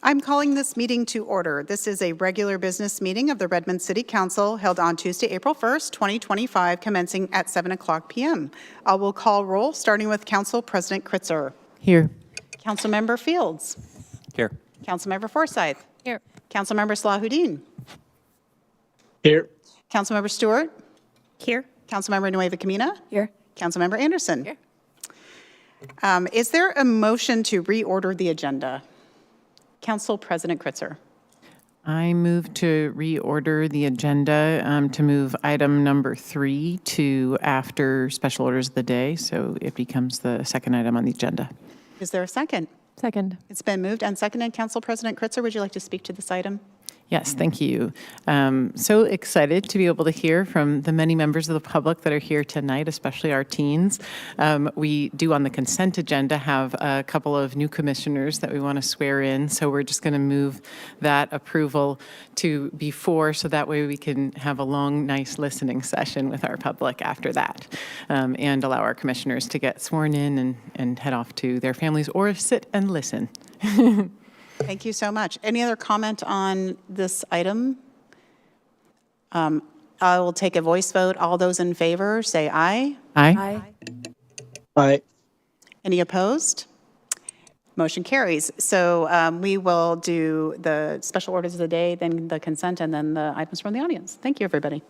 I'm calling this meeting to order. This is a regular business meeting of the Redmond City Council held on Tuesday, April 1st, 2025, commencing at 7:00 p.m. I will call roll, starting with Council President Kritzer. Here. Councilmember Fields. Here. Councilmember Forsyth. Here. Councilmember Salahuddin. Here. Councilmember Stewart. Here. Councilmember Nueva Camina. Here. Councilmember Anderson. Here. Is there a motion to reorder the agenda? Council President Kritzer. I move to reorder the agenda to move item number 3 to after special orders of the day, so it becomes the second item on the agenda. Is there a second? Second. It's been moved and seconded. Council President Kritzer, would you like to speak to this item? Yes, thank you. So excited to be able to hear from the many members of the public that are here tonight, especially our teens. We do on the consent agenda have a couple of new commissioners that we want to swear in, so we're just going to move that approval to before, so that way we can have a long, nice listening session with our public after that, and allow our commissioners to get sworn in and head off to their families or sit and listen. Thank you so much. Any other comment on this item? I will take a voice vote. All those in favor, say aye. Aye. Aye. Any opposed? Motion carries. So we will do the special orders of the day, then the consent, and then the items from the audience. Thank you, everybody.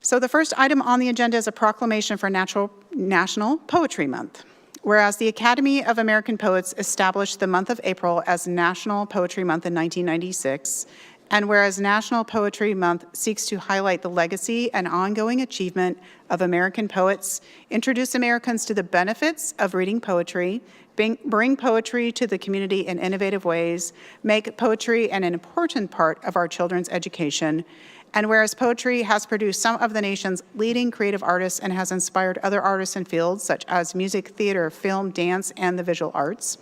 So the first item on the agenda is a proclamation for National Poetry Month. Whereas the Academy of American Poets established the month of April as National Poetry Month in 1996, and whereas National Poetry Month seeks to highlight the legacy and ongoing achievement of American poets, introduce Americans to the benefits of reading poetry, bring poetry to the community in innovative ways, make poetry an important part of our children's education, and whereas poetry has produced some of the nation's leading creative artists and has inspired other artists in fields such as music, theater, film, dance, and the visual arts,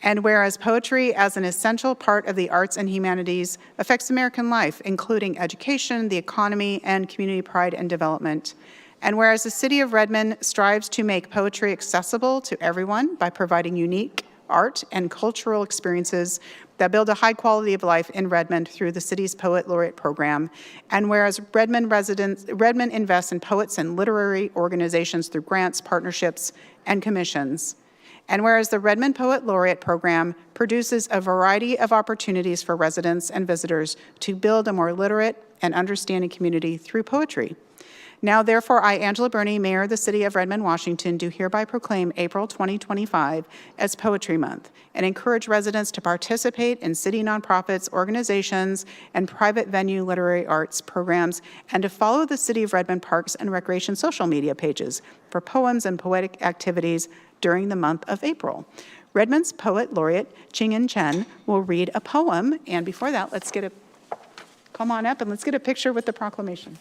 and whereas poetry as an essential part of the arts and humanities affects American life, including education, the economy, and community pride and development, and whereas the city of Redmond strives to make poetry accessible to everyone by providing unique art and cultural experiences that build a high quality of life in Redmond through the city's Poet Laureate program. And whereas Redmond invests in poets and literary organizations through grants, partnerships, and commissions. And whereas the Redmond Poet Laureate program produces a variety of opportunities for residents and visitors to build a more literate and understanding community through poetry. Now, therefore, I, Angela Burney, Mayor of the City of Redmond, Washington, do hereby proclaim April 2025 as Poetry Month and encourage residents to participate in city nonprofits, organizations, and private venue literary arts programs, and to follow the City of Redmond Parks and Recreation social media pages for poems and poetic activities during the month of April. Redmond's Poet Laureate, Ching-In Chen, will read a poem, and before that, come on up and let's get a picture with the proclamation.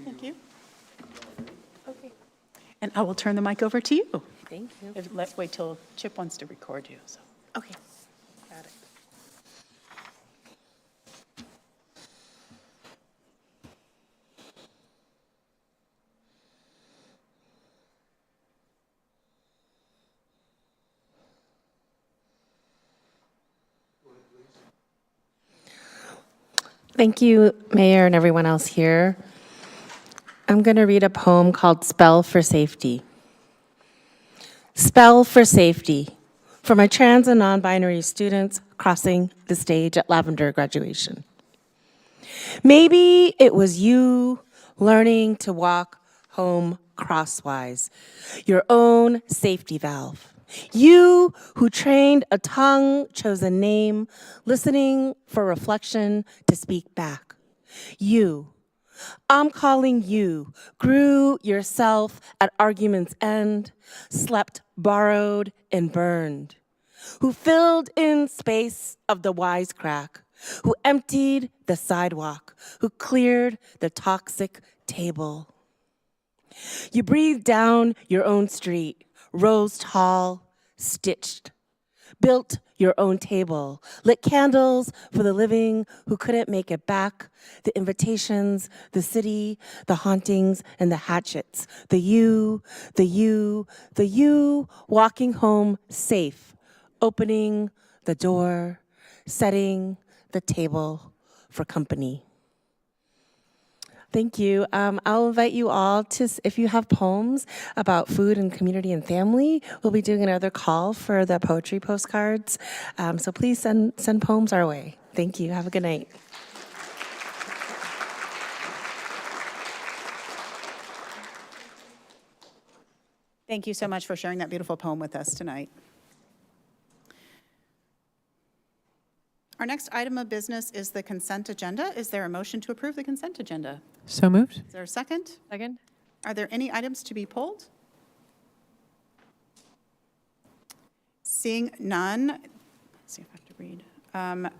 Thank you. Okay. And I will turn the mic over to you. Thank you. Let's wait till Chip wants to record you. So. Okay. Got it. Thank you, Mayor, and everyone else here. I'm going to read a poem called Spell for Safety. Spell for Safety for my trans and non-binary students crossing the stage at Lavender graduation. Maybe it was you learning to walk home crosswise, your own safety valve. You who trained a tongue, chose a name, listening for reflection to speak back. You, I'm calling you, grew yourself at argument's end, slept, borrowed, and burned. Who filled in space of the wisecrack, who emptied the sidewalk, who cleared the toxic table. You breathed down your own street, rose tall, stitched, built your own table, lit candles for the living who couldn't make it back, the invitations, the city, the hauntings, and the hatchets, the you, walking home safe, opening the door, setting the table for company. Thank you. I'll invite you all to, if you have poems about food and community and family, we'll be doing another call for the poetry postcards. So please send poems our way. Thank you. Have a good night. Thank you so much for sharing that beautiful poem with us tonight. Our next item of business is the consent agenda. Is there a motion to approve the consent agenda? So moved. Is there a second? Second? Are there any items to be pulled? Seeing none, let's see if I have to read.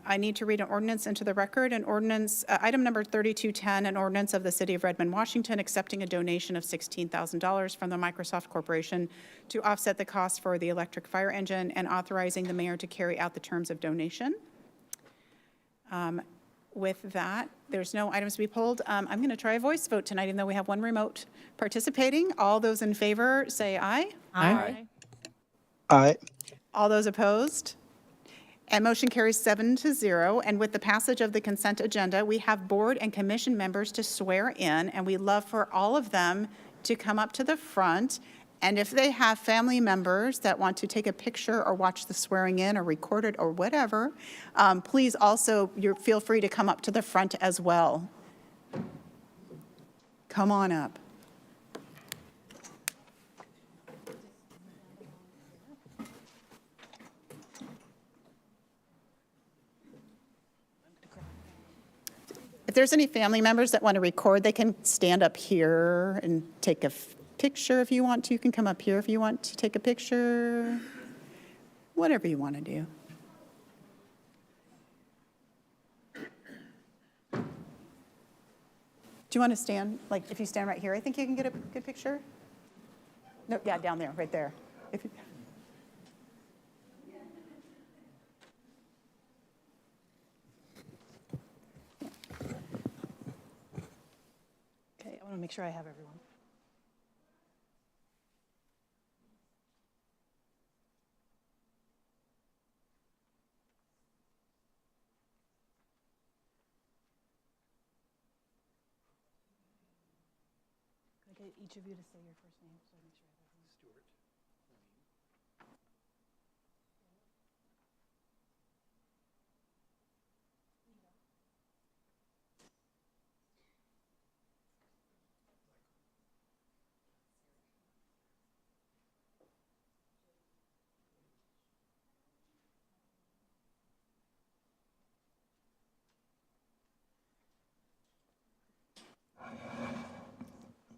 I need to read an ordinance into the record. An ordinance, item number 3210, an ordinance of the City of Redmond, Washington, accepting a donation of $16,000 from the Microsoft Corporation to offset the cost for the electric fire engine and authorizing the mayor to carry out the terms of donation. With that, there's no items to be pulled. I'm going to try a voice vote tonight, even though we have one remote participating. All those in favor, say aye. Aye. Aye. All those opposed? And motion carries 7-0. And with the passage of the consent agenda, we have board and commission members to swear in, and we'd love for all of them to come up to the front. And if they have family members that want to take a picture or watch the swearing in or record it or whatever, please also, feel free to come up to the front as well. Come on up. If there's any family members that want to record, they can stand up here and take a picture if you want to. You can come up here if you want to take a picture. Whatever you want to do. Do you want to stand, like if you stand right here, I think you can get a good picture? No, yeah, down there, right there. If you, Okay, I want to make sure I have everyone. Can I get each of you to say your first name so I make sure I have everyone? Stuart.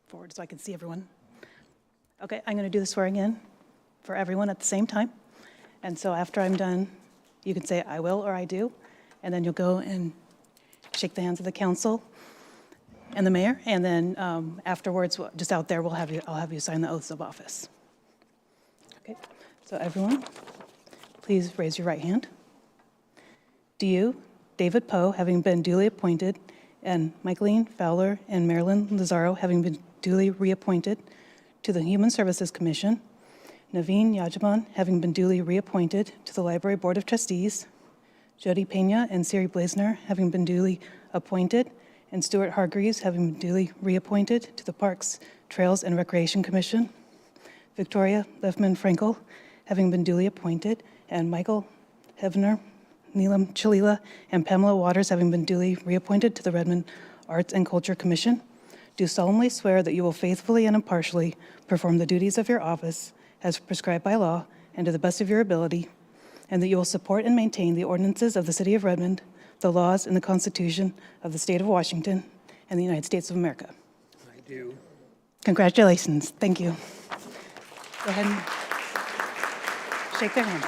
Forward so I can see everyone. Okay, I'm going to do the swearing in for everyone at the same time. And so after I'm done, you can say I will or I do, and then you'll go and shake the hands of the council and the mayor, and then afterwards, just out there, I'll have you sign the oaths of office. Okay, so everyone, please raise your right hand. Do you, David Poe, having been duly appointed, and Michaeline Fowler and Marilyn Lazaro, having been duly reappointed to the Human Services Commission, Naveen Yajaman, having been duly reappointed to the Library Board of Trustees, Jody Pena and Siri Blazner, having been duly appointed, and Stuart Hargreaves, having been duly reappointed to the Parks, Trails, and Recreation Commission, Victoria Lefman Frankel, having been duly appointed, and Michael Hevner, Neelam Chalila, and Pamela Waters, having been duly reappointed to the Redmond Arts and Culture Commission, do solemnly swear that you will faithfully and impartially perform the duties of your office as prescribed by law and to the best of your ability, and that you will support and maintain the ordinances of the City of Redmond, the laws and the Constitution of the State of Washington, and the United States of America. I do. Congratulations. Thank you. Go ahead and shake their hands.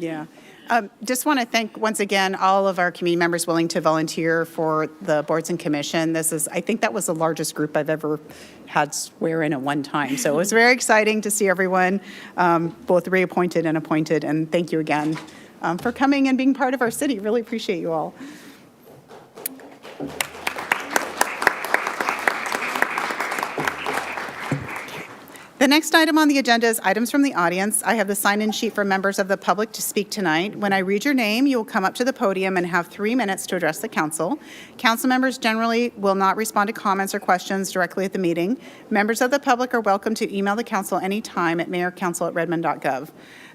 Yeah. Just want to thank, once again, all of our community members willing to volunteer for the boards and commission. I think that was the largest group I've ever had swear in at one time. So it was very exciting to see everyone, both reappointed and appointed. And thank you again for coming and being part of our city. Really appreciate you all. The next item on the agenda is items from the audience. I have the sign-in sheet for members of the public to speak tonight. When I read your name, you will come up to the podium and have 3 minutes to address the council. Council members generally will not respond to comments or questions directly at the meeting. Members of the public are welcome to email the council anytime at mayorcouncil@redmond.gov.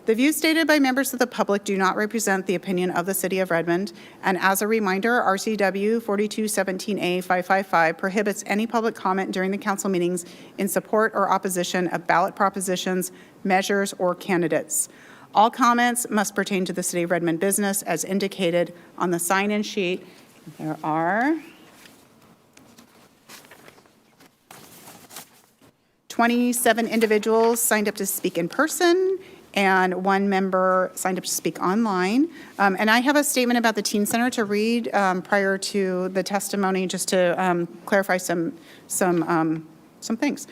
The views stated by members of the public do not represent the opinion of the City of Redmond, and as a reminder, RCW 4217A555 prohibits any public comment during the council meetings in support or opposition of ballot propositions, measures, or candidates. All comments must pertain to the City of Redmond business as indicated on the sign-in sheet. There are 27 individuals signed up to speak in person, and 1 member signed up to speak online. And I have a statement about the Teen Center to read prior to the testimony, just to clarify some things.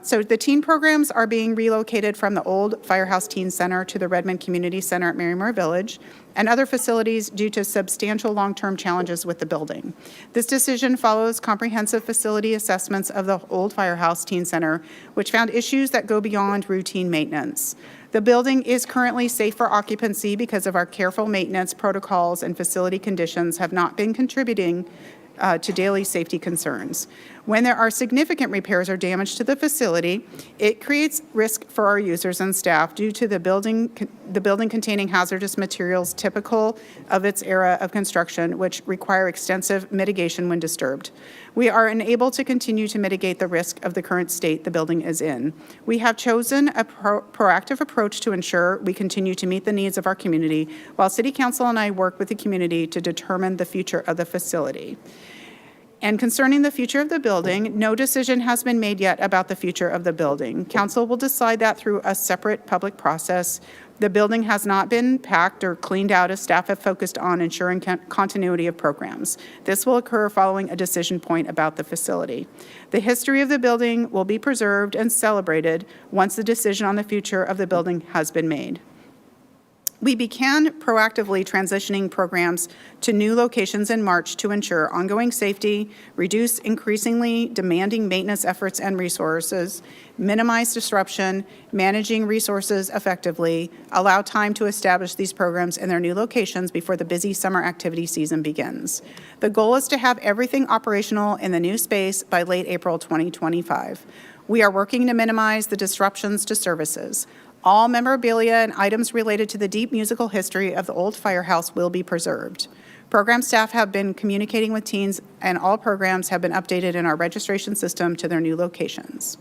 So the teen programs are being relocated from the old Firehouse Teen Center to the Redmond Community Center at Marymoor Village and other facilities due to substantial long-term challenges with the building. This decision follows comprehensive facility assessments of the old Firehouse Teen Center, which found issues that go beyond routine maintenance. The building is currently safe for occupancy because of our careful maintenance protocols, and facility conditions have not been contributing to daily safety concerns. When there are significant repairs or damage to the facility, it creates risk for our users and staff due to the building containing hazardous materials typical of its era of construction, which require extensive mitigation when disturbed. We are unable to continue to mitigate the risk of the current state the building is in. We have chosen a proactive approach to ensure we continue to meet the needs of our community, while City Council and I work with the community to determine the future of the facility. And concerning the future of the building, no decision has been made yet about the future of the building. Council will decide that through a separate public process. The building has not been packed or cleaned out as staff have focused on ensuring continuity of programs. This will occur following a decision point about the facility. The history of the building will be preserved and celebrated once the decision on the future of the building has been made. We began proactively transitioning programs to new locations in March to ensure ongoing safety, reduce increasingly demanding maintenance efforts and resources, minimize disruption, managing resources effectively, allow time to establish these programs in their new locations before the busy summer activity season begins. The goal is to have everything operational in the new space by late April 2025. We are working to minimize the disruptions to services. All memorabilia and items related to the deep musical history of the old firehouse will be preserved. Program staff have been communicating with teens, and all programs have been updated in our registration system to their new locations.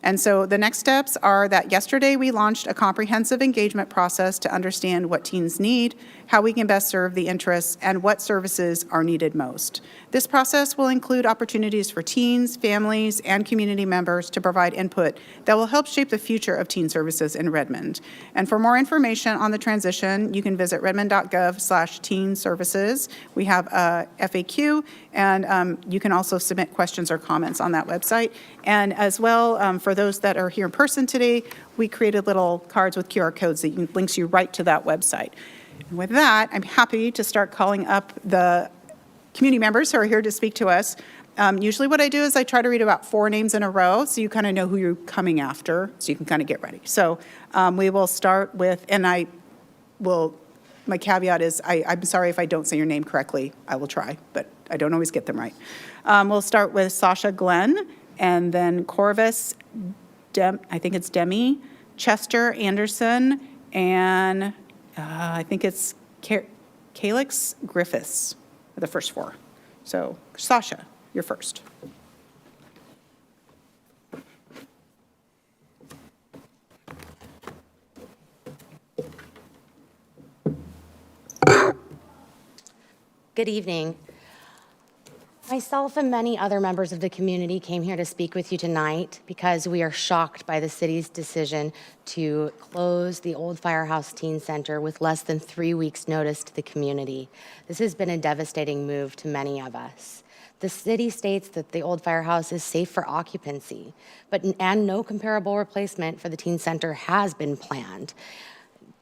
And so the next steps are that yesterday we launched a comprehensive engagement process to understand what teens need, how we can best serve the interests, and what services are needed most. This process will include opportunities for teens, families, and community members to provide input that will help shape the future of teen services in Redmond. And for more information on the transition, you can visit redmond.gov/teen services. We have a FAQ, and you can also submit questions or comments on that website. And as well, for those that are here in person today, we created little cards with QR codes that links you right to that website. And with that, I'm happy to start calling up the community members who are here to speak to us. Usually what I do is I try to read about 4 names in a row so you kind of know who you're coming after, so you can kind of get ready. So we will start with, and my caveat is I'm sorry if I don't say your name correctly. I will try, but I don't always get them right. We'll start with Sasha Glenn, and then Corvus, I think it's Demi, Chester Anderson, and I think it's Calix Griffiths, the first 4. So Sasha, you're first. Good evening. Myself and many other members of the community came here to speak with you tonight because we are shocked by the city's decision to close the old Firehouse Teen Center with less than 3 weeks' notice to the community. This has been a devastating move to many of us. The city states that the old firehouse is safe for occupancy, and no comparable replacement for the teen center has been planned.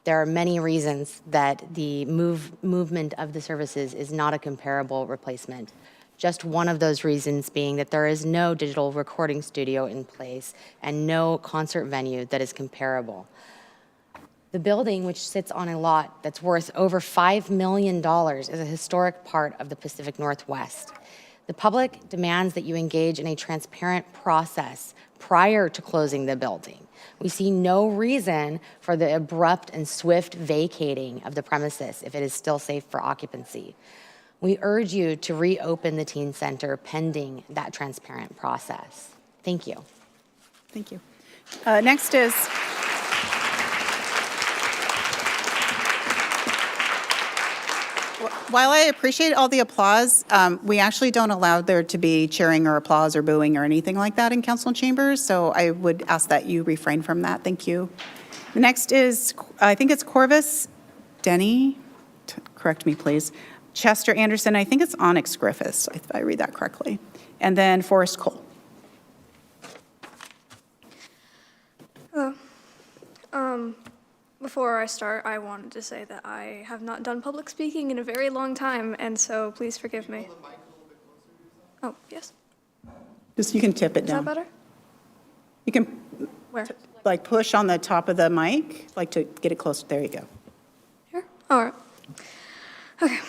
There are many reasons that the movement of the services is not a comparable replacement. Just one of those reasons being that there is no digital recording studio in place and no concert venue that is comparable. The building, which sits on a lot that's worth over $5 million, is a historic part of the Pacific Northwest. The public demands that you engage in a transparent process prior to closing the building. We see no reason for the abrupt and swift vacating of the premises if it is still safe for occupancy. We urge you to reopen the teen center pending that transparent process. Thank you. Thank you. Next is while I appreciate all the applause, we actually don't allow there to be cheering or applause or booing or anything like that in council chambers, so I would ask that you refrain from that. Thank you. The next is, I think it's Corvus Denny, correct me please, Chester Anderson, I think it's Onyx Griffiths, if I read that correctly, and then Forrest Cole. Hello. Before I start, I wanted to say that I have not done public speaking in a very long time, and so please forgive me. Oh, yes. Just, you can tip it Is down. that better? You can, Where? like, push on the top of the mic, like to get it closer. There you go. Here? All right. Okay.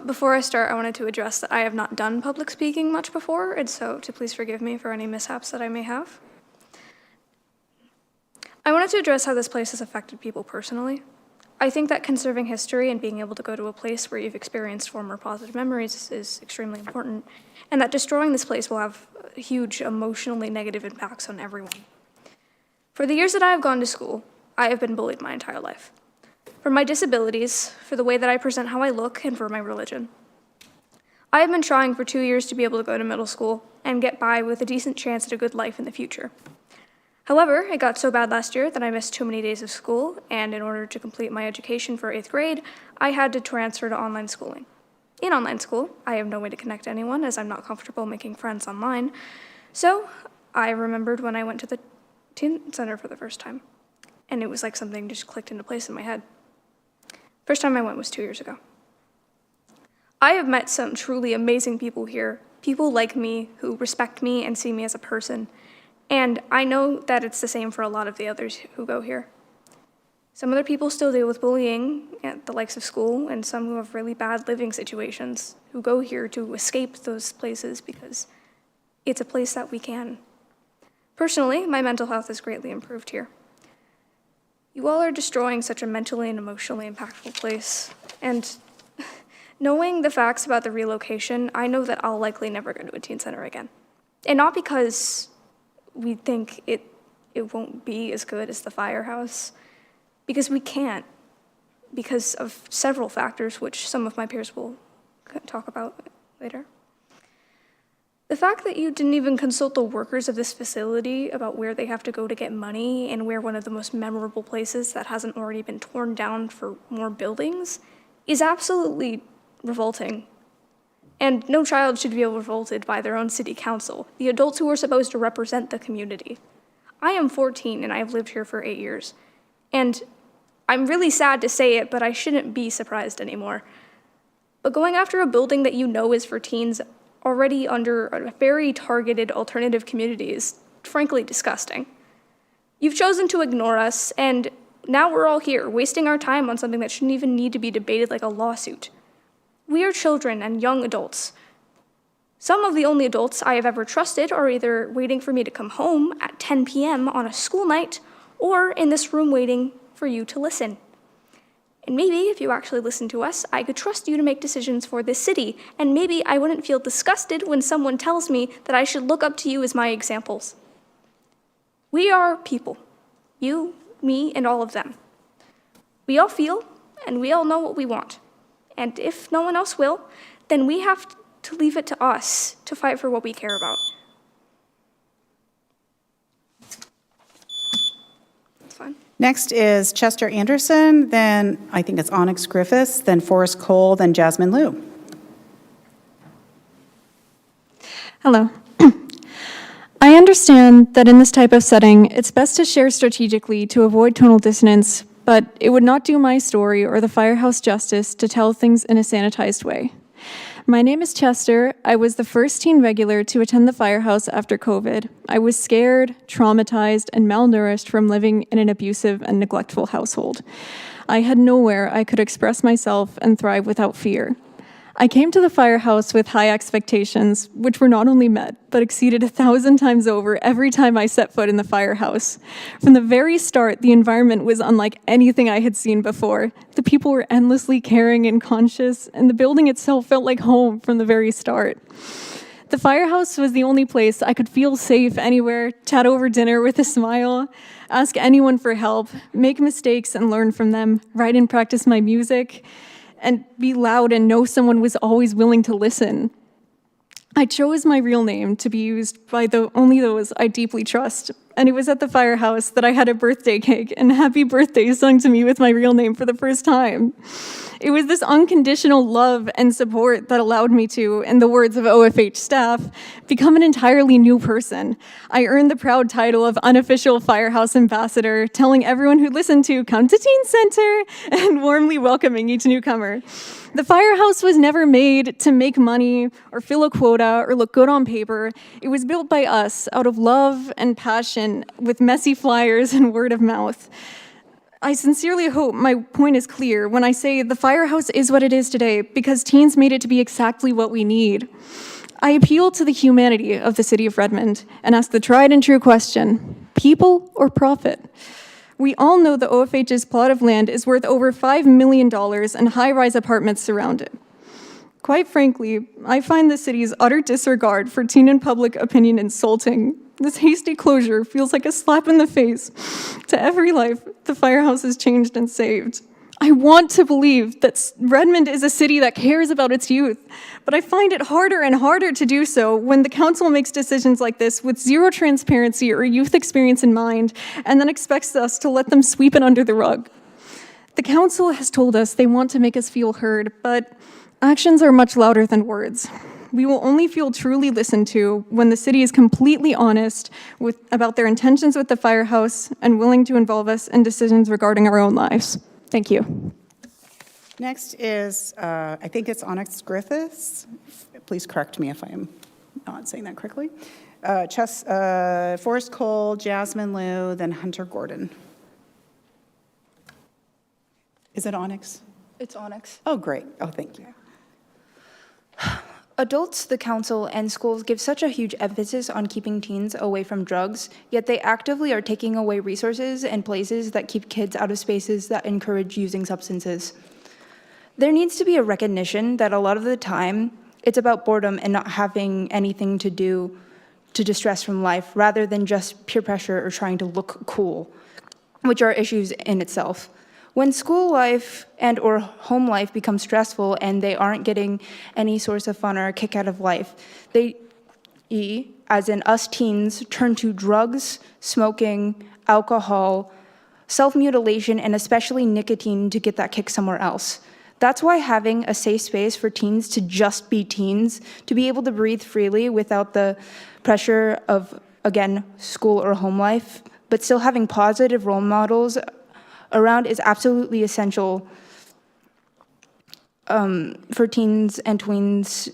Before I start, I wanted to address that I have not done public speaking much before, and so to please forgive me for any mishaps that I may have. I wanted to address how this place has affected people personally. I think that conserving history and being able to go to a place where you've experienced former positive memories is extremely important, and that destroying this place will have huge emotionally negative impacts on everyone. For the years that I have gone to school, I have been bullied my entire life. For my disabilities, for the way that I present how I look, and for my religion. I have been trying for 2 years to be able to go to middle school and get by with a decent chance at a good life in the future. However, it got so bad last year that I missed too many days of school, and in order to complete my education for 8th grade, I had to transfer to online schooling. In online school, I have no way to connect to anyone as I'm not comfortable making friends online. So I remembered when I went to the teen center for the first time, and it was like something just clicked into place in my head. First time I went was 2 years ago. I have met some truly amazing people here, people like me who respect me and see me as a person. And I know that it's the same for a lot of the others who go here. Some other people still deal with bullying at the likes of school, and some who have really bad living situations who go here to escape those places because it's a place that we can. Personally, my mental health has greatly improved here. You all are destroying such a mentally and emotionally impactful place, and knowing the facts about the relocation, I know that I'll likely never go to a teen center again. And not because we think it won't be as good as the firehouse, because we can't, because of several factors, which some of my peers will talk about later. The fact that you didn't even consult the workers of this facility about where they have to go to get money and where one of the most memorable places that hasn't already been torn down for more buildings is absolutely revolting. And no child should be revolted by their own city council, the adults who are supposed to represent the community. I am 14 and I have lived here for 8 years. And I'm really sad to say it, but I shouldn't be surprised anymore. But going after a building that you know is for teens already under a very targeted alternative community is frankly disgusting. You've chosen to ignore us, and now we're all here, wasting our time on something that shouldn't even need to be debated like a lawsuit. We are children and young adults. Some of the only adults I have ever trusted are either waiting for me to come home at 10 p.m. on a school night or in this room waiting for you to listen. And maybe if you actually listen to us, I could trust you to make decisions for this city, and maybe I wouldn't feel disgusted when someone tells me that I should look up to you as my examples. We are people. You, me, and all of them. We all feel, and we all know what we want. And if no one else will, then we have to leave it to us to fight for what we care about. It's fine. Next is Chester Anderson, then I think it's Onyx Griffiths, then Forrest Cole, then Jasmine Liu. Hello. I understand that in this type of setting, it's best to share strategically to avoid tonal dissonance, but it would not do my story or the firehouse justice to tell things in a sanitized way. My name is Chester. I was the first teen regular to attend the firehouse after COVID. I was scared, traumatized, and malnourished from living in an abusive and neglectful household. I had nowhere I could express myself and thrive without fear. I came to the firehouse with high expectations, which were not only met, but exceeded 1,000 times over every time I set foot in the firehouse. From the very start, the environment was unlike anything I had seen before. The people were endlessly caring and conscious, and the building itself felt like home from the very start. The firehouse was the only place I could feel safe anywhere, chat over dinner with a smile, ask anyone for help, make mistakes and learn from them, write and practice my music, and be loud and know someone was always willing to listen. I chose my real name to be used by only those I deeply trust, and it was at the firehouse that I had a birthday cake and happy birthday sung to me with my real name for the first time. It was this unconditional love and support that allowed me to, in the words of OFH staff, become an entirely new person. I earned the proud title of unofficial firehouse ambassador, telling everyone who listened to come to Teen Center and warmly welcoming each newcomer. The firehouse was never made to make money or fill a quota or look good on paper. It was built by us out of love and passion with messy flyers and word of mouth. I sincerely hope my point is clear when I say the firehouse is what it is today because teens made it to be exactly what we need. I appeal to the humanity of the city of Redmond and ask the tried and true question, people or profit? We all know the OFH's plot of land is worth over $5 million and high-rise apartments surround it. Quite frankly, I find the city's utter disregard for teen and public opinion insulting. This hasty closure feels like a slap in the face to every life the firehouse has changed and saved. I want to believe that Redmond is a city that cares about its youth, but I find it harder and harder to do so when the council makes decisions like this with zero transparency or youth experience in mind, and then expects us to let them sweep it under the rug. The council has told us they want to make us feel heard, but actions are much louder than words. We will only feel truly listened to when the city is completely honest about their intentions with the firehouse and willing to involve us in decisions regarding our own lives. Thank you. Next is, I think it's Onyx Griffiths. Please correct me if I am not saying that correctly. Forrest Cole, Jasmine Liu, then Hunter Gordon. Is it Onyx? It's Onyx. Oh, great. Oh, thank you. Adults, the council, and schools give such a huge emphasis on keeping teens away from drugs, yet they actively are taking away resources and places that keep kids out of spaces that encourage using substances. There needs to be a recognition that a lot of the time, it's about boredom and not having anything to do to distress from life, rather than just peer pressure or trying to look cool, which are issues in itself. When school life and or home life becomes stressful and they aren't getting any source of fun or a kick out of life, they, as in us teens, turn to drugs, smoking, alcohol, self-mutilation, and especially nicotine to get that kick somewhere else. That's why having a safe space for teens to just be teens, to be able to breathe freely without the pressure of, again, school or home life, but still having positive role models around is absolutely essential for teens and tweens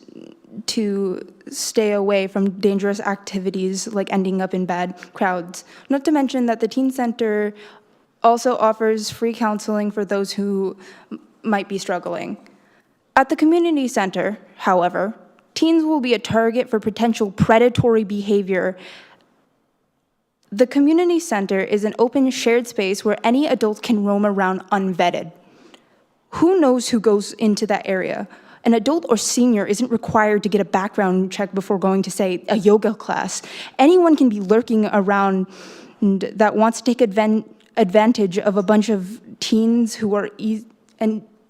to stay away from dangerous activities like ending up in bad crowds. Not to mention that the Teen Center also offers free counseling for those who might be struggling. At the community center, however, teens will be a target for potential predatory behavior. The community center is an open, shared space where any adult can roam around unvetted. Who knows who goes into that area? An adult or senior isn't required to get a background check before going to, say, a yoga class. Anyone can be lurking around that wants to take advantage of a bunch of teens who are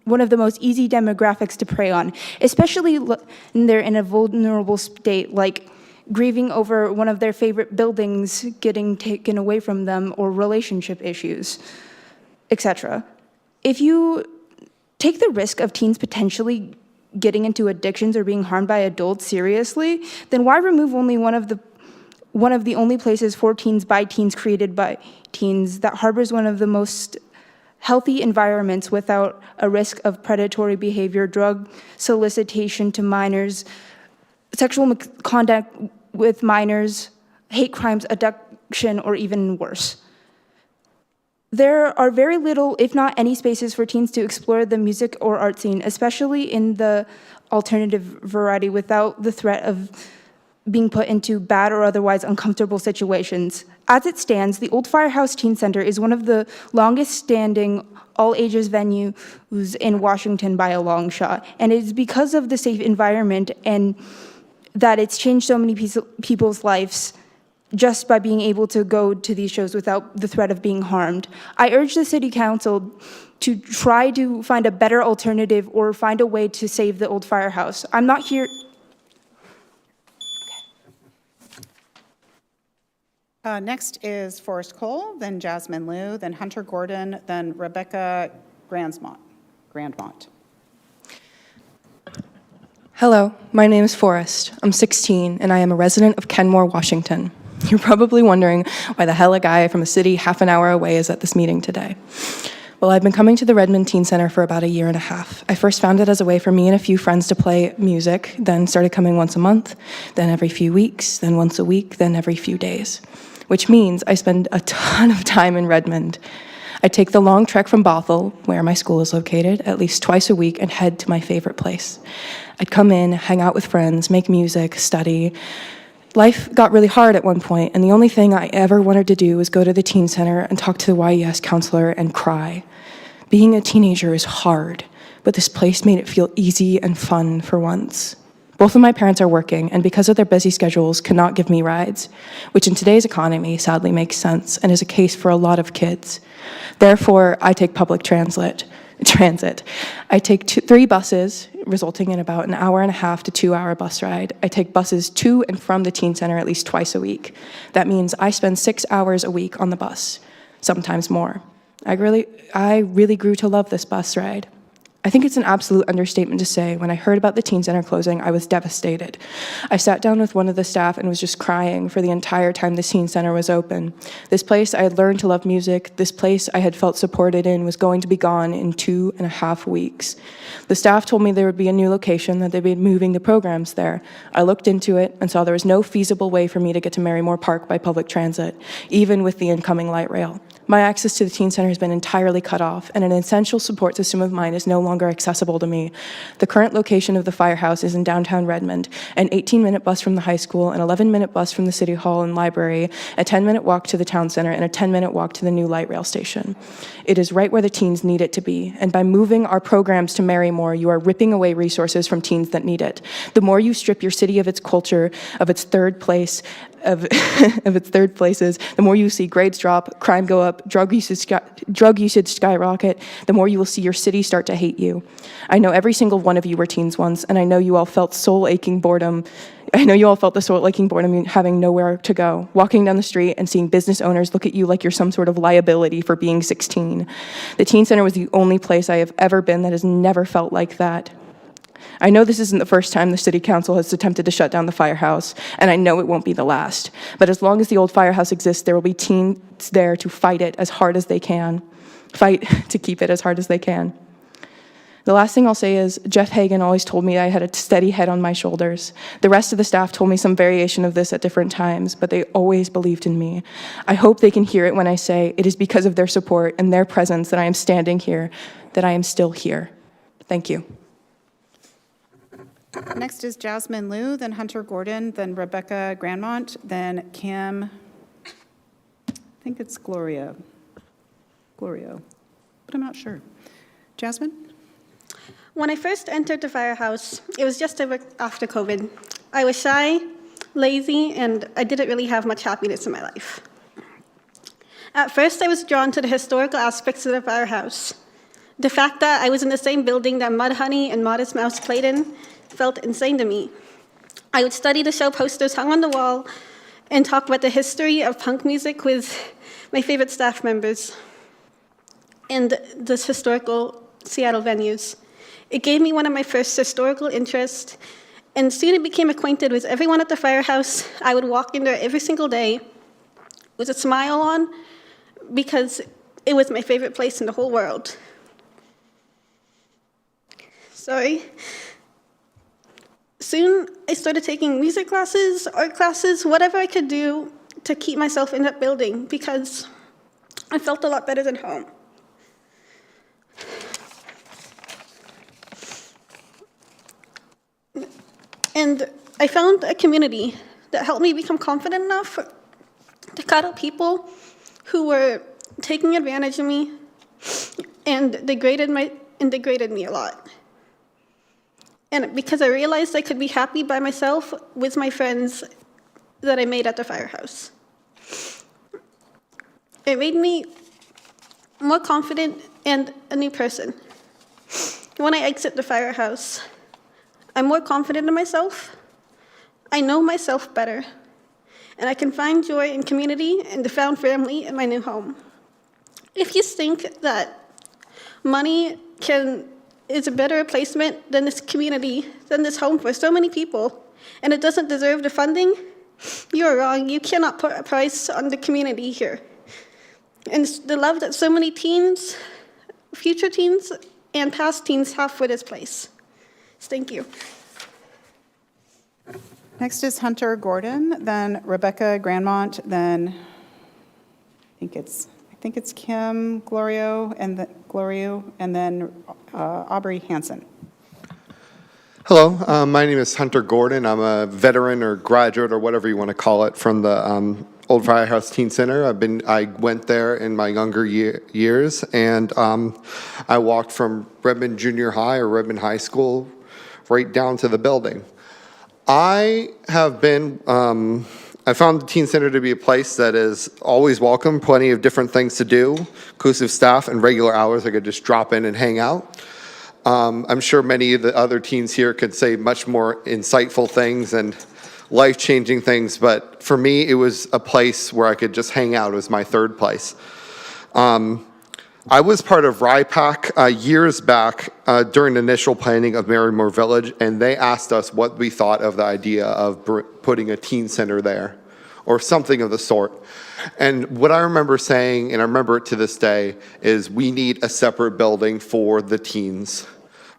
one of the most easy demographics to prey on, especially when they're in a vulnerable state, like grieving over one of their favorite buildings getting taken away from them, or relationship issues, etc. If you take the risk of teens potentially getting into addictions or being harmed by adults seriously, then why remove only one of the only places for teens by teens created by teens that harbors one of the most healthy environments without a risk of predatory behavior, drug solicitation to minors, sexual conduct with minors, hate crimes, abduction, or even worse? There are very little, if not any, spaces for teens to explore the music or art scene, especially in the alternative variety, without the threat of being put into bad or otherwise uncomfortable situations. As it stands, the Old Firehouse Teen Center is one of the longest-standing all-ages venues in Washington by a long shot, and it is because of the safe environment and that it's changed so many people's lives just by being able to go to these shows without the threat of being harmed. I urge the City Council to try to find a better alternative or find a way to save the Old Firehouse. I'm not here... Next is Forrest Cole, then Jasmine Liu, then Hunter Gordon, then Rebecca Grandmont. Hello, my name is Forrest. I'm 16, and I am a resident of Kenmore, Washington. You're probably wondering why the hell a guy from a city half an hour away is at this meeting today. Well, I've been coming to the Redmond Teen Center for about a year and a half. I first found it as a way for me and a few friends to play music, then started coming once a month, then every few weeks, then once a week, then every few days. Which means I spend a ton of time in Redmond. I take the long trek from Bothell, where my school is located, at least twice a week and head to my favorite place. I'd come in, hang out with friends, make music, study. Life got really hard at one point, and the only thing I ever wanted to do was go to the teen center and talk to the YES counselor and cry. Being a teenager is hard, but this place made it feel easy and fun for once. Both of my parents are working, and because of their busy schedules, cannot give me rides, which in today's economy sadly makes sense and is a case for a lot of kids. Therefore, I take public transit. I take 3 buses, resulting in about an hour and a half to 2-hour bus ride. I take buses to and from the teen center at least twice a week. That means I spend 6 hours a week on the bus, sometimes more. I really grew to love this bus ride. I think it's an absolute understatement to say when I heard about the teen center closing, I was devastated. I sat down with one of the staff and was just crying for the entire time the teen center was open. This place I had learned to love music, this place I had felt supported in, was going to be gone in 2.5 weeks. The staff told me there would be a new location, that they'd be moving the programs there. I looked into it and saw there was no feasible way for me to get to Marymore Park by public transit, even with the incoming light rail. My access to the teen center has been entirely cut off, and an essential support system of mine is no longer accessible to me. The current location of the firehouse is in downtown Redmond, an 18-minute bus from the high school, an 11-minute bus from the city hall and library, a 10-minute walk to the town center, and a 10-minute walk to the new light rail station. It is right where the teens need it to be, and by moving our programs to Marymore, you are ripping away resources from teens that need it. The more you strip your city of its culture, of its third place, of its third places, the more you see grades drop, crime go up, drug usage skyrocket, the more you will see your city start to hate you. I know every single one of you were teens once, and I know you all felt soul-aching boredom. I know you all felt the soul-aching boredom having nowhere to go, walking down the street and seeing business owners look at you like you're some sort of liability for being 16. The teen center was the only place I have ever been that has never felt like that. I know this isn't the first time the city council has attempted to shut down the firehouse, and I know it won't be the last. But as long as the old firehouse exists, there will be teens there to fight it as hard as they can. Fight to keep it as hard as they can. The last thing I'll say is, Jeff Hagan always told me I had a steady head on my shoulders. The rest of the staff told me some variation of this at different times, but they always believed in me. I hope they can hear it when I say it is because of their support and their presence that I am standing here, that I am still here. Thank you. Next is Jasmine Liu, then Hunter Gordon, then Rebecca Grandmont, then Kim, I think it's Glorio, but I'm not sure. Jasmine? When I first entered the firehouse, it was just after COVID. I was shy, lazy, and I didn't really have much happiness in my life. At first, I was drawn to the historical aspects of the firehouse. The fact that I was in the same building that Mudhoney and Modest Mouse played in felt insane to me. I would study the show posters hung on the wall and talk about the history of punk music with my favorite staff members and the historical Seattle venues. It gave me one of my first historical interests, and soon I became acquainted with everyone at the firehouse. I would walk in there every single day with a smile on because it was my favorite place in the whole world. Sorry. Soon I started taking music classes, art classes, whatever I could do to keep myself in that building because I felt a lot better than home. And I found a community that helped me become confident enough to cut out people who were taking advantage of me and degraded me a lot. And because I realized I could be happy by myself with my friends that I made at the firehouse. It made me more confident and a new person. When I exit the firehouse, I'm more confident in myself. I know myself better. And I can find joy in community and the found family in my new home. If you think that money is a better replacement than this community, than this home for so many people, and it doesn't deserve the funding, you're wrong. You cannot put a price on the community here. And the love that so many teens, future teens, and past teens have for this place. Thank you. Next is Hunter Gordon, then Rebecca Grandmont, then I think it's Kim Glorio, and then Aubrey Hansen. Hello, my name is Hunter Gordon. I'm a veteran or graduate or whatever you want to call it from the Old Firehouse Teen Center. I went there in my younger years, and I walked from Redmond Junior High or Redmond High School right down to the building. I found the Teen Center to be a place that is always welcome, plenty of different things to do, inclusive staff and regular hours I could just drop in and hang out. I'm sure many of the other teens here could say much more insightful things and life-changing things, but for me, it was a place where I could just hang out. It was my third place. I was part of RIPAC years back during the initial planning of Marymore Village, and they asked us what we thought of the idea of putting a teen center there, or something of the sort. And what I remember saying, and I remember it to this day, is we need a separate building for the teens.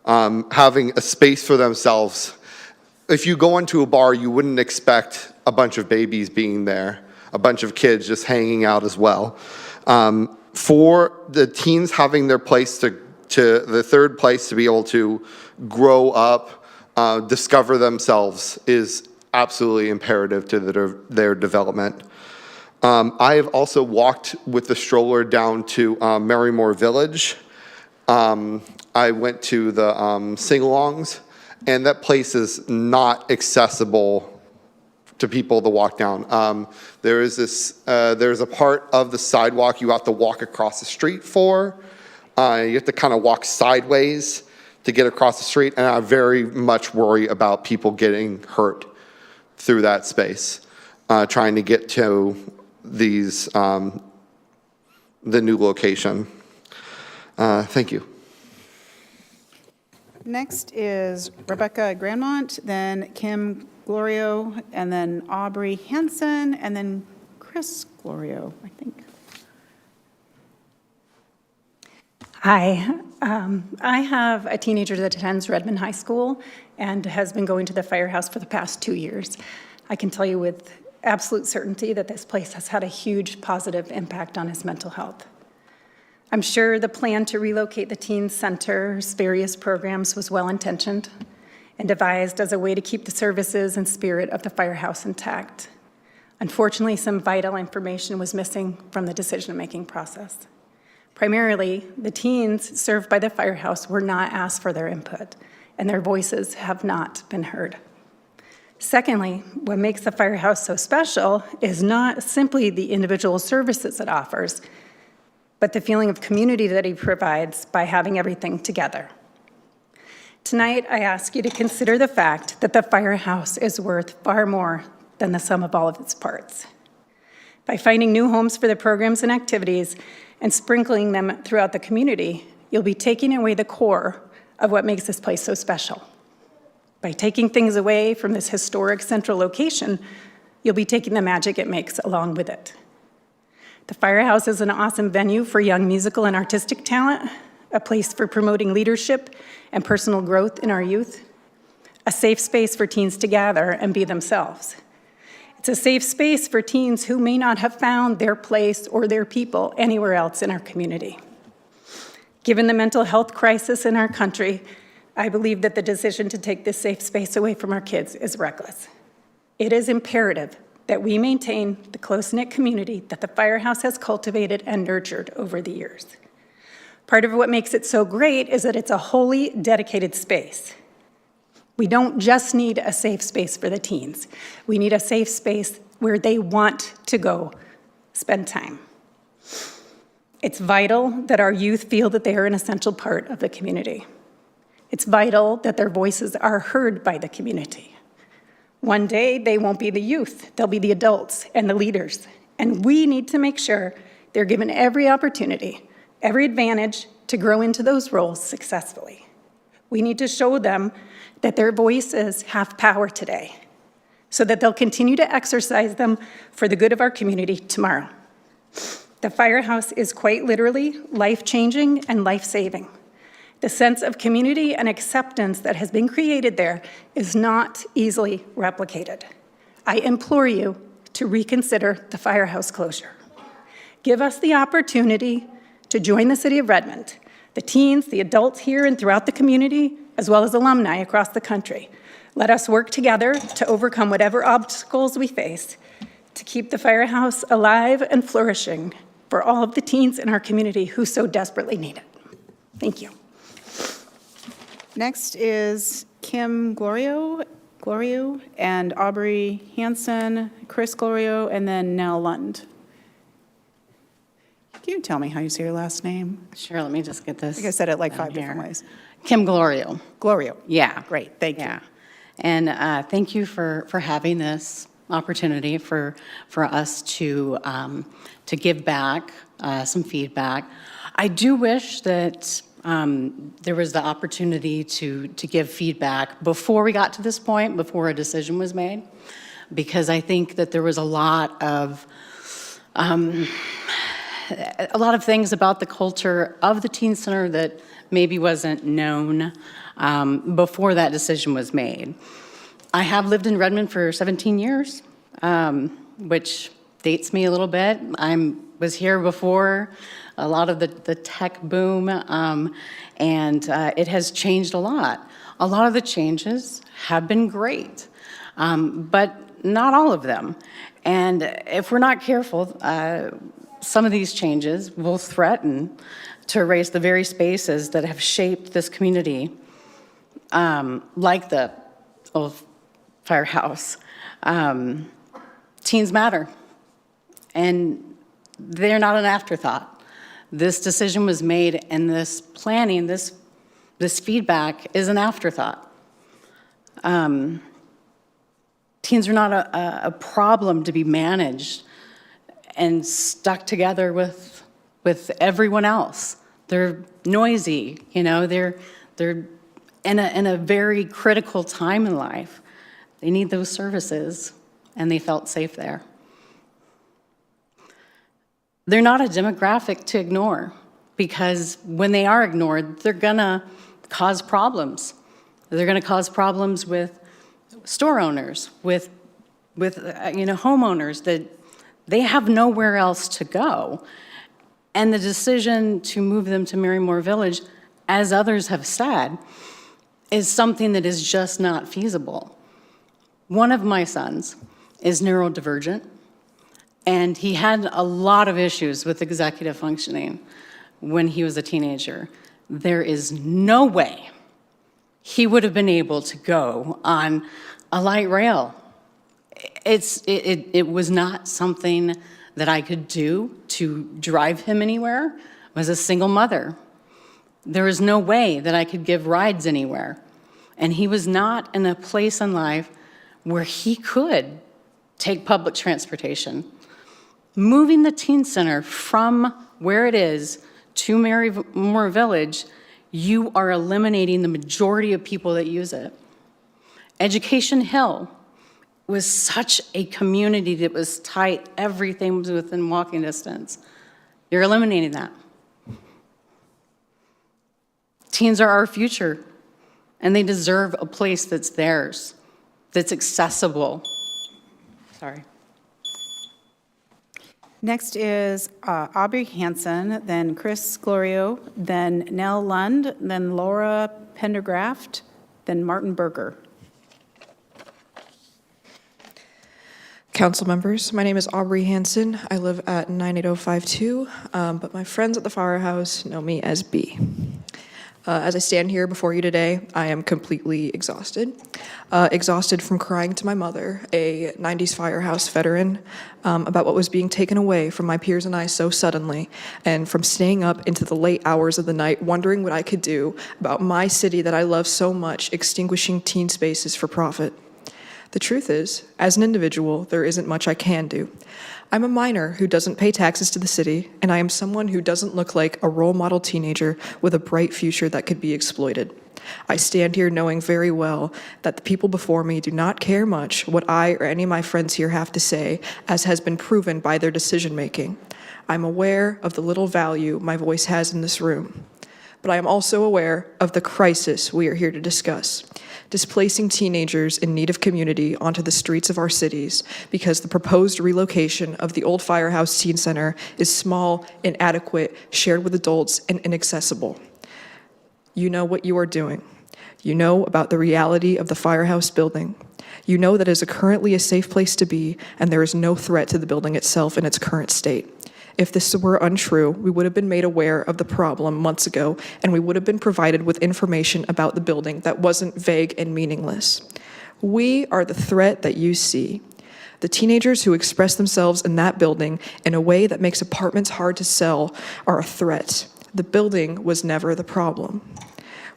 Having a space for themselves. If you go into a bar, you wouldn't expect a bunch of babies being there, a bunch of kids just hanging out as well. For the teens having their place to the third place to be able to grow up, discover themselves is absolutely imperative to their development. I have also walked with the stroller down to Marymore Village. I went to the sing-alongs, and that place is not accessible to people to walk down. There's a part of the sidewalk you have to walk across the street for. You have to kind of walk sideways to get across the street, and I very much worry about people getting hurt through that space, trying to get to the new location. Thank you. Next is Rebecca Grandmont, then Kim Glorio, and then Aubrey Hansen, and then Chris Glorio, I think. Hi. I have a teenager that attends Redmond High School and has been going to the firehouse for the past 2 years. I can tell you with absolute certainty that this place has had a huge positive impact on his mental health. I'm sure the plan to relocate the teen center's various programs was well-intentioned and devised as a way to keep the services and spirit of the firehouse intact. Unfortunately, some vital information was missing from the decision-making process. Primarily, the teens served by the firehouse were not asked for their input, and their voices have not been heard. Secondly, what makes the firehouse so special is not simply the individual services it offers, but the feeling of community that he provides by having everything together. Tonight, I ask you to consider the fact that the firehouse is worth far more than the sum of all of its parts. By finding new homes for the programs and activities and sprinkling them throughout the community, you'll be taking away the core of what makes this place so special. By taking things away from this historic central location, you'll be taking the magic it makes along with it. The Firehouse is an awesome venue for young musical and artistic talent, a place for promoting leadership and personal growth in our youth, a safe space for teens to gather and be themselves. It's a safe space for teens who may not have found their place or their people anywhere else in our community. Given the mental health crisis in our country, I believe that the decision to take this safe space away from our kids is reckless. It is imperative that we maintain the close-knit community that the Firehouse has cultivated and nurtured over the years. Part of what makes it so great is that it's a wholly dedicated space. We don't just need a safe space for the teens. We need a safe space where they want to go spend time. It's vital that our youth feel that they are an essential part of the community. It's vital that their voices are heard by the community. One day, they won't be the youth, they'll be the adults and the leaders. And we need to make sure they're given every opportunity, every advantage to grow into those roles successfully. We need to show them that their voices have power today, so that they'll continue to exercise them for the good of our community tomorrow. The Firehouse is quite literally life-changing and life-saving. The sense of community and acceptance that has been created there is not easily replicated. I implore you to reconsider the Firehouse closure. Give us the opportunity to join the City of Redmond, the teens, the adults here and throughout the community, as well as alumni across the country. Let us work together to overcome whatever obstacles we face to keep the Firehouse alive and flourishing for all of the teens in our community who so desperately need it. Thank you. Next is Kim Glorio, and Aubrey Hansen, Chris Glorio, and then Nell Lund. Can you tell me how you say your last name? Sure, let me just get this. I think I said it like 5 here. different ways. Kim Glorio. Glorio. Yeah. Great, thank you. Yeah. And thank you for having this opportunity for us to give back some feedback. I do wish that there was the opportunity to give feedback before we got to this point, before a decision was made, because I think that there was a lot of things about the culture of the Teen Center that maybe wasn't known before that decision was made. I have lived in Redmond for 17 years, which dates me a little bit. I was here before a lot of the tech boom, and it has changed a lot. A lot of the changes have been great, but not all of them. And if we're not careful, some of these changes will threaten to erase the very spaces that have shaped this community, like the old Firehouse. Teens matter, and they're not an afterthought. This decision was made, and this planning, this feedback is an afterthought. Teens are not a problem to be managed and stuck together with everyone else. They're noisy, you know, they're in a very critical time in life. They need those services, and they felt safe there. They're not a demographic to ignore, because when they are ignored, they're gonna cause problems. They're gonna cause problems with store owners, with homeowners, that they have nowhere else to go. And the decision to move them to Marymore Village, as others have said, is something that is just not feasible. One of my sons is neurodivergent, and he had a lot of issues with executive functioning when he was a teenager. There is no way he would have been able to go on a light rail. It was not something that I could do to drive him anywhere. I was a single mother. There was no way that I could give rides anywhere. And he was not in a place in life where he could take public transportation. Moving the teen center from where it is to Marymoor Village, you are eliminating the majority of people that use it. Education Hill was such a community that was tight, everything was within walking distance. You're eliminating that. Teens are our future, and they deserve a place that's theirs, that's accessible. Sorry. Next is Aubrey Hanson, then Chris Glorio, then Nell Lund, then Laura Pendergraft, then Martin Berger. Council members, my name is Aubrey Hanson. I live at 98052, but my friends at the firehouse know me as B. As I stand here before you today, I am completely exhausted. Exhausted from crying to my mother, a 90s firehouse veteran, about what was being taken away from my peers and I so suddenly, and from staying up into the late hours of the night wondering what I could do about my city that I love so much extinguishing teen spaces for profit. The truth is, as an individual, there isn't much I can do. I'm a minor who doesn't pay taxes to the city, and I am someone who doesn't look like a role model teenager with a bright future that could be exploited. I stand here knowing very well that the people before me do not care much what I or any of my friends here have to say, as has been proven by their decision-making. I'm aware of the little value my voice has in this room, but I am also aware of the crisis we are here to discuss. Displacing teenagers in need of community onto the streets of our cities because the proposed relocation of the old Firehouse Teen Center is small, inadequate, shared with adults, and inaccessible. You know what you are doing. You know about the reality of the Firehouse building. You know that it is currently a safe place to be, and there is no threat to the building itself in its current state. If this were untrue, we would have been made aware of the problem months ago, and we would have been provided with information about the building that wasn't vague and meaningless. We are the threat that you see. The teenagers who express themselves in that building in a way that makes apartments hard to sell are a threat. The building was never the problem.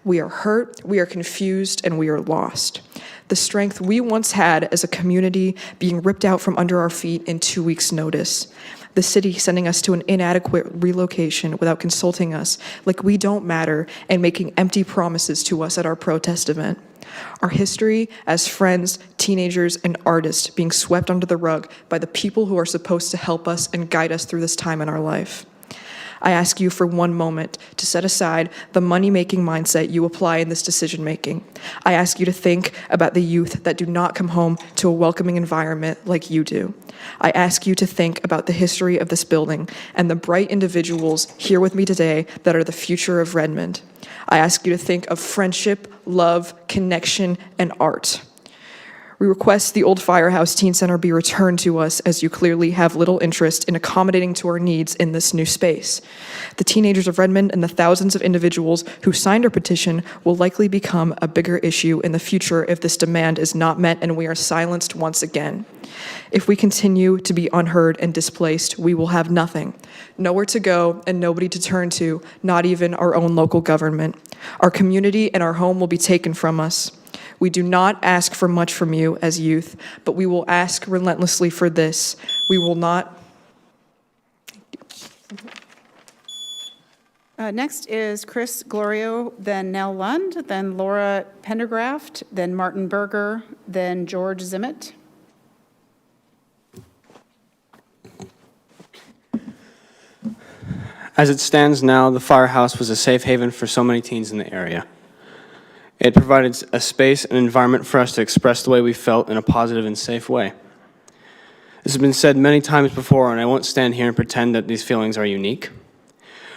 We are hurt, we are confused, and we are lost. The strength we once had as a community being ripped out from under our feet in 2 weeks' notice. The city sending us to an inadequate relocation without consulting us, like we don't matter, and making empty promises to us at our protest event. Our history as friends, teenagers, and artists being swept under the rug by the people who are supposed to help us and guide us through this time in our life. I ask you for one moment to set aside the money-making mindset you apply in this decision-making. I ask you to think about the youth that do not come home to a welcoming environment like you do. I ask you to think about the history of this building and the bright individuals here with me today that are the future of Redmond. I ask you to think of friendship, love, connection, and art. We request the old Firehouse Teen Center be returned to us, as you clearly have little interest in accommodating to our needs in this new space. The teenagers of Redmond and the thousands of individuals who signed our petition will likely become a bigger issue in the future if this demand is not met and we are silenced once again. If we continue to be unheard and displaced, we will have nothing. Nowhere to go and nobody to turn to, not even our own local government. Our community and our home will be taken from us. We do not ask for much from you as youth, but we will ask relentlessly for this. We will not. Next is Chris Glorio, then Nell Lund, then Laura Pendergraft, then Martin Berger, then George Zimmett. As it stands now, the firehouse was a safe haven for so many teens in the area. It provided a space and environment for us to express the way we felt in a positive and safe way. This has been said many times before, and I won't stand here and pretend that these feelings are unique,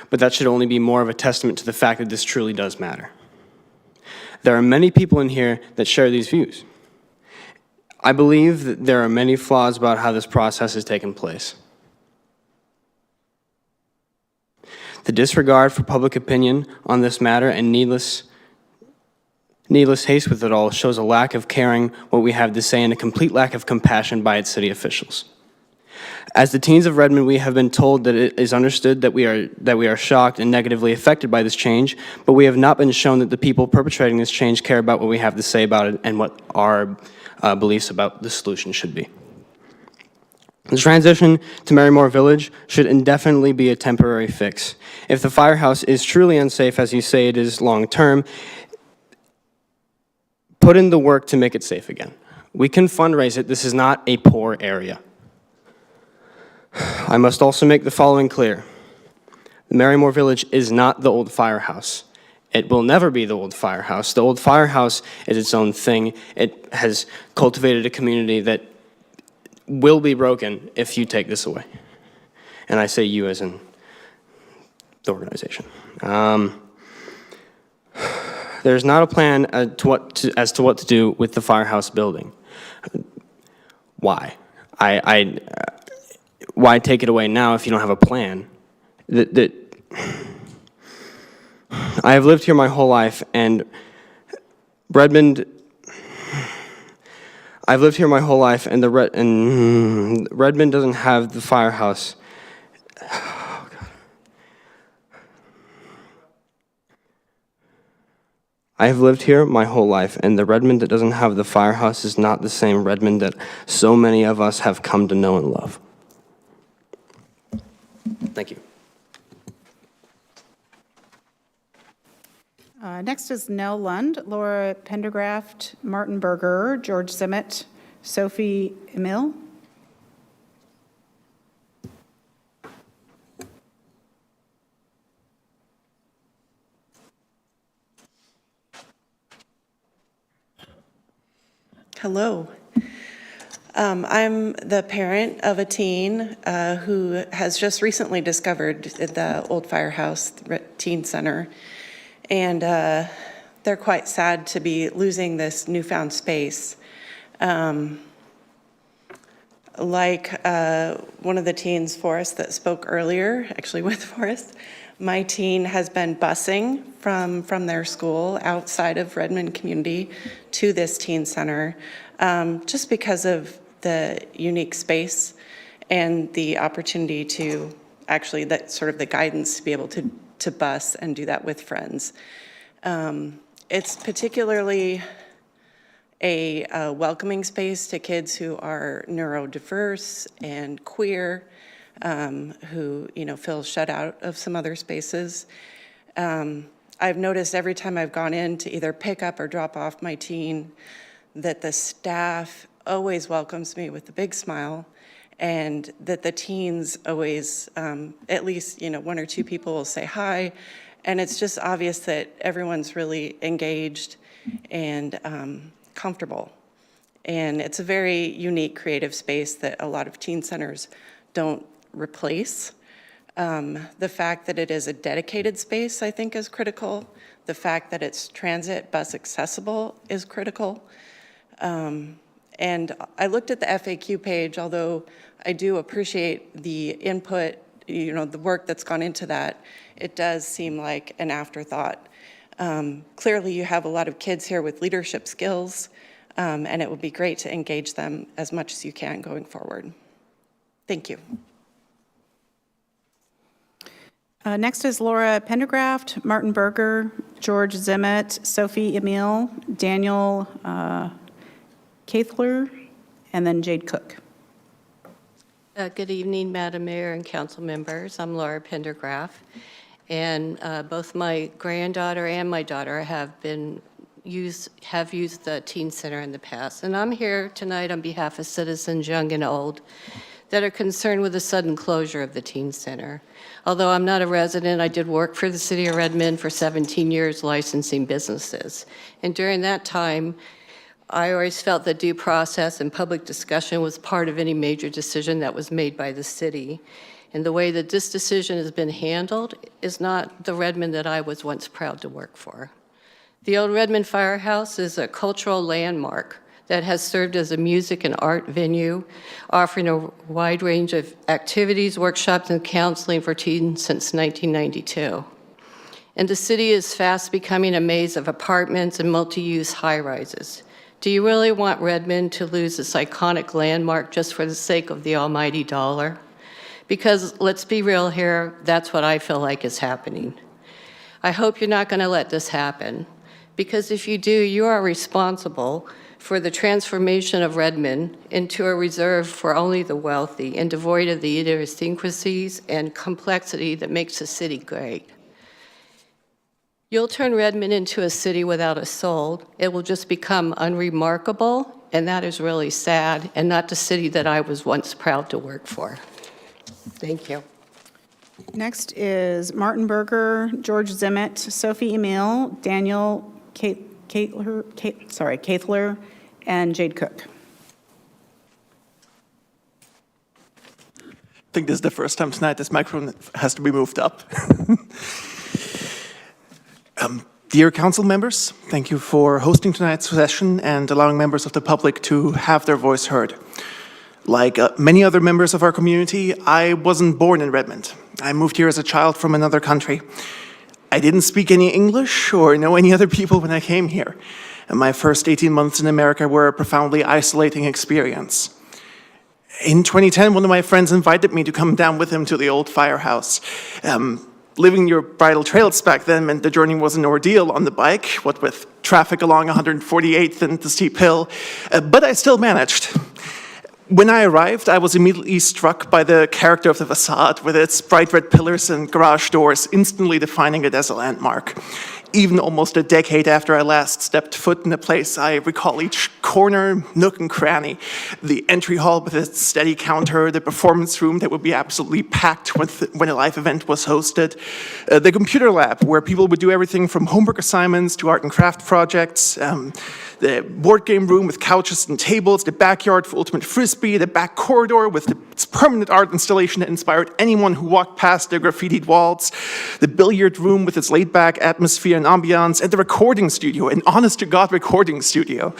but that should only be more of a testament to the fact that this truly does matter. There are many people in here that share these views. I believe that there are many flaws about how this process has taken place. The disregard for public opinion on this matter and needless haste with it all shows a lack of caring what we have to say and a complete lack of compassion by its city officials. As the teens of Redmond, we have been told that it is understood that we are shocked and negatively affected by this change, but we have not been shown that the people perpetrating this change care about what we have to say about it and what our beliefs about the solution should be. The transition to Marymore Village should indefinitely be a temporary fix. If the firehouse is truly unsafe, as you say it is long-term, put in the work to make it safe again. We can fundraise it. This is not a poor area. I must also make the following clear. The Marymore Village is not the old firehouse. It will never be the old firehouse. The old firehouse is its own thing. It has cultivated a community that will be broken if you take this away. And I say you as in the organization. There's not a plan as to what to do with the firehouse building. Why? Why take it away now if you don't have a plan? I have lived here my whole life, and Redmond. I've lived here my whole life, and Redmond doesn't have the firehouse. Oh, God. I have lived here my whole life, and the Redmond that doesn't have the firehouse is not the same Redmond that so many of us have come to know and love. Thank you. Next is Nell Lund, Laura Pendergraft, Martin Berger, George Zimmett, Sophie Emil. Hello. I'm the parent of a teen who has just recently discovered the old firehouse teen center. And they're quite sad to be losing this newfound space. Like one of the teens, Forrest, that spoke earlier, actually with Forrest, my teen has been busing from their school outside of Redmond community to this teen center just because of the unique space and the opportunity to actually, that sort of the guidance to be able to bus and do that with friends. It's particularly a welcoming space to kids who are neurodiverse and queer, who feel shut out of some other spaces. I've noticed every time I've gone in to either pick up or drop off my teen that the staff always welcomes me with a big smile, and that the teens always, at least, one or two people will say hi, and it's just obvious that everyone's really engaged and comfortable. And it's a very unique creative space that a lot of teen centers don't replace. The fact that it is a dedicated space, I think, is critical. The fact that it's transit bus accessible is critical. And I looked at the FAQ page, although I do appreciate the input, the work that's gone into that, it does seem like an afterthought. Clearly you have a lot of kids here with leadership skills, and it would be great to engage them as much as you can going forward. Thank you. Next is Laura Pendergraft, Martin Berger, George Zimmett, Sophie Emil, Daniel Kathler, and then Jade Cook. Good evening, Madam Mayor and council members. I'm Laura Pendergraft, and both my granddaughter and my daughter have used the teen center in the past. And I'm here tonight on behalf of citizens young and old that are concerned with the sudden closure of the teen center. Although I'm not a resident, I did work for the city of Redmond for 17 years licensing businesses. And during that time, I always felt that due process and public discussion was part of any major decision that was made by the city. And the way that this decision has been handled is not the Redmond that I was once proud to work for. The old Redmond Firehouse is a cultural landmark that has served as a music and art venue, offering a wide range of activities, workshops, and counseling for teens since 1992. And the city is fast becoming a maze of apartments and multi-use high-rises. Do you really want Redmond to lose this iconic landmark just for the sake of the almighty dollar? Because let's be real here, that's what I feel like is happening. I hope you're not going to let this happen, because if you do, you are responsible for the transformation of Redmond into a reserve for only the wealthy and devoid of the idiosyncrasies and complexity that makes the city great. You'll turn Redmond into a city without a soul. It will just become unremarkable, and that is really sad, and not the city that I was once proud to work for. Thank you. Next is Martin Berger, George Zimmett, Sophie Emile, Daniel Kaethler, and Jade Cook. I think this is the first time tonight this microphone has to be moved up. Dear council members, thank you for hosting tonight's session and allowing members of the public to have their voice heard. Like many other members of our community, I wasn't born in Redmond. I moved here as a child from another country. I didn't speak any English or know any other people when I came here. And my first 18 months in America were a profoundly isolating experience. In 2010, one of my friends invited me to come down with him to the old firehouse. Living near Bridle Trails back then meant the journey was an ordeal on the bike, what with traffic along 148th and the steep hill, but I still managed. When I arrived, I was immediately struck by the character of the facade, with its bright red pillars and garage doors instantly defining it as a landmark. Even almost a decade after I last stepped foot in the place, I recall each corner, nook, and cranny. The entry hall with its steady counter, the performance room that would be absolutely packed when a live event was hosted, the computer lab where people would do everything from homework assignments to art and craft projects, the board game room with couches and tables, the backyard for ultimate frisbee, the back corridor with its permanent art installation that inspired anyone who walked past the graffitied walls, the billiard room with its laid-back atmosphere and ambiance, and the recording studio, an honest-to-God recording studio.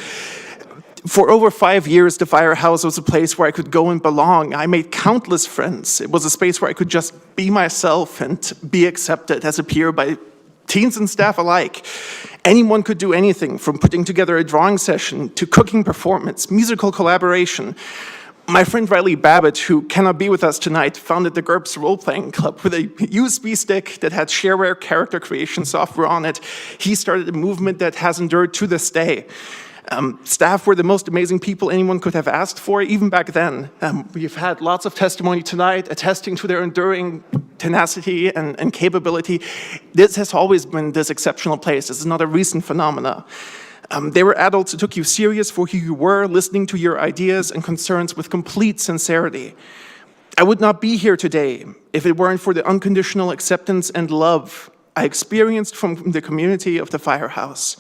For over 5 years, the firehouse was a place where I could go and belong. I made countless friends. It was a space where I could just be myself and be accepted as a peer by teens and staff alike. Anyone could do anything, from putting together a drawing session to cooking performance, musical collaboration. My friend Riley Babbitt, who cannot be with us tonight, founded the GURPS role-playing club with a USB stick that had shareware character creation software on it. He started a movement that has endured to this day. Staff were the most amazing people anyone could have asked for, even back then. We've had lots of testimony tonight attesting to their enduring tenacity and capability. This has always been this exceptional place. This is not a recent phenomena. They were adults who took you serious for who you were, listening to your ideas and concerns with complete sincerity. I would not be here today if it weren't for the unconditional acceptance and love I experienced from the community of the firehouse.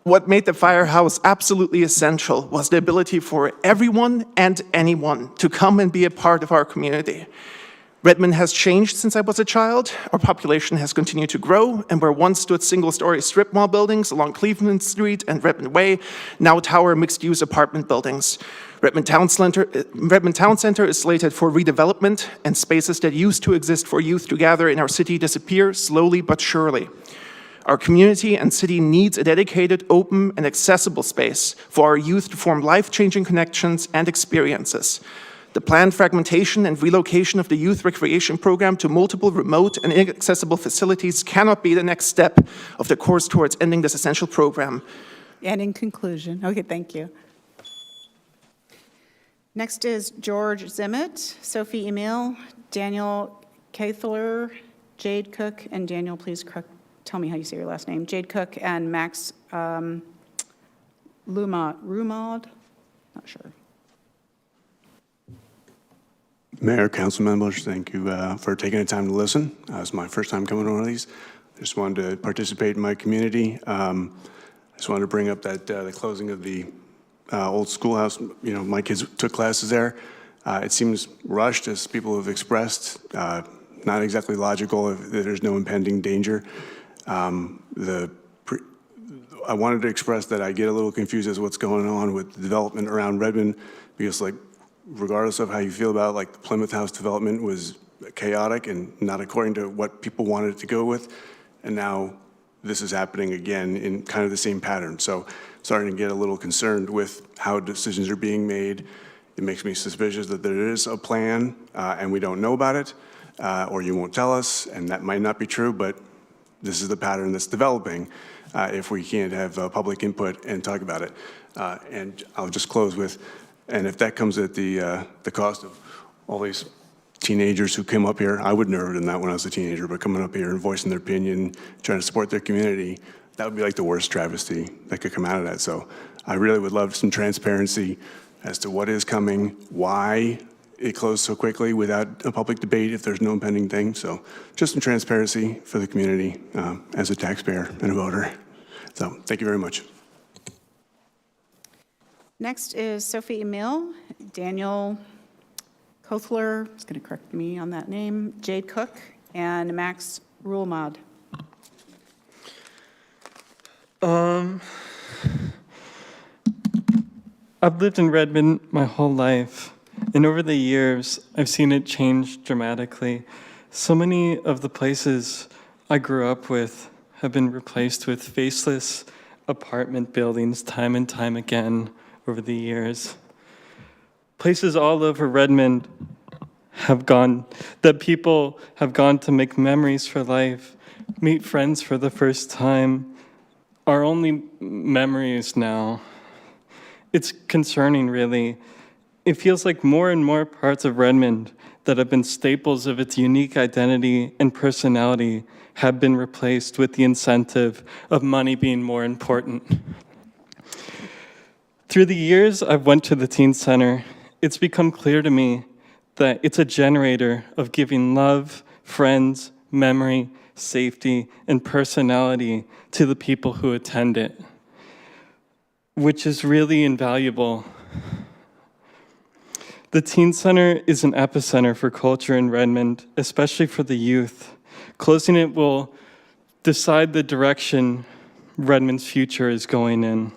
What made the firehouse absolutely essential was the ability for everyone and anyone to come and be a part of our community. Redmond has changed since I was a child. Our population has continued to grow, and where once stood single-story strip mall buildings along Cleveland Street and Redmond Way now tower mixed-use apartment buildings. Redmond Town Center is slated for redevelopment, and spaces that used to exist for youth to gather in our city disappear slowly but surely. Our community and city needs a dedicated, open, and accessible space for our youth to form life-changing connections and experiences. The planned fragmentation and relocation of the youth recreation program to multiple remote and inaccessible facilities cannot be the next step of the course towards ending this essential program. And in conclusion, okay, thank you. Next is George Zimmett, Sophie Emile, Daniel Kaethler, Jade Cook, and Daniel, please tell me how you say your last name. Jade Cook and Max Rumad, not sure. Mayor, council members, thank you for taking the time to listen. It's my first time coming to one of these. I just wanted to participate in my community. I just wanted to bring up that the closing of the old schoolhouse, my kids took classes there. It seems rushed, as people have expressed, not exactly logical if there's no impending danger. I wanted to express that I get a little confused as to what's going on with the development around Redmond, because regardless of how you feel about the Plymouth House development was chaotic and not according to what people wanted it to go with. And now this is happening again in kind of the same pattern. So starting to get a little concerned with how decisions are being made. It makes me suspicious that there is a plan and we don't know about it, or you won't tell us, and that might not be true, but this is the pattern that's developing if we can't have public input and talk about it. And I'll just close with, and if that comes at the cost of all these teenagers who came up here, I would never have done that when I was a teenager, but coming up here and voicing their opinion, trying to support their community, that would be like the worst travesty that could come out of that. So I really would love some transparency as to what is coming, why it closed so quickly without a public debate if there's no impending thing. So just some transparency for the community as a taxpayer and a voter. So thank you very much. Next is Sophie Emile, Daniel Kothler, is going to correct me on that name, Jade Cook, and Max Ruhlmad. I've lived in Redmond my whole life, and over the years, I've seen it change dramatically. So many of the places I grew up with have been replaced with faceless apartment buildings time and time again over the years. Places all over Redmond that people have gone to make memories for life, meet friends for the first time, are only memories now. It's concerning, really. It feels like more and more parts of Redmond that have been staples of its unique identity and personality have been replaced with the incentive of money being more important. Through the years I've went to the Teen Center, it's become clear to me that it's a generator of giving love, friends, memory, safety, and personality to the people who attend it, which is really invaluable. The Teen Center is an epicenter for culture in Redmond, especially for the youth. Closing it will decide the direction Redmond's future is going in,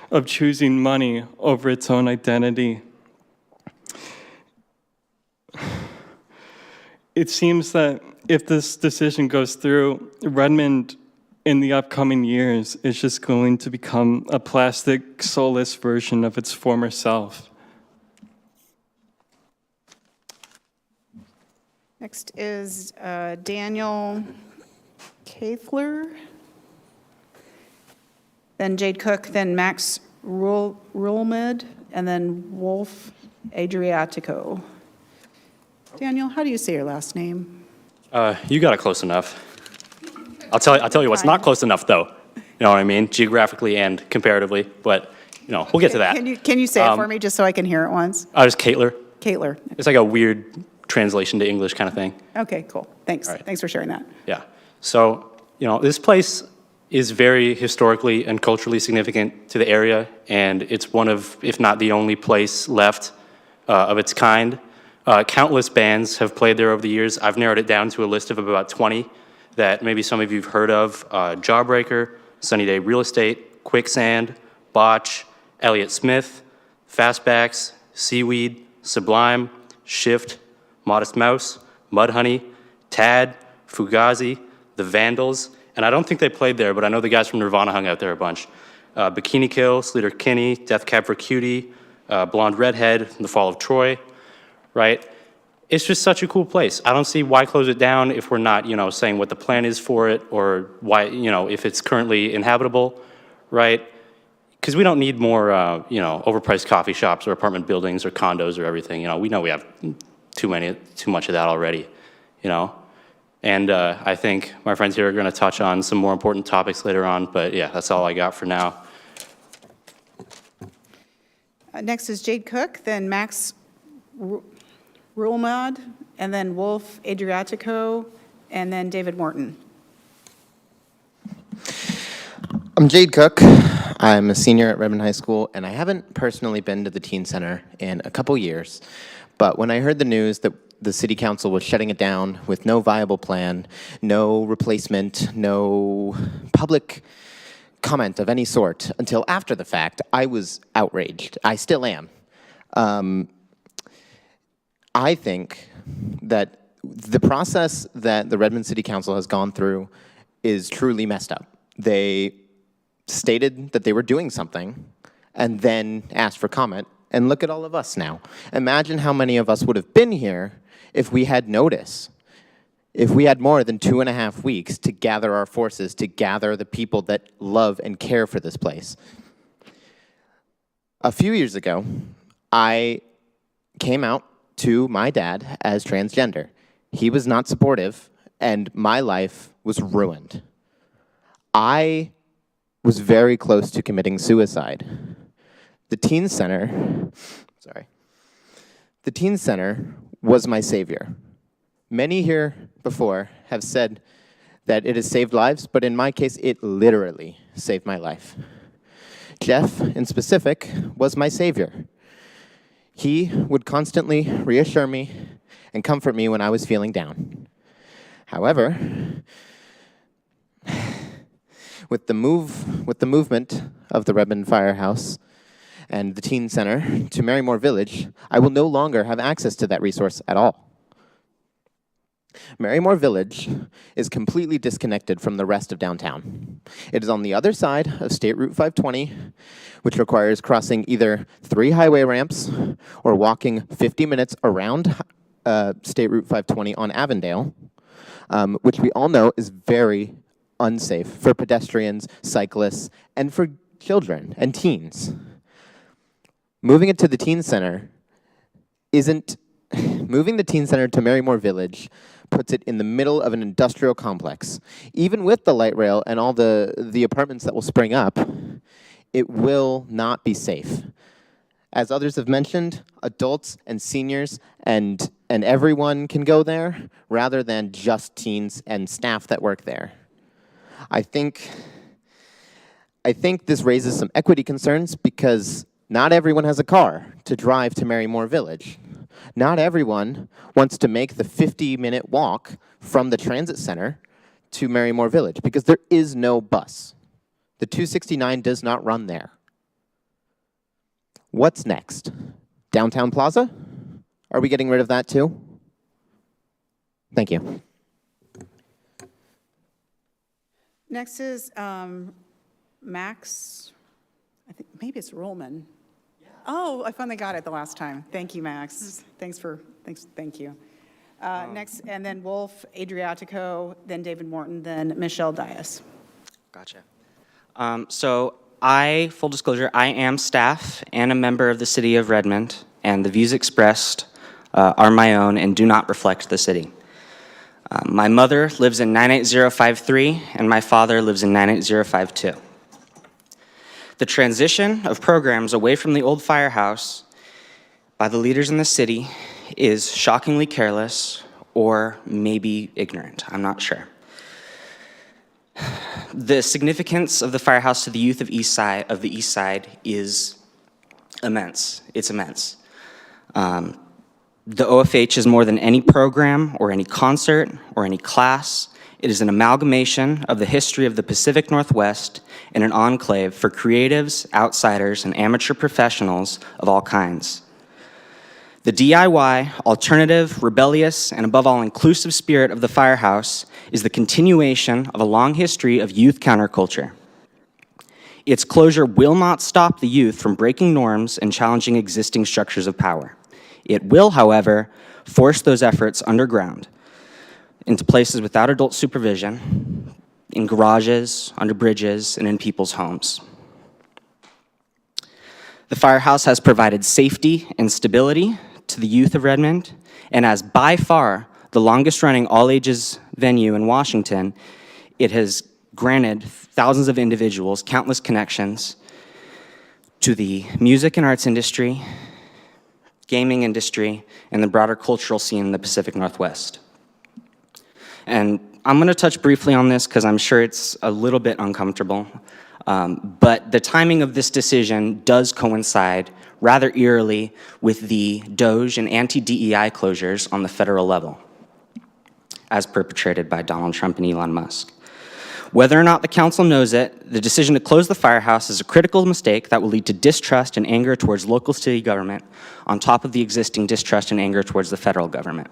of choosing money over its own identity. It seems that if this decision goes through, Redmond in the upcoming years is just going to become a plastic, soulless version of its former self. Next is Daniel Kothler, then Jade Cook, then Max Ruhlmad, and then Wolf Adriatico. Daniel, how do you say your last name? You got it close enough. I'll tell you what's not close enough, though. You know what I mean? Geographically and comparatively, but, you know, we'll get to that. Can you say it for me just so I can hear it once? Just Kaitler. Kaitler. It's like a weird translation to English kind of thing. Okay, cool. Thanks. All right. Thanks for sharing that. Yeah. So, you know, this place is very historically and culturally significant to the area, and it's one of, if not the only place left of its kind. Countless bands have played there over the years. I've narrowed it down to a list of about 20 that maybe some of you have heard of. Jawbreaker, Sunny Day Real Estate, Quicksand, Botch, Elliott Smith, Fastbacks, Seaweed, Sublime, Shift, Modest Mouse, Mudhoney, Tad, Fugazi, The Vandals, and I don't think they played there, but I know the guys from Nirvana hung out there a bunch. Bikini Kill, Sleater Kinney, Death Cab for Cutie, Blonde Redhead, The Fall of Troy, right? It's just such a cool place. I don't see why close it down if we're not, you know, saying what the plan is for it or why, you know, if it's currently inhabitable, right? Because we don't need more, you know, overpriced coffee shops or apartment buildings or condos or everything. You know we have too much of that already, you know? And I think my friends here are going to touch on some more important topics later on, but yeah, that's all I got for now. Next is Jade Cook, then Max Ruhlmad, and then Wolf Adriatico, and then David Morton. I'm Jade Cook. I'm a senior at Redmond High School, and I haven't personally been to the Teen Center in a couple years. But when I heard the news that the city council was shutting it down with no viable plan, no replacement, no public comment of any sort until after the fact, I was outraged. I still am. I think that the process that the Redmond City Council has gone through is truly messed up. They stated that they were doing something and then asked for comment. And look at all of us now. Imagine how many of us would have been here if we had notice. If we had more than 2.5 weeks to gather our forces, to gather the people that love and care for this place. A few years ago, I came out to my dad as transgender. He was not supportive, and my life was ruined. I was very close to committing suicide. The teen center was my savior. Many here before have said that it has saved lives, but in my case, it literally saved my life. Jeff, in specific, was my savior. He would constantly reassure me and comfort me when I was feeling down. However, with the movement of the Redmond Firehouse and the teen center to Marymore Village, I will no longer have access to that resource at all. Marymore Village is completely disconnected from the rest of downtown. It is on the other side of State Route 520, which requires crossing either 3 highway ramps or walking 50 minutes around State Route 520 on Avondale, which we all know is very unsafe for pedestrians, cyclists, and for children and teens. Moving it to the teen center moving the teen center to Marymore Village puts it in the middle of an industrial complex. Even with the light rail and all the apartments that will spring up, it will not be safe. As others have mentioned, adults and seniors and everyone can go there rather than just teens and staff that work there. I think this raises some equity concerns because not everyone has a car to drive to Marymore Village. Not everyone wants to make the 50-minute walk from the transit center to Marymore Village because there is no bus. The 269 does not run there. What's next? Downtown Plaza? Are we getting rid of that too? Thank you. Next is Max, I think maybe it's Rollman. Yeah. Oh, I finally got it the last time. Thank you, Max. Thank you. Next, and then Wolf, Adriatico, then David Morton, then Michelle Dias. Gotcha. Full disclosure, I am staff and a member of the City of Redmond, and the views expressed are my own and do not reflect the city. My mother lives in 98053, and my father lives in 98052. The transition of programs away from the old firehouse by the leaders in the city is shockingly careless or maybe ignorant. I'm not sure. The significance of the firehouse to the youth of the East Side is immense. It's immense. The OFH is more than any program or any concert or any class. It is an amalgamation of the history of the Pacific Northwest and an enclave for creatives, outsiders, and amateur professionals of all kinds. The DIY, alternative, rebellious, and above all inclusive spirit of the firehouse is the continuation of a long history of youth counterculture. Its closure will not stop the youth from breaking norms and challenging existing structures of power. It will, however, force those efforts underground into places without adult supervision, in garages, under bridges, and in people's homes. The firehouse has provided safety and stability to the youth of Redmond, and as by far the longest-running all-ages venue in Washington, it has granted thousands of individuals countless connections to the music and arts industry, gaming industry, and the broader cultural scene in the Pacific Northwest. And I'm going to touch briefly on this because I'm sure it's a little bit uncomfortable, but the timing of this decision does coincide rather eerily with the DOJ and anti-DEI closures on the federal level, as perpetrated by Donald Trump and Elon Musk. Whether or not the council knows it, the decision to close the firehouse is a critical mistake that will lead to distrust and anger towards local city government on top of the existing distrust and anger towards the federal government.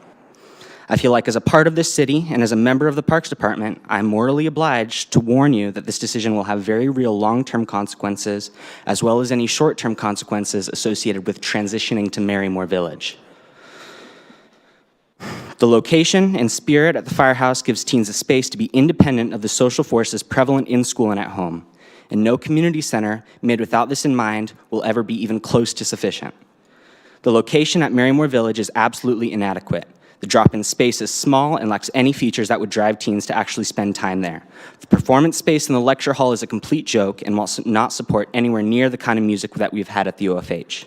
I feel like as a part of this city and as a member of the Parks Department, I'm morally obliged to warn you that this decision will have very real long-term consequences, as well as any short-term consequences associated with transitioning to Marymore Village. The location and spirit at the firehouse gives teens a space to be independent of the social forces prevalent in school and at home, and no community center made without this in mind will ever be even close to sufficient. The location at Marymore Village is absolutely inadequate. The drop-in space is small and lacks any features that would drive teens to actually spend time there. The performance space in the lecture hall is a complete joke and will not support anywhere near the kind of music that we've had at the OFH.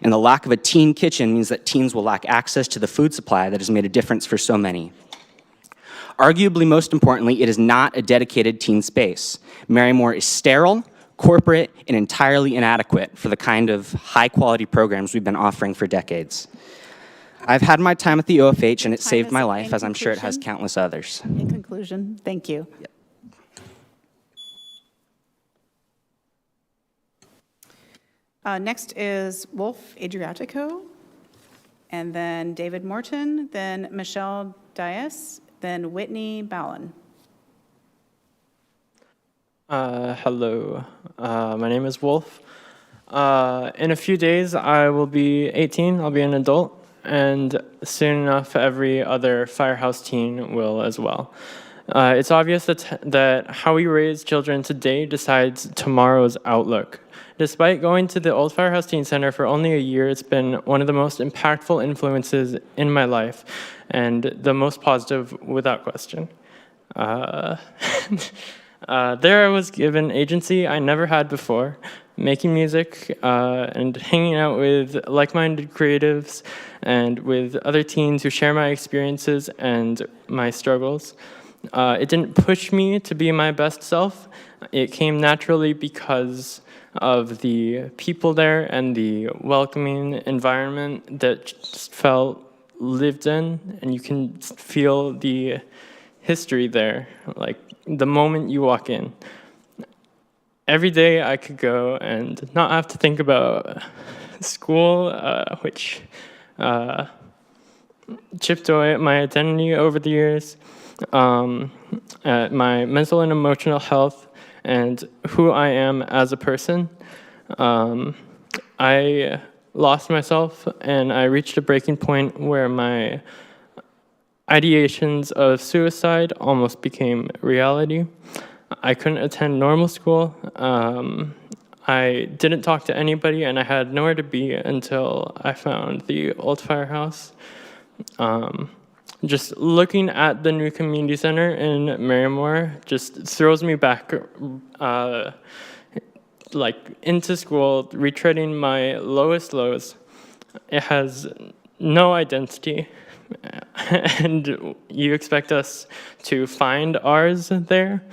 And the lack of a teen kitchen means that teens will lack access to the food supply that has made a difference for so many. Arguably most importantly, it is not a dedicated teen space. Marymore is sterile, corporate, and entirely inadequate for the kind of high-quality programs we've been offering for decades. I've had my time at the OFH, and it saved my life, as I'm sure it has countless others. In conclusion, thank you. Yep. Next is Wolf Adriatico, and then David Morton, then Michelle Dias, then Whitney Ballin. Hello, my name is Wolf. In a few days, I will be 18, I'll be an adult, and soon enough, every other firehouse teen will as well. It's obvious that how we raise children today decides tomorrow's outlook. Despite going to the old Firehouse Teen Center for only a year, it's been one of the most impactful influences in my life, and the most positive without question. There I was given agency I never had before, making music and hanging out with like-minded creatives and with other teens who share my experiences and my struggles. It didn't push me to be my best self. It came naturally because of the people there and the welcoming environment that just felt lived in, and you can feel the history there, like the moment you walk in. Every day I could go and not have to think about school, which chipped away at my identity over the years, my mental and emotional health, and who I am as a person. I lost myself, and I reached a breaking point where my ideations of suicide almost became reality. I couldn't attend normal school. I didn't talk to anybody, and I had nowhere to be until I found the old firehouse. Just looking at the new community center in Marymore just throws me back like into school, retreading my lowest lows. It has no identity, and you expect us to find ours there.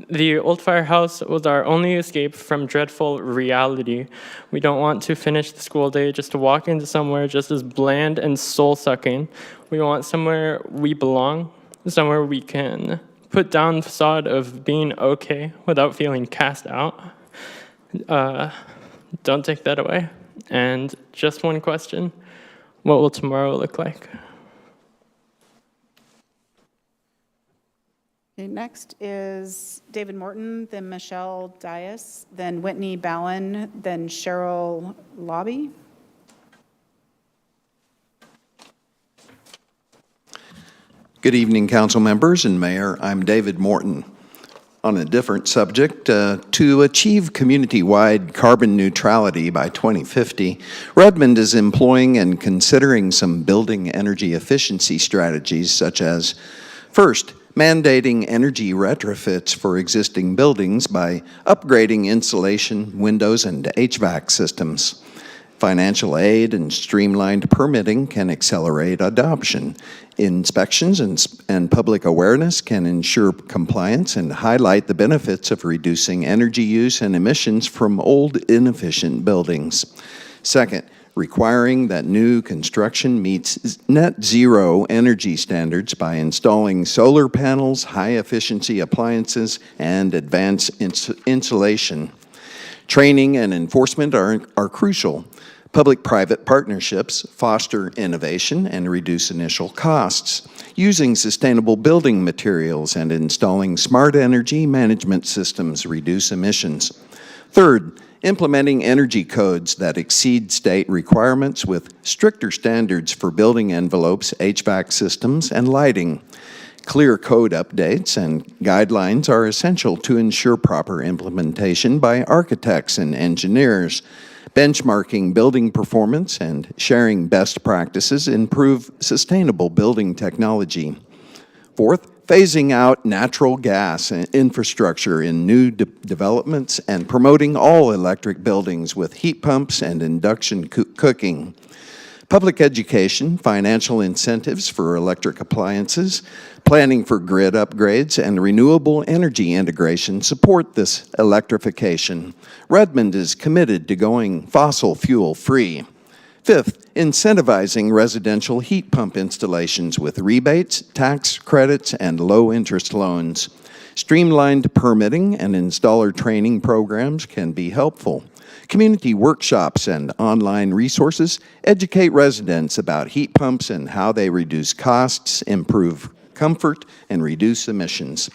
The old firehouse was our only escape from dreadful reality. We don't want to finish the school day just to walk into somewhere just as bland and soul-sucking. We want somewhere we belong, somewhere we can put down the facade of being okay without feeling cast out. Don't take that away. And just one question, what will tomorrow look like? Okay, next is David Morton, then Michelle Dias, then Whitney Ballin, then Cheryl Lobby. Good evening, council members and mayor. I'm David Morton. On a different subject, to achieve community-wide carbon neutrality by 2050, Redmond is employing and considering some building energy efficiency strategies, such as, first, mandating energy retrofits for existing buildings by upgrading insulation, windows, and HVAC systems. Financial aid and streamlined permitting can accelerate adoption. Inspections and public awareness can ensure compliance and highlight the benefits of reducing energy use and emissions from old, inefficient buildings. Second, requiring that new construction meets net zero energy standards by installing solar panels, high-efficiency appliances, and advanced insulation. Training and enforcement are crucial. Public-private partnerships foster innovation and reduce initial costs, using sustainable building materials and installing smart energy management systems reduce emissions. Third, implementing energy codes that exceed state requirements with stricter standards for building envelopes, HVAC systems, and lighting. Clear code updates and guidelines are essential to ensure proper implementation by architects and engineers. Benchmarking building performance and sharing best practices improve sustainable building technology. Fourth, phasing out natural gas infrastructure in new developments and promoting all electric buildings with heat pumps and induction cooking. Public education, financial incentives for electric appliances, planning for grid upgrades, and renewable energy integration support this electrification. Redmond is committed to going fossil fuel free. Fifth, incentivizing residential heat pump installations with rebates, tax credits, and low-interest loans. Streamlined permitting and installer training programs can be helpful. Community workshops and online resources educate residents about heat pumps and how they reduce costs, improve comfort, and reduce emissions.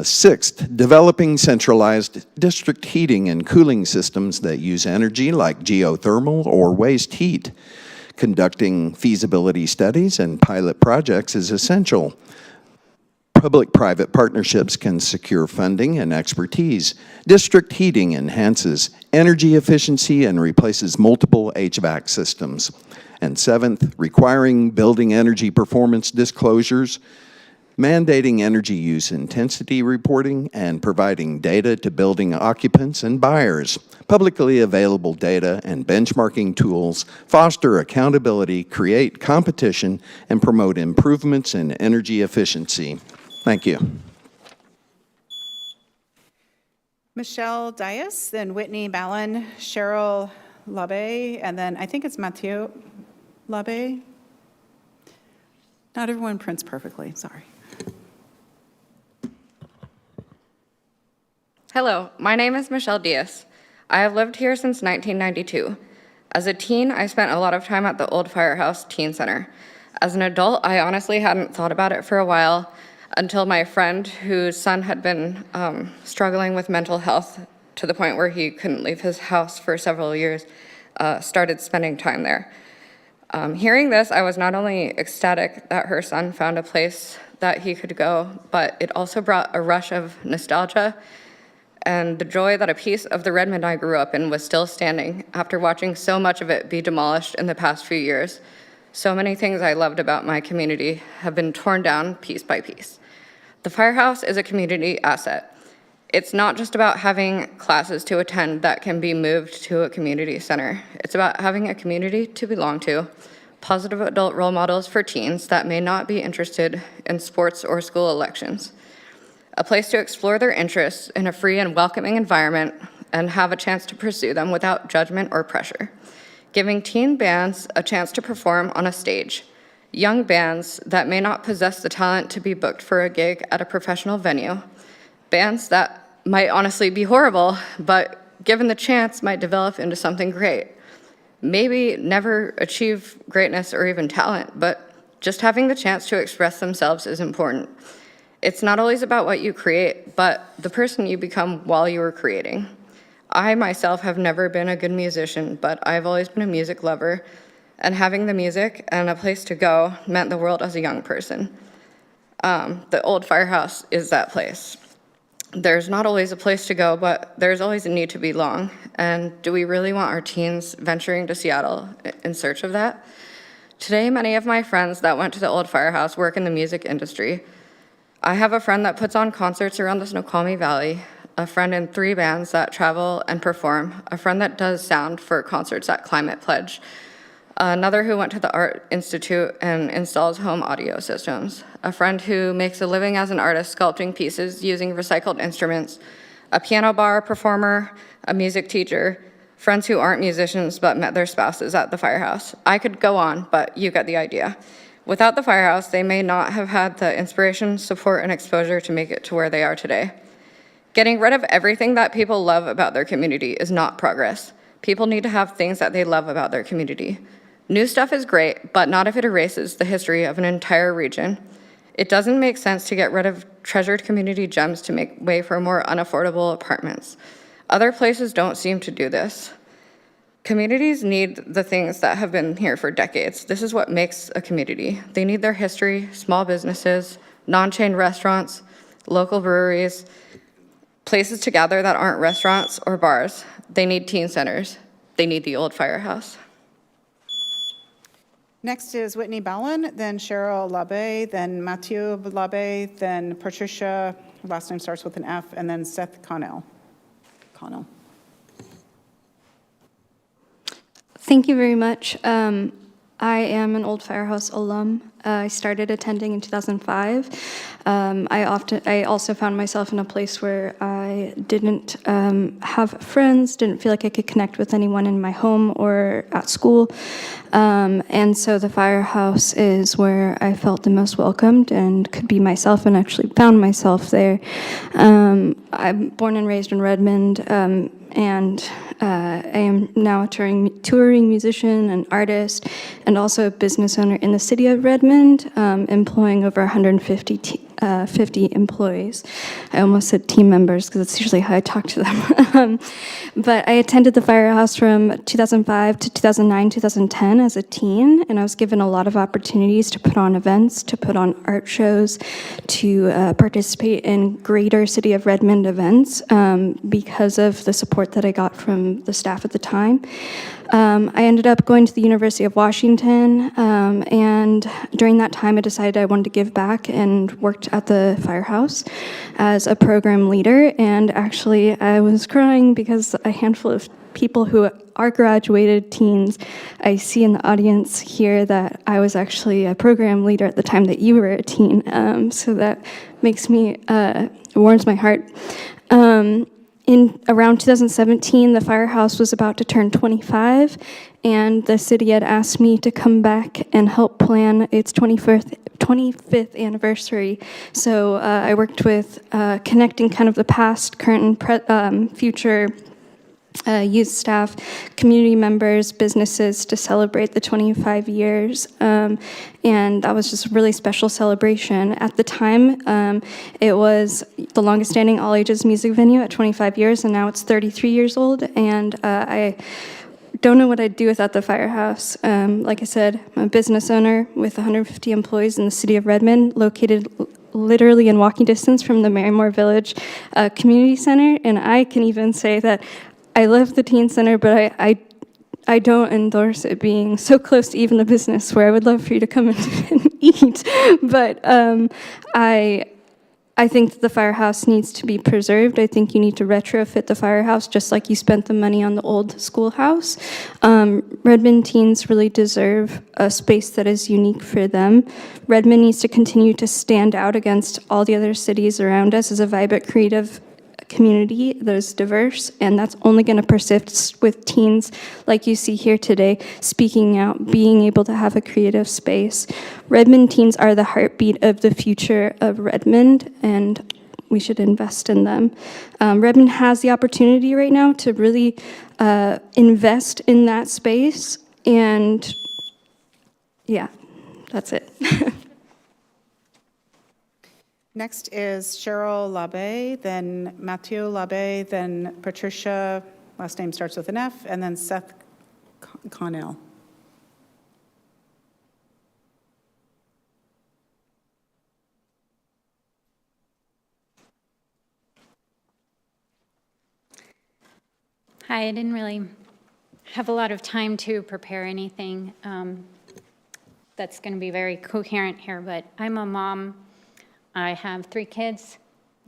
Sixth, developing centralized district heating and cooling systems that use energy like geothermal or waste heat. Conducting feasibility studies and pilot projects is essential. Public-private partnerships can secure funding and expertise. District heating enhances energy efficiency and replaces multiple HVAC systems. And seventh, requiring building energy performance disclosures, mandating energy use intensity reporting, and providing data to building occupants and buyers. Publicly available data and benchmarking tools foster accountability, create competition, and promote improvements in energy efficiency. Thank you. Michelle Dias, then Whitney Ballin, Cheryl Labe, and then I think it's Mathieu Labe. Not everyone prints perfectly, sorry. Hello, my name is Michelle Diaz. I have lived here since 1992. As a teen, I spent a lot of time at the old Firehouse Teen Center. As an adult, I honestly hadn't thought about it for a while until my friend, whose son had been struggling with mental health to the point where he couldn't leave his house for several years, started spending time there. Hearing this, I was not only ecstatic that her son found a place that he could go, but it also brought a rush of nostalgia and the joy that a piece of the Redmond I grew up in was still standing after watching so much of it be demolished in the past few years. So many things I loved about my community have been torn down piece by piece. The Firehouse is a community asset. It's not just about having classes to attend that can be moved to a community center. It's about having a community to belong to, positive adult role models for teens that may not be interested in sports or school elections, a place to explore their interests in a free and welcoming environment and have a chance to pursue them without judgment or pressure, giving teen bands a chance to perform on a stage, young bands that may not possess the talent to be booked for a gig at a professional venue, bands that might honestly be horrible, but given the chance might develop into something great. Maybe never achieve greatness or even talent, but just having the chance to express themselves is important. It's not always about what you create, but the person you become while you are creating. I myself have never been a good musician, but I've always been a music lover, and having the music and a place to go meant the world as a young person. The old Firehouse is that place. There's not always a place to go, but there's always a need to belong. And do we really want our teens venturing to Seattle in search of that? Today, many of my friends that went to the old Firehouse work in the music industry. I have a friend that puts on concerts around the Snoqualmie Valley, a friend in 3 bands that travel and perform, a friend that does sound for concerts at Climate Pledge, another who went to the Art Institute and installs home audio systems, a friend who makes a living as an artist sculpting pieces using recycled instruments, a piano bar performer, a music teacher, friends who aren't musicians but met their spouses at the Firehouse. I could go on, but you get the idea. Without the Firehouse, they may not have had the inspiration, support, and exposure to make it to where they are today. Getting rid of everything that people love about their community is not progress. People need to have things that they love about their community. New stuff is great, but not if it erases the history of an entire region. It doesn't make sense to get rid of treasured community gems to make way for more unaffordable apartments. Other places don't seem to do this. Communities need the things that have been here for decades. This is what makes a community. They need their history, small businesses, non-chain restaurants, local breweries, places to gather that aren't restaurants or bars. They need teen centers. They need the old firehouse. Next is Whitney Ballin, then Cheryl Labbe, then Mathieu Labbe, then Patricia, last name starts with an F, and then Seth Connell. Thank you very much. I am an Old Firehouse alum. I started attending in 2005. I also found myself in a place where I didn't have friends, didn't feel like I could connect with anyone in my home or at school. And so the firehouse is where I felt the most welcomed and could be myself, and actually found myself there. I'm born and raised in Redmond, and I am now a touring musician and artist, and also a business owner in the city of Redmond, employing over 150 50 employees. I almost said team members because that's usually how I talk to them. But I attended the firehouse from 2005 to 2009, 2010 as a teen, and I was given a lot of opportunities to put on events, to put on art shows, to participate in greater City of Redmond events because of the support that I got from the staff at the time. I ended up going to the University of Washington, and during that time I decided I wanted to give back and worked at the firehouse as a program leader. And actually I was crying because a handful of people who are graduated teens, I see in the audience here that I was actually a program leader at the time that you were a teen, so that makes me, warms my heart. In around 2017, the firehouse was about to turn 25, and the city had asked me to come back and help plan its 25th anniversary. So I worked with connecting kind of the past, current, and future youth staff, community members, businesses to celebrate the 25 years. And that was just a really special celebration. At the time, it was the longest standing all ages music venue at 25 years, and now it's 33 years old. And I don't know what I'd do without the firehouse. Like I said, I'm a business owner with 150 employees in the city of Redmond, located literally in walking distance from the Marymore Village Community Center. And I can even say that I love the teen center, but I don't endorse it being so close to even the business where I would love for you to come and eat. But I think that the firehouse needs to be preserved. I think you need to retrofit the firehouse just like you spent the money on the old schoolhouse. Redmond teens really deserve a space that is unique for them. Redmond needs to continue to stand out against all the other cities around us as a vibrant, creative community that is diverse, and that's only going to persist with teens like you see here today, speaking out, being able to have a creative space. Redmond teens are the heartbeat of the future of Redmond, and we should invest in them. Redmond has the opportunity right now to really invest in that space, and yeah, that's it. Next is Cheryl Labbe, then Mathieu Labbe, then Patricia, last name starts with an F, and then Seth Connell. Hi, I didn't really have a lot of time to prepare anything that's going to be very coherent here, but I'm a mom. I have 3 kids.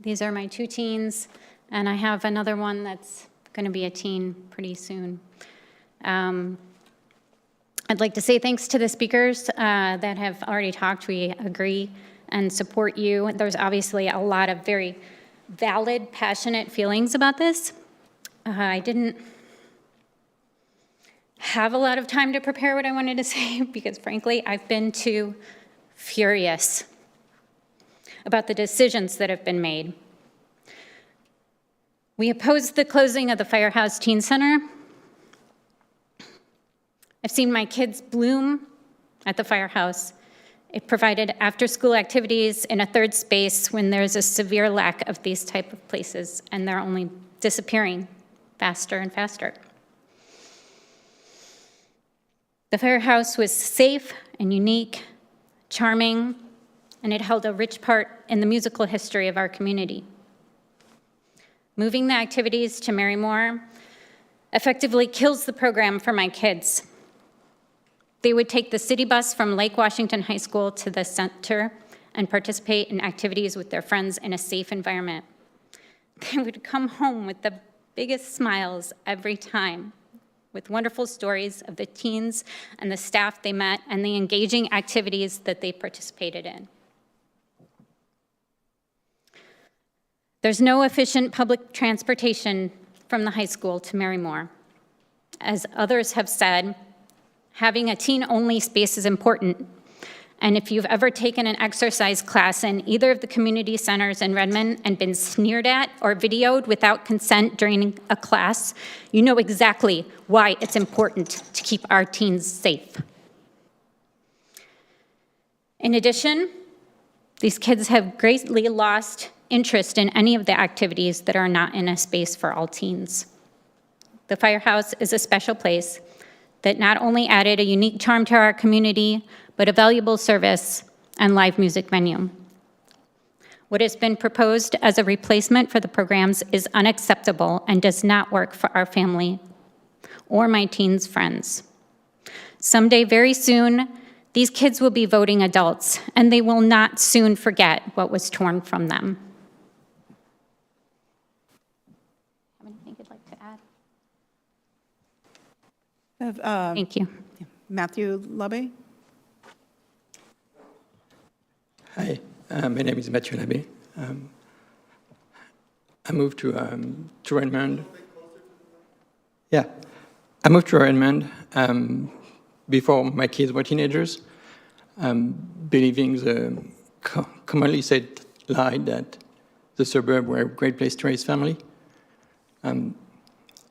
These are my 2 teens, and I have another one that's going to be a teen pretty soon. I'd like to say thanks to the speakers that have already talked. We agree and support you. There's obviously a lot of very valid, passionate feelings about this. I didn't have a lot of time to prepare what I wanted to say because, frankly, I've been too furious about the decisions that have been made. We opposed the closing of the Firehouse Teen Center I've seen my kids bloom at the firehouse. It provided after-school activities in a third space when there's a severe lack of these type of places, and they're only disappearing faster and faster. The firehouse was safe and unique, charming, and it held a rich part in the musical history of our community. Moving the activities to Marymore effectively kills the program for my kids. They would take the city bus from Lake Washington High School to the center and participate in activities with their friends in a safe environment. They would come home with the biggest smiles every time, with wonderful stories of the teens and the staff they met and the engaging activities that they participated in. There's no efficient public transportation from the high school to Marymore. As others have said, having a teen-only space is important. And if you've ever taken an exercise class in either of the community centers in Redmond and been sneered at or videoed without consent during a class, you know exactly why it's important to keep our teens safe. In addition, these kids have greatly lost interest in any of the activities that are not in a space for all teens. The firehouse is a special place that not only added a unique charm to our community, but a valuable service and live music venue. What has been proposed as a replacement for the programs is unacceptable and does not work for our family or my teens' friends. Someday, very soon, these kids will be voting adults, and they will not soon forget what was torn from them. Have anything you'd like to add? Thank you. Matthew Labbe? Hi, my name is Mathieu Labbé. I moved to Redmond. Yeah, I moved to Redmond before my kids were teenagers, believing the commonly said lie that the suburbs were a great place to raise family. I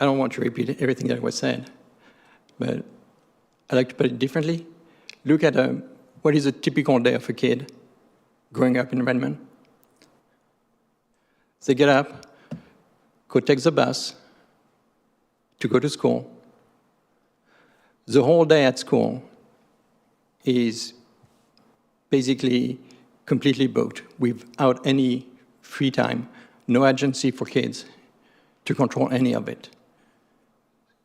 don't want to repeat everything that was said, but I like to put it differently. Look at what is a typical day of a kid growing up in Redmond. They get up, go take the bus to go to school. The whole day at school is basically completely booked without any free time, no agency for kids to control any of it.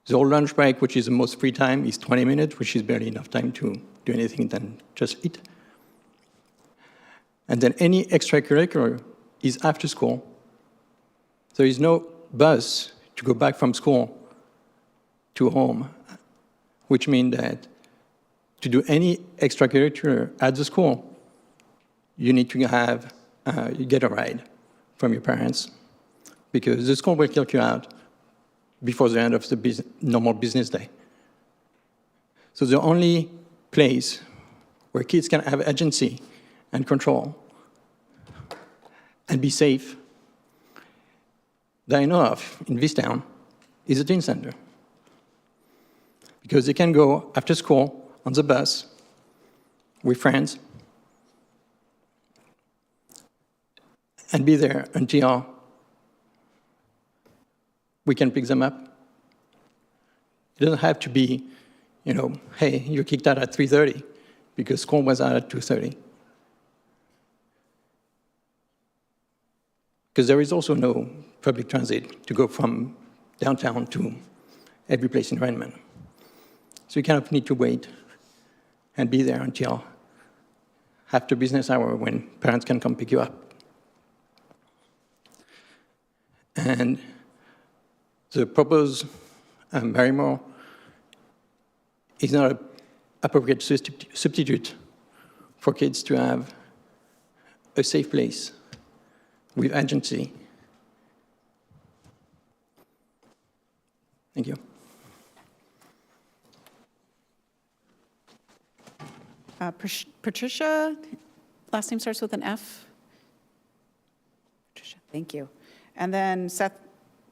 The whole lunch break, which is the most free time, is 20 minutes, which is barely enough time to do anything than just eat. And then any extracurricular is after school. There is no bus to go back from school to home, which means that to do any extracurricular at the school, you need to have, you get a ride from your parents, because the school will kick you out before the end of the normal business day. So the only place where kids can have agency and control and be safe that I know of in this town is a teen center. Because they can go after school on the bus with friends and be there until we can pick them up. It doesn't have to be, you know, hey, you're kicked out at 3:30 because school was out at 2:30. Because there is also no public transit to go from downtown to every place in Redmond. So you kind of need to wait and be there until after business hour when parents can come pick you up. And the proposed Marymore is not an appropriate substitute for kids to have a safe place with agency. Thank you. Patricia, last name starts with an F. Patricia, thank you. And then Seth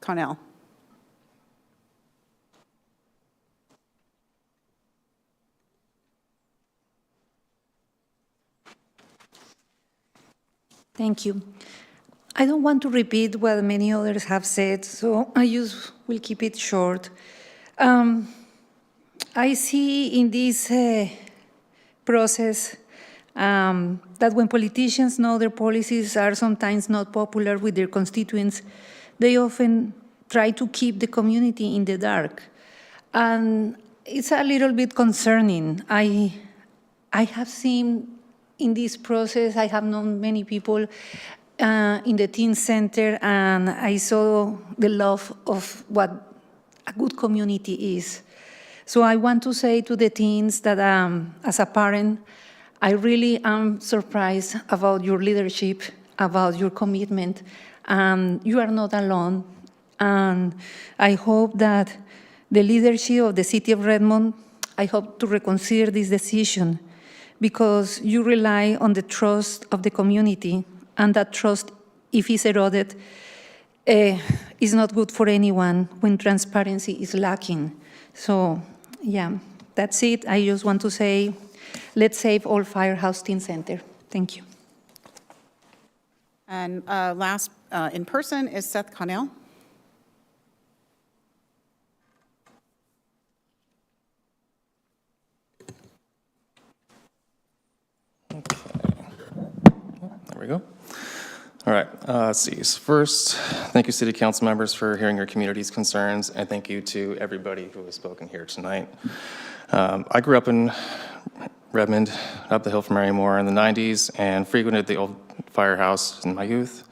Connell. Thank you. I don't want to repeat what many others have said, so I just will keep it short. I see in this process that when politicians know their policies are sometimes not popular with their constituents, they often try to keep the community in the dark. And it's a little bit concerning. I have seen in this process, I have known many people in the teen center, and I saw the love of what a good community is. So I want to say to the teens that as a parent, I really am surprised about your leadership, about your commitment. You are not alone. And I hope that the leadership of the city of Redmond, I hope to reconsider this decision, because you rely on the trust of the community, and that trust, if it's eroded, is not good for anyone when transparency is lacking. So, yeah, that's it. I just want to say, let's save Old Firehouse Teen Center. Thank you. And last in person is Seth Connell. There we go. All right, let's see. So first, thank you, City Council members, for hearing your community's concerns, and thank you to everybody who has spoken here tonight. I grew up in Redmond, up the hill from Mary Moore in the 90s, and frequented the old firehouse in my youth.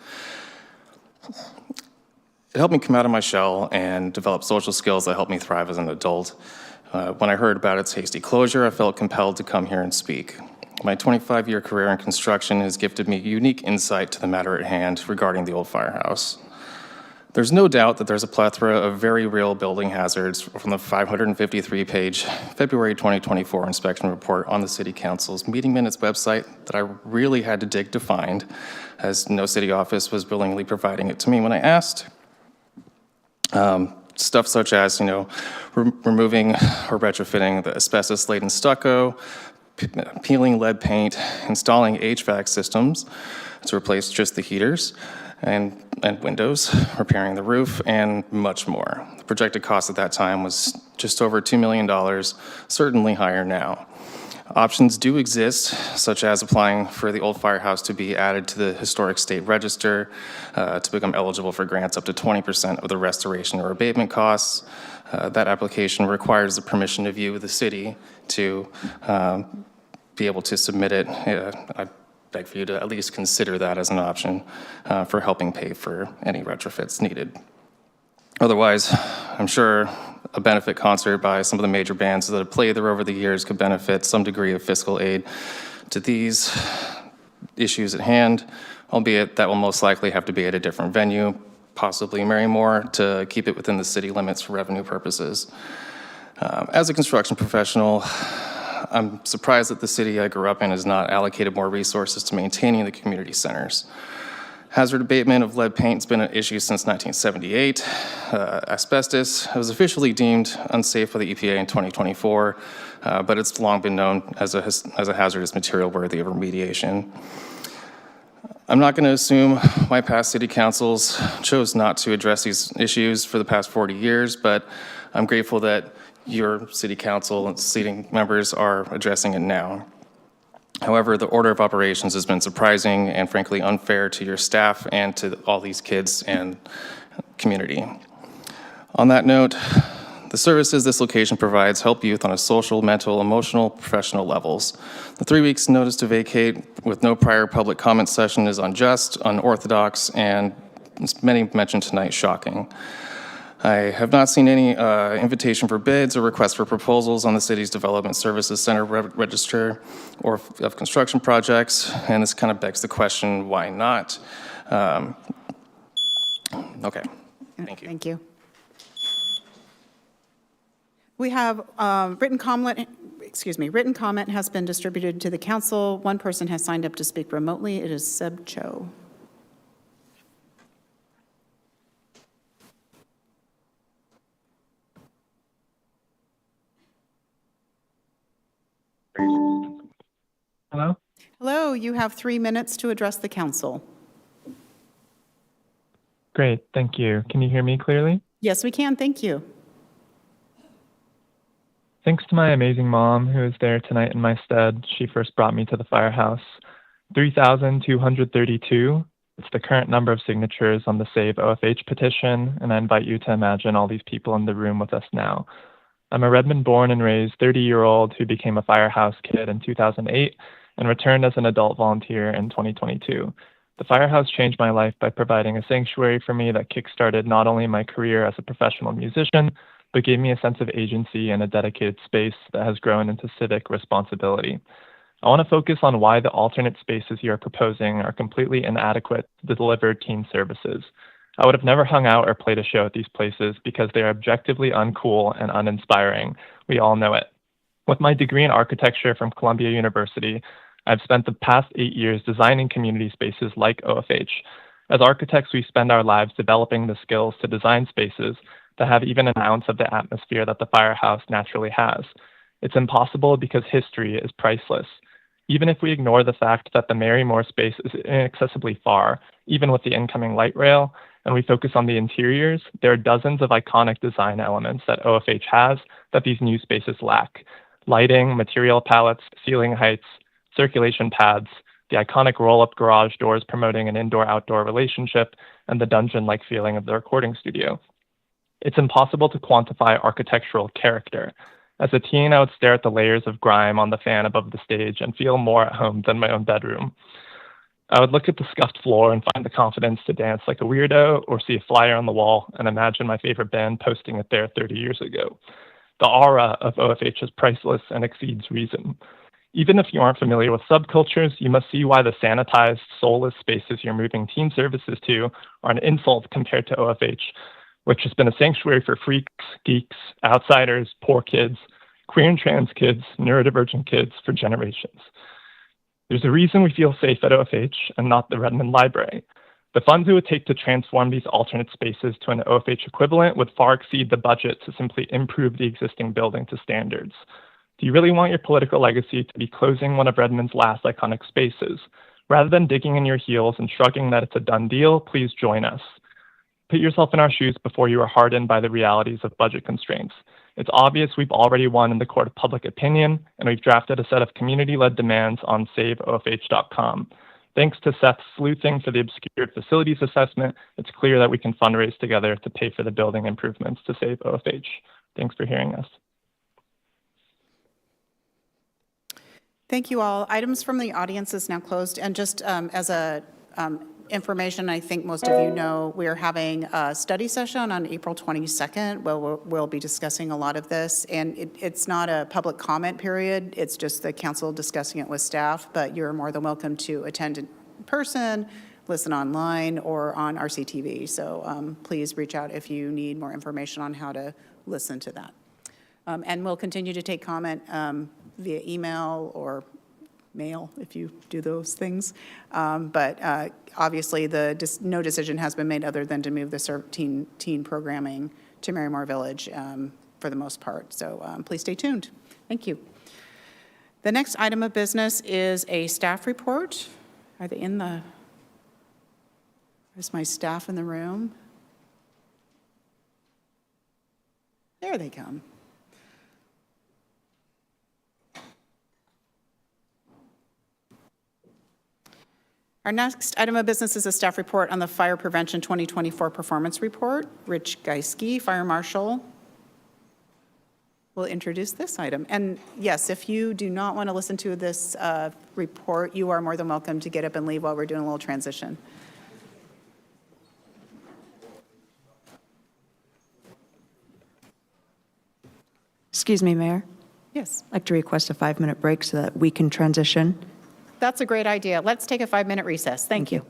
It helped me come out of my shell and develop social skills that helped me thrive as an adult. When I heard about its hasty closure, I felt compelled to come here and speak. My 25-year career in construction has gifted me unique insight to the matter at hand regarding the old firehouse. There's no doubt that there's a plethora of very real building hazards from the 553-page February 2024 inspection report on the City Council's meeting minutes website that I really had to dig to find, as no city office was willingly providing it to me when I asked. Stuff such as, removing or retrofitting the asbestos-laden stucco, peeling lead paint, installing HVAC systems to replace just the heaters and windows, repairing the roof, and much more. The projected cost at that time was just over $2 million, certainly higher now. Options do exist, such as applying for the old firehouse to be added to the Historic State Register, to become eligible for grants up to 20% of the restoration or abatement costs. That application requires the permission of you, the city, to be able to submit it. I beg for you to at least consider that as an option for helping pay for any retrofits needed. Otherwise, I'm sure a benefit concert by some of the major bands that have played there over the years could benefit some degree of fiscal aid to these issues at hand, albeit that will most likely have to be at a different venue, possibly Mary Moore, to keep it within the city limits for revenue purposes. As a construction professional, I'm surprised that the city I grew up in has not allocated more resources to maintaining the community centers. Hazard abatement of lead paint has been an issue since 1978. Asbestos was officially deemed unsafe by the EPA in 2024, but it's long been known as a hazardous material worthy of remediation. I'm not going to assume my past city councils chose not to address these issues for the past 40 years, but I'm grateful that your city council and seating members are addressing it now. However, the order of operations has been surprising and frankly unfair to your staff and to all these kids and community. On that note, the services this location provides help youth on a social, mental, emotional, professional levels. The 3 weeks notice to vacate with no prior public comment session is unjust, unorthodox, and as many mentioned tonight, shocking. I have not seen any invitation for bids or requests for proposals on the city's Development Services Center register or of construction projects, and this kind of begs the question, why not? Okay, thank you. Thank you. We have written comment has been distributed to the council. One person has signed up to speak remotely. It is Seb Cho. Hello? Hello, you have 3 minutes to address the council. Great, thank you. Can you hear me clearly? Yes, we can. Thank you. Thanks to my amazing mom who is there tonight in my stead, she first brought me to the firehouse. 3,232. It's the current number of signatures on the Save OFH petition, and I invite you to imagine all these people in the room with us now. I'm a Redmond born and raised 30-year-old who became a firehouse kid in 2008 and returned as an adult volunteer in 2022. The firehouse changed my life by providing a sanctuary for me that kickstarted not only my career as a professional musician, but gave me a sense of agency and a dedicated space that has grown into civic responsibility. I want to focus on why the alternate spaces you are proposing are completely inadequate to deliver teen services. I would have never hung out or played a show at these places because they are objectively uncool and uninspiring. We all know it. With my degree in architecture from Columbia University, I've spent the past 8 years designing community spaces like OFH. As architects, we spend our lives developing the skills to design spaces that have even an ounce of the atmosphere that the firehouse naturally has. It's impossible because history is priceless. Even if we ignore the fact that the Mary Moore space is inaccessibly far, even with the incoming light rail, and we focus on the interiors, there are dozens of iconic design elements that OFH has that these new spaces lack. Lighting, material palettes, ceiling heights, circulation pads, the iconic roll-up garage doors promoting an indoor-outdoor relationship, and the dungeon-like feeling of the recording studio. It's impossible to quantify architectural character. As a teen, I would stare at the layers of grime on the fan above the stage and feel more at home than my own bedroom. I would look at the scuffed floor and find the confidence to dance like a weirdo or see a flyer on the wall and imagine my favorite band posting it there 30 years ago. The aura of OFH is priceless and exceeds reason. Even if you aren't familiar with subcultures, you must see why the sanitized, soulless spaces you're moving teen services to are an insult compared to OFH, which has been a sanctuary for freaks, geeks, outsiders, poor kids, queer and trans kids, neurodivergent kids for generations. There's a reason we feel safe at OFH and not the Redmond Library. The funds it would take to transform these alternate spaces to an OFH equivalent would far exceed the budget to simply improve the existing building to standards. Do you really want your political legacy to be closing one of Redmond's last iconic spaces? Rather than digging in your heels and shrugging that it's a done deal, please join us. Put yourself in our shoes before you are hardened by the realities of budget constraints. It's obvious we've already won in the court of public opinion, and we've drafted a set of community-led demands on saveofh.com. Thanks to Seth's sleuthing for the obscured facilities assessment, it's clear that we can fundraise together to pay for the building improvements to save OFH. Thanks for hearing us. Thank you all. Items from the audience is now closed. And just as a information, I think most of you know, we are having a study session on April 22nd. We'll be discussing a lot of this. And it's not a public comment period. It's just the council discussing it with staff. But you're more than welcome to attend in person, listen online, or on RCTV. So please reach out if you need more information on how to listen to that. And we'll continue to take comment via email or mail if you do those things. But obviously, no decision has been made other than to move the teen programming to Marymore Village for the most part. So please stay tuned. Thank you. The next item of business is a staff report. Are they in the, is my staff in the room? There they come. Our next item of business is a staff report on the Fire Prevention 2024 Performance Report. Rich Geiske, Fire Marshal, will introduce this item. And yes, if you do not want to listen to this report, you are more than welcome to get up and leave while we're doing a little transition. Excuse me, Mayor. Yes. I'd like to request a 5-minute break so that we can transition. That's a great idea. Let's take a 5-minute recess. Thank you.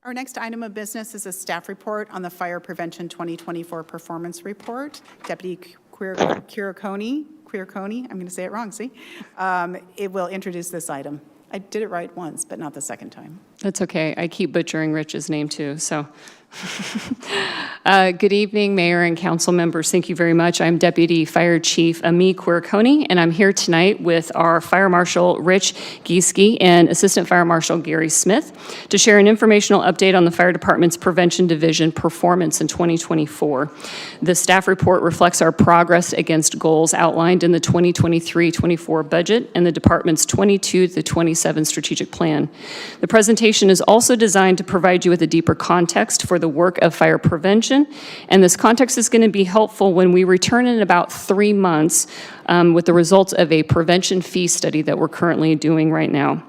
Our next item of business is a staff report on the Fire Prevention 2024 Performance Report. Deputy Quiriconi, I'm going to say it wrong, see? It will introduce this item. I did it right once, but not the second time. That's okay. I keep butchering Rich's name too, so. Good evening, Mayor and council members. Thank you very much. I'm Deputy Fire Chief Ami Quiriconi, and I'm here tonight with our Fire Marshal Rich Gieske and Assistant Fire Marshal Gary Smith to share an informational update on the Fire Department's Prevention Division performance in 2024. The staff report reflects our progress against goals outlined in the 2023-24 budget and the department's 22-27 strategic plan. The presentation is also designed to provide you with a deeper context for the work of fire prevention, and this context is going to be helpful when we return in about 3 months with the results of a prevention fee study that we're currently doing right now.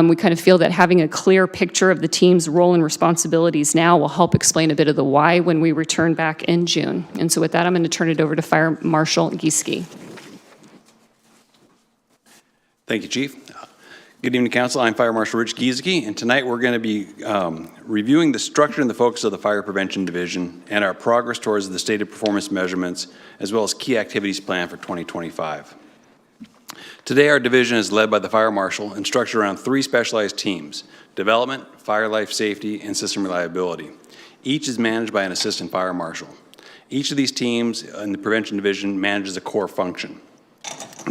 We kind of feel that having a clear picture of the team's role and responsibilities now will help explain a bit of the why when we return back in June. And so with that, I'm going to turn it over to Fire Marshal Gieske. Thank you, Chief. Good evening, Council. I'm Fire Marshal Rich Gieske, and tonight we're going to be reviewing the structure and the focus of the Fire Prevention Division and our progress towards the stated performance measurements, as well as key activities planned for 2025. Today, our division is led by the Fire Marshal and structured around 3 specialized teams: development, fire life safety, and system reliability. Each is managed by an assistant fire marshal. Each of these teams in the Prevention Division manages a core function.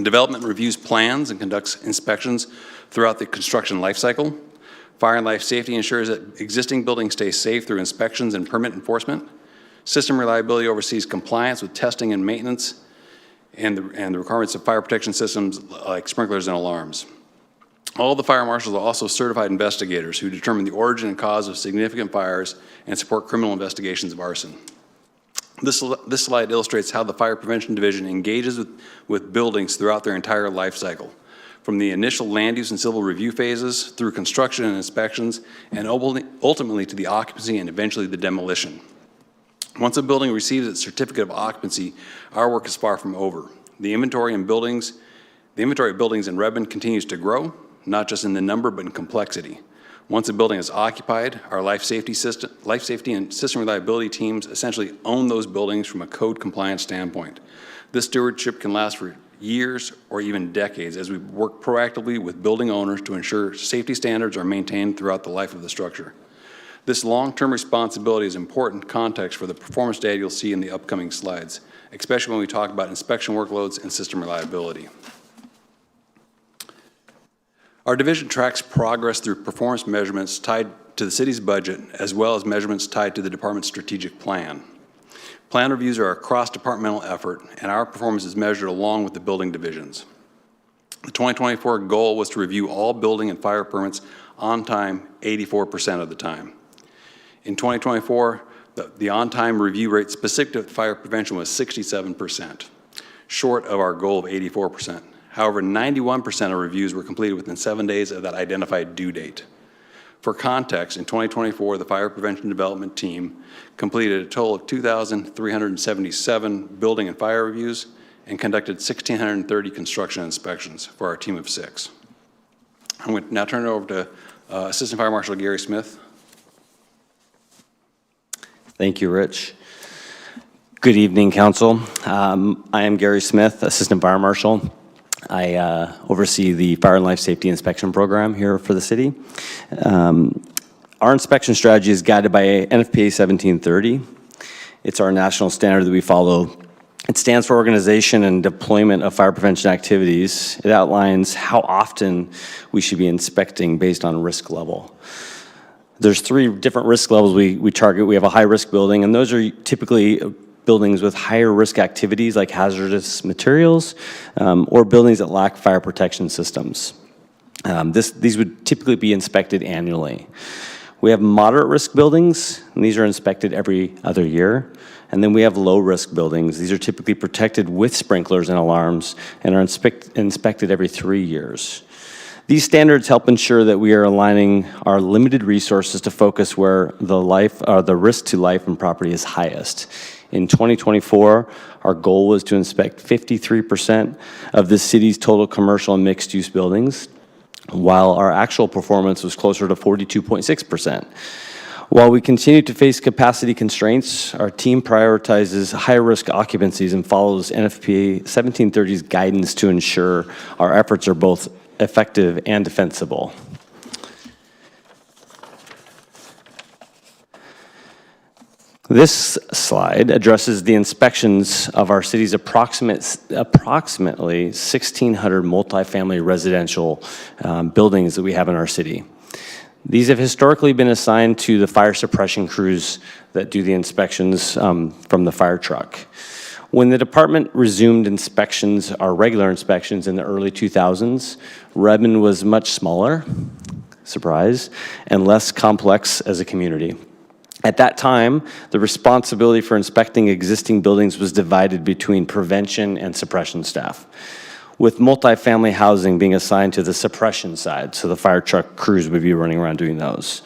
Development reviews plans and conducts inspections throughout the construction lifecycle. Fire and life safety ensures that existing buildings stay safe through inspections and permit enforcement. System reliability oversees compliance with testing and maintenance and the requirements of fire protection systems like sprinklers and alarms. All the fire marshals are also certified investigators who determine the origin and cause of significant fires and support criminal investigations of arson. This slide illustrates how the Fire Prevention Division engages with buildings throughout their entire life cycle, from the initial land use and civil review phases through construction and inspections, and ultimately to the occupancy and eventually the demolition. Once a building receives its certificate of occupancy, our work is far from over. The inventory of buildings in Redmond continues to grow, not just in the number, but in complexity. Once a building is occupied, our life safety and system reliability teams essentially own those buildings from a code compliance standpoint. This stewardship can last for years or even decades as we work proactively with building owners to ensure safety standards are maintained throughout the life of the structure. This long-term responsibility is important context for the performance data you'll see in the upcoming slides, especially when we talk about inspection workloads and system reliability. Our division tracks progress through performance measurements tied to the city's budget, as well as measurements tied to the department's strategic plan. Plan reviews are a cross-departmental effort, and our performance is measured along with the building divisions. The 2024 goal was to review all building and fire permits on time 84% of the time. In 2024, the on-time review rate specific to fire prevention was 67%, short of our goal of 84%. However, 91% of reviews were completed within 7 days of that identified due date. For context, in 2024, the Fire Prevention Development Team completed a total of 2,377 building and fire reviews and conducted 1,630 construction inspections for our team of 6. I'm going to now turn it over to Assistant Fire Marshal Gary Smith. Thank you, Rich. Good evening, Council. I am Gary Smith, Assistant Fire Marshal. I oversee the Fire and Life Safety Inspection Program here for the city. Our inspection strategy is guided by NFPA 1730. It's our national standard that we follow. It stands for Organization and Deployment of Fire Prevention Activities. It outlines how often we should be inspecting based on risk level. There's 3 different risk levels we target. We have a high-risk building, and those are typically buildings with higher risk activities like hazardous materials or buildings that lack fire protection systems. These would typically be inspected annually. We have moderate risk buildings, and these are inspected every other year. And then we have low risk buildings. These are typically protected with sprinklers and alarms and are inspected every 3 years. These standards help ensure that we are aligning our limited resources to focus where the risk to life and property is highest. In 2024, our goal was to inspect 53% of the city's total commercial and mixed-use buildings. while our actual performance was closer to 42.6%. While we continue to face capacity constraints, our team prioritizes high-risk occupancies and follows NFPA 1730's guidance to ensure our efforts are both effective and defensible. This slide addresses the inspections of our city's approximately 1,600 multifamily residential buildings that we have in our city. These have historically been assigned to the fire suppression crews that do the inspections from the fire truck. When the department resumed inspections, our regular inspections in the early 2000s, Redmond was much smaller, surprise, and less complex as a community. At that time, the responsibility for inspecting existing buildings was divided between prevention and suppression staff, with multifamily housing being assigned to the suppression side, so the fire truck crews would be running around doing those.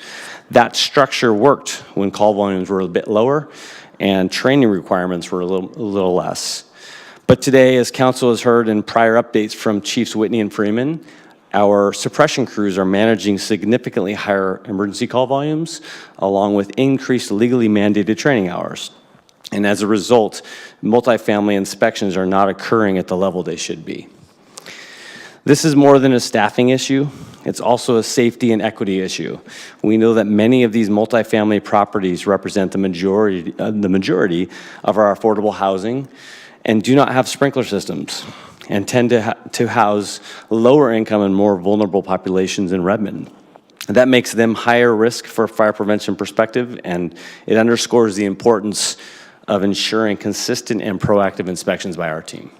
That structure worked when call volumes were a bit lower and training requirements were a little less. But today, as council has heard in prior updates from Chiefs Whitney and Freeman, our suppression crews are managing significantly higher emergency call volumes, along with increased legally mandated training hours. And as a result, multifamily inspections are not occurring at the level they should be. This is more than a staffing issue. It's also a safety and equity issue. We know that many of these multifamily properties represent the majority of our affordable housing and do not have sprinkler systems and tend to house lower income and more vulnerable populations in Redmond. That makes them higher risk for fire prevention perspective, and it underscores the importance of ensuring consistent and proactive inspections by our team.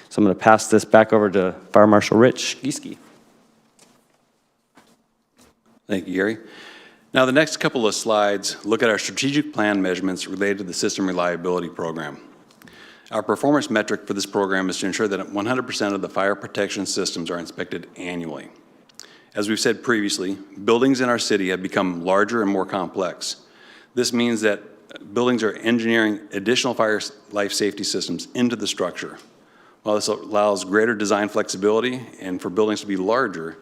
So I'm going to pass this back over to Fire Marshal Rich Gieske. Thank you, Gary. Now, the next couple of slides look at our strategic plan measurements related to the System Reliability Program. Our performance metric for this program is to ensure that 100% of the fire protection systems are inspected annually. As we've said previously, buildings in our city have become larger and more complex. This means that buildings are engineering additional fire life safety systems into the structure. While this allows greater design flexibility and for buildings to be larger,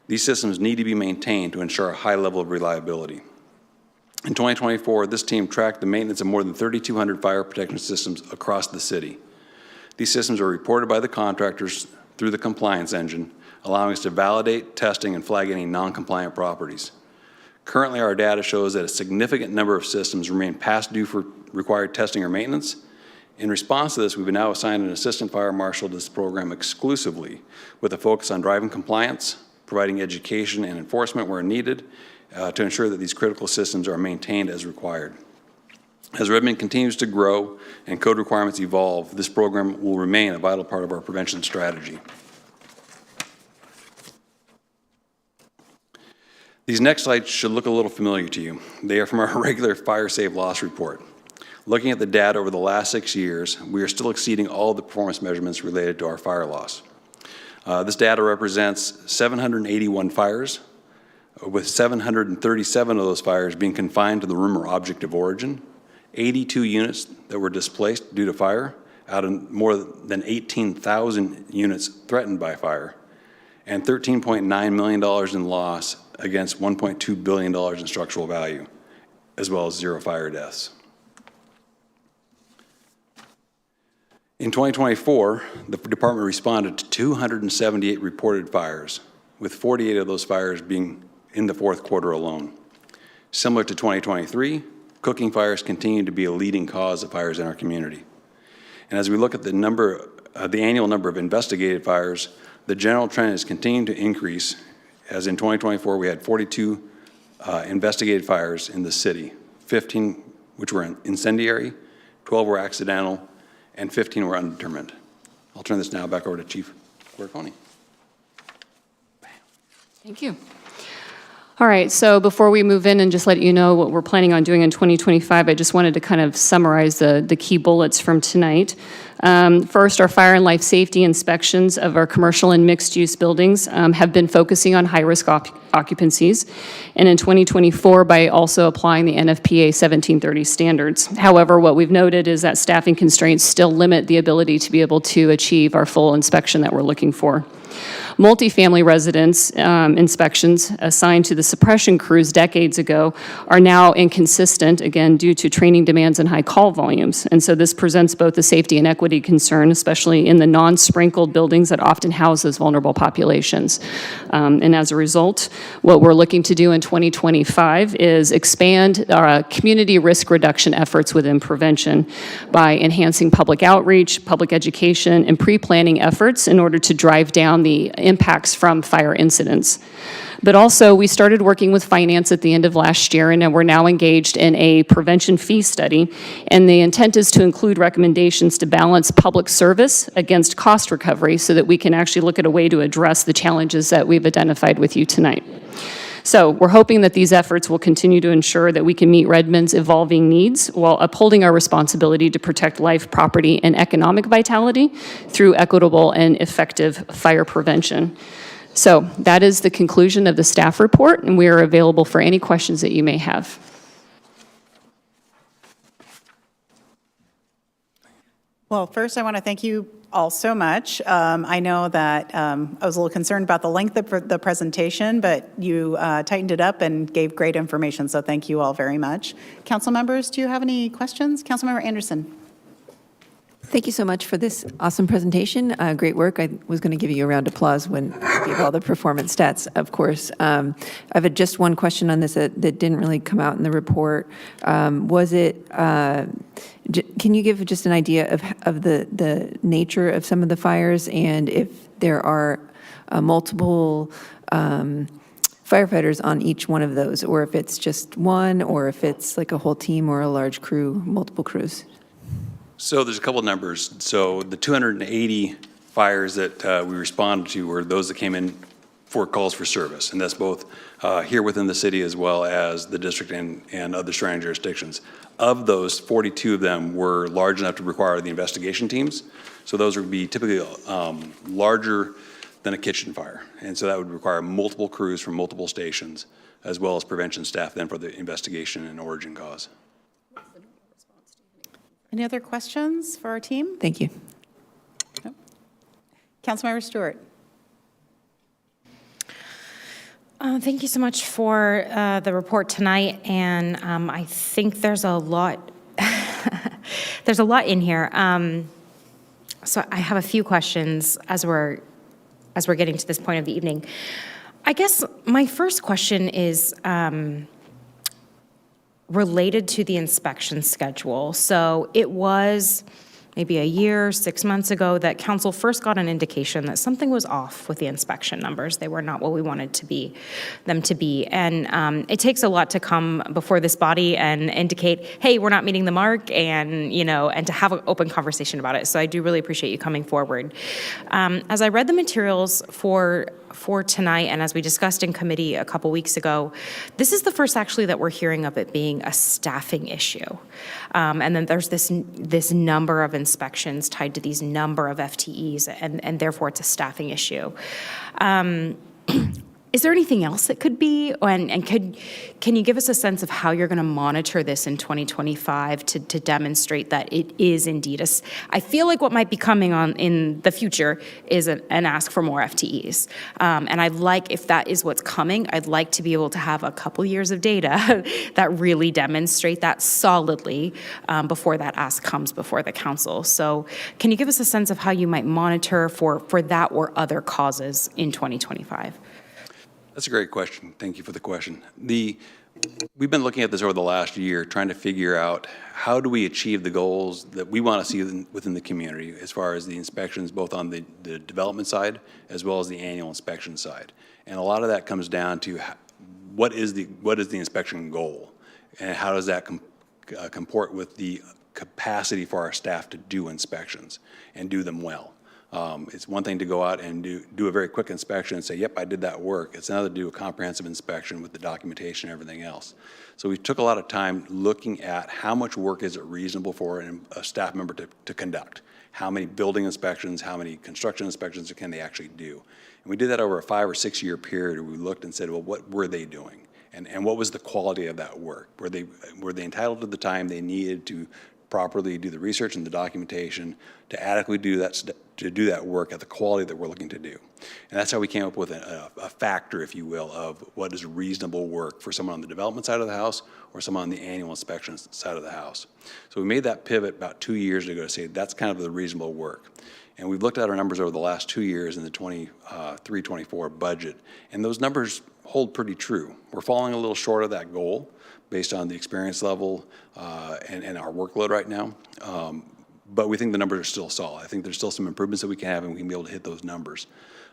these systems need to be maintained to ensure a high level of reliability. In 2024, this team tracked the maintenance of more than 3,200 fire protection systems across the city. These systems are reported by the contractors through the compliance engine, allowing us to validate, testing, and flag any non-compliant properties. Currently, our data shows that a significant number of systems remain past due for required testing or maintenance. In response to this, we've now assigned an assistant fire marshal to this program exclusively, with a focus on driving compliance, providing education and enforcement where needed, to ensure that these critical systems are maintained as required. As Redmond continues to grow and code requirements evolve, this program will remain a vital part of our prevention strategy. These next slides should look a little familiar to you. They are from our regular Fire Save Loss report. Looking at the data over the last 6 years, we are still exceeding all the performance measurements related to our fire loss. This data represents 781 fires, with 737 of those fires being confined to the room or object of origin, 82 units that were displaced due to fire, out of more than 18,000 units threatened by fire, and $13.9 million in loss against $1.2 billion in structural value, as well as 0 fire deaths. In 2024, the department responded to 278 reported fires, with 48 of those fires being in the fourth quarter alone. Similar to 2023, cooking fires continue to be a leading cause of fires in our community. And as we look at the annual number of investigated fires, the general trend is continuing to increase, as in 2024 we had 42 investigated fires in the city, 15 which were incendiary, 12 were accidental, and 15 were undetermined. I'll turn this now back over to Chief Guerconi. Thank you. All right, so before we move in and just let you know what we're planning on doing in 2025, I just wanted to kind of summarize the key bullets from tonight. First, our fire and life safety inspections of our commercial and mixed-use buildings have been focusing on high-risk occupancies, and in 2024 by also applying the NFPA 1730 standards. However, what we've noted is that staffing constraints still limit the ability to be able to achieve our full inspection that we're looking for. Multifamily residence inspections assigned to the suppression crews decades ago are now inconsistent, again, due to training demands and high call volumes. And so this presents both a safety and equity concern, especially in the non-sprinkled buildings that often house those vulnerable populations. And as a result, what we're looking to do in 2025 is expand our community risk reduction efforts within prevention by enhancing public outreach, public education, and pre-planning efforts in order to drive down the impacts from fire incidents. But also, we started working with finance at the end of last year, and we're now engaged in a prevention fee study. And the intent is to include recommendations to balance public service against cost recovery so that we can actually look at a way to address the challenges that we've identified with you tonight. So we're hoping that these efforts will continue to ensure that we can meet Redmond's evolving needs while upholding our responsibility to protect life, property, and economic vitality through equitable and effective fire prevention. So that is the conclusion of the staff report, and we are available for any questions that you may have. Well, first, I want to thank you all so much. I know that I was a little concerned about the length of the presentation, but you tightened it up and gave great information, so thank you all very much. Council members, do you have any questions? Councilmember Anderson. Thank you so much for this awesome presentation. Great work. I was going to give you a round of applause when you gave all the performance stats, of course. I have just one question on this that didn't really come out in the report. Can you give just an idea of the nature of some of the fires and if there are multiple firefighters on each one of those, or if it's just one, or if it's like a whole team or a large crew, multiple crews? So there's a couple of numbers. So the 280 fires that we responded to were those that came in for calls for service, and that's both here within the city as well as the district and other surrounding jurisdictions. Of those, 42 of them were large enough to require the investigation teams. So those would be typically larger than a kitchen fire, and so that would require multiple crews from multiple stations, as well as prevention staff then for the investigation and origin cause. Any other questions for our team? Thank you. No. Councilmember Stewart. Thank you so much for the report tonight, and I think there's a lot. There's a lot in here. So I have a few questions as we're getting to this point of the evening. I guess my first question is related to the inspection schedule. So it was maybe a year, 6 months ago that council first got an indication that something was off with the inspection numbers. They were not what we wanted them to be. And it takes a lot to come before this body and indicate, hey, we're not meeting the mark, and and to have an open conversation about it. So I do really appreciate you coming forward. As I read the materials for tonight, and as we discussed in committee a couple weeks ago, this is the first actually that we're hearing of it being a staffing issue. And then there's this number of inspections tied to these number of FTEs, and therefore it's a staffing issue. Is there anything else that could be, and can you give us a sense of how you're going to monitor this in 2025 to demonstrate that it is indeed I feel like what might be coming on in the future is an ask for more FTEs. And I'd like, if that is what's coming, I'd like to be able to have a couple years of data that really demonstrate that solidly before that ask comes before the council. So can you give us a sense of how you might monitor for that or other causes in 2025? That's a great question. Thank you for the question. We've been looking at this over the last year, trying to figure out how do we achieve the goals that we want to see within the community as far as the inspections, both on the development side as well as the annual inspection side. And a lot of that comes down to what is the inspection goal, and how does that comport with the capacity for our staff to do inspections and do them well. It's one thing to go out and do a very quick inspection and say, yep, I did that work. It's another to do a comprehensive inspection with the documentation and everything else. So we took a lot of time looking at how much work is it reasonable for a staff member to conduct. How many building inspections, how many construction inspections can they actually do? And we did that over a 5 or 6 year period. We looked and said, well, what were they doing? And what was the quality of that work? Were they entitled to the time they needed to properly do the research and the documentation to adequately do that work at the quality that we're looking to do. And that's how we came up with a factor, if you will, of what is reasonable work for someone on the development side of the house or someone on the annual inspection side of the house. So we made that pivot about 2 years ago to say that's kind of the reasonable work. And we've looked at our numbers over the last 2 years in the 23-24 budget, and those numbers hold pretty true. We're falling a little short of that goal based on the experience level and our workload right now. But we think the numbers are still solid. I think there's still some improvements that we can have, and we can be able to hit those numbers.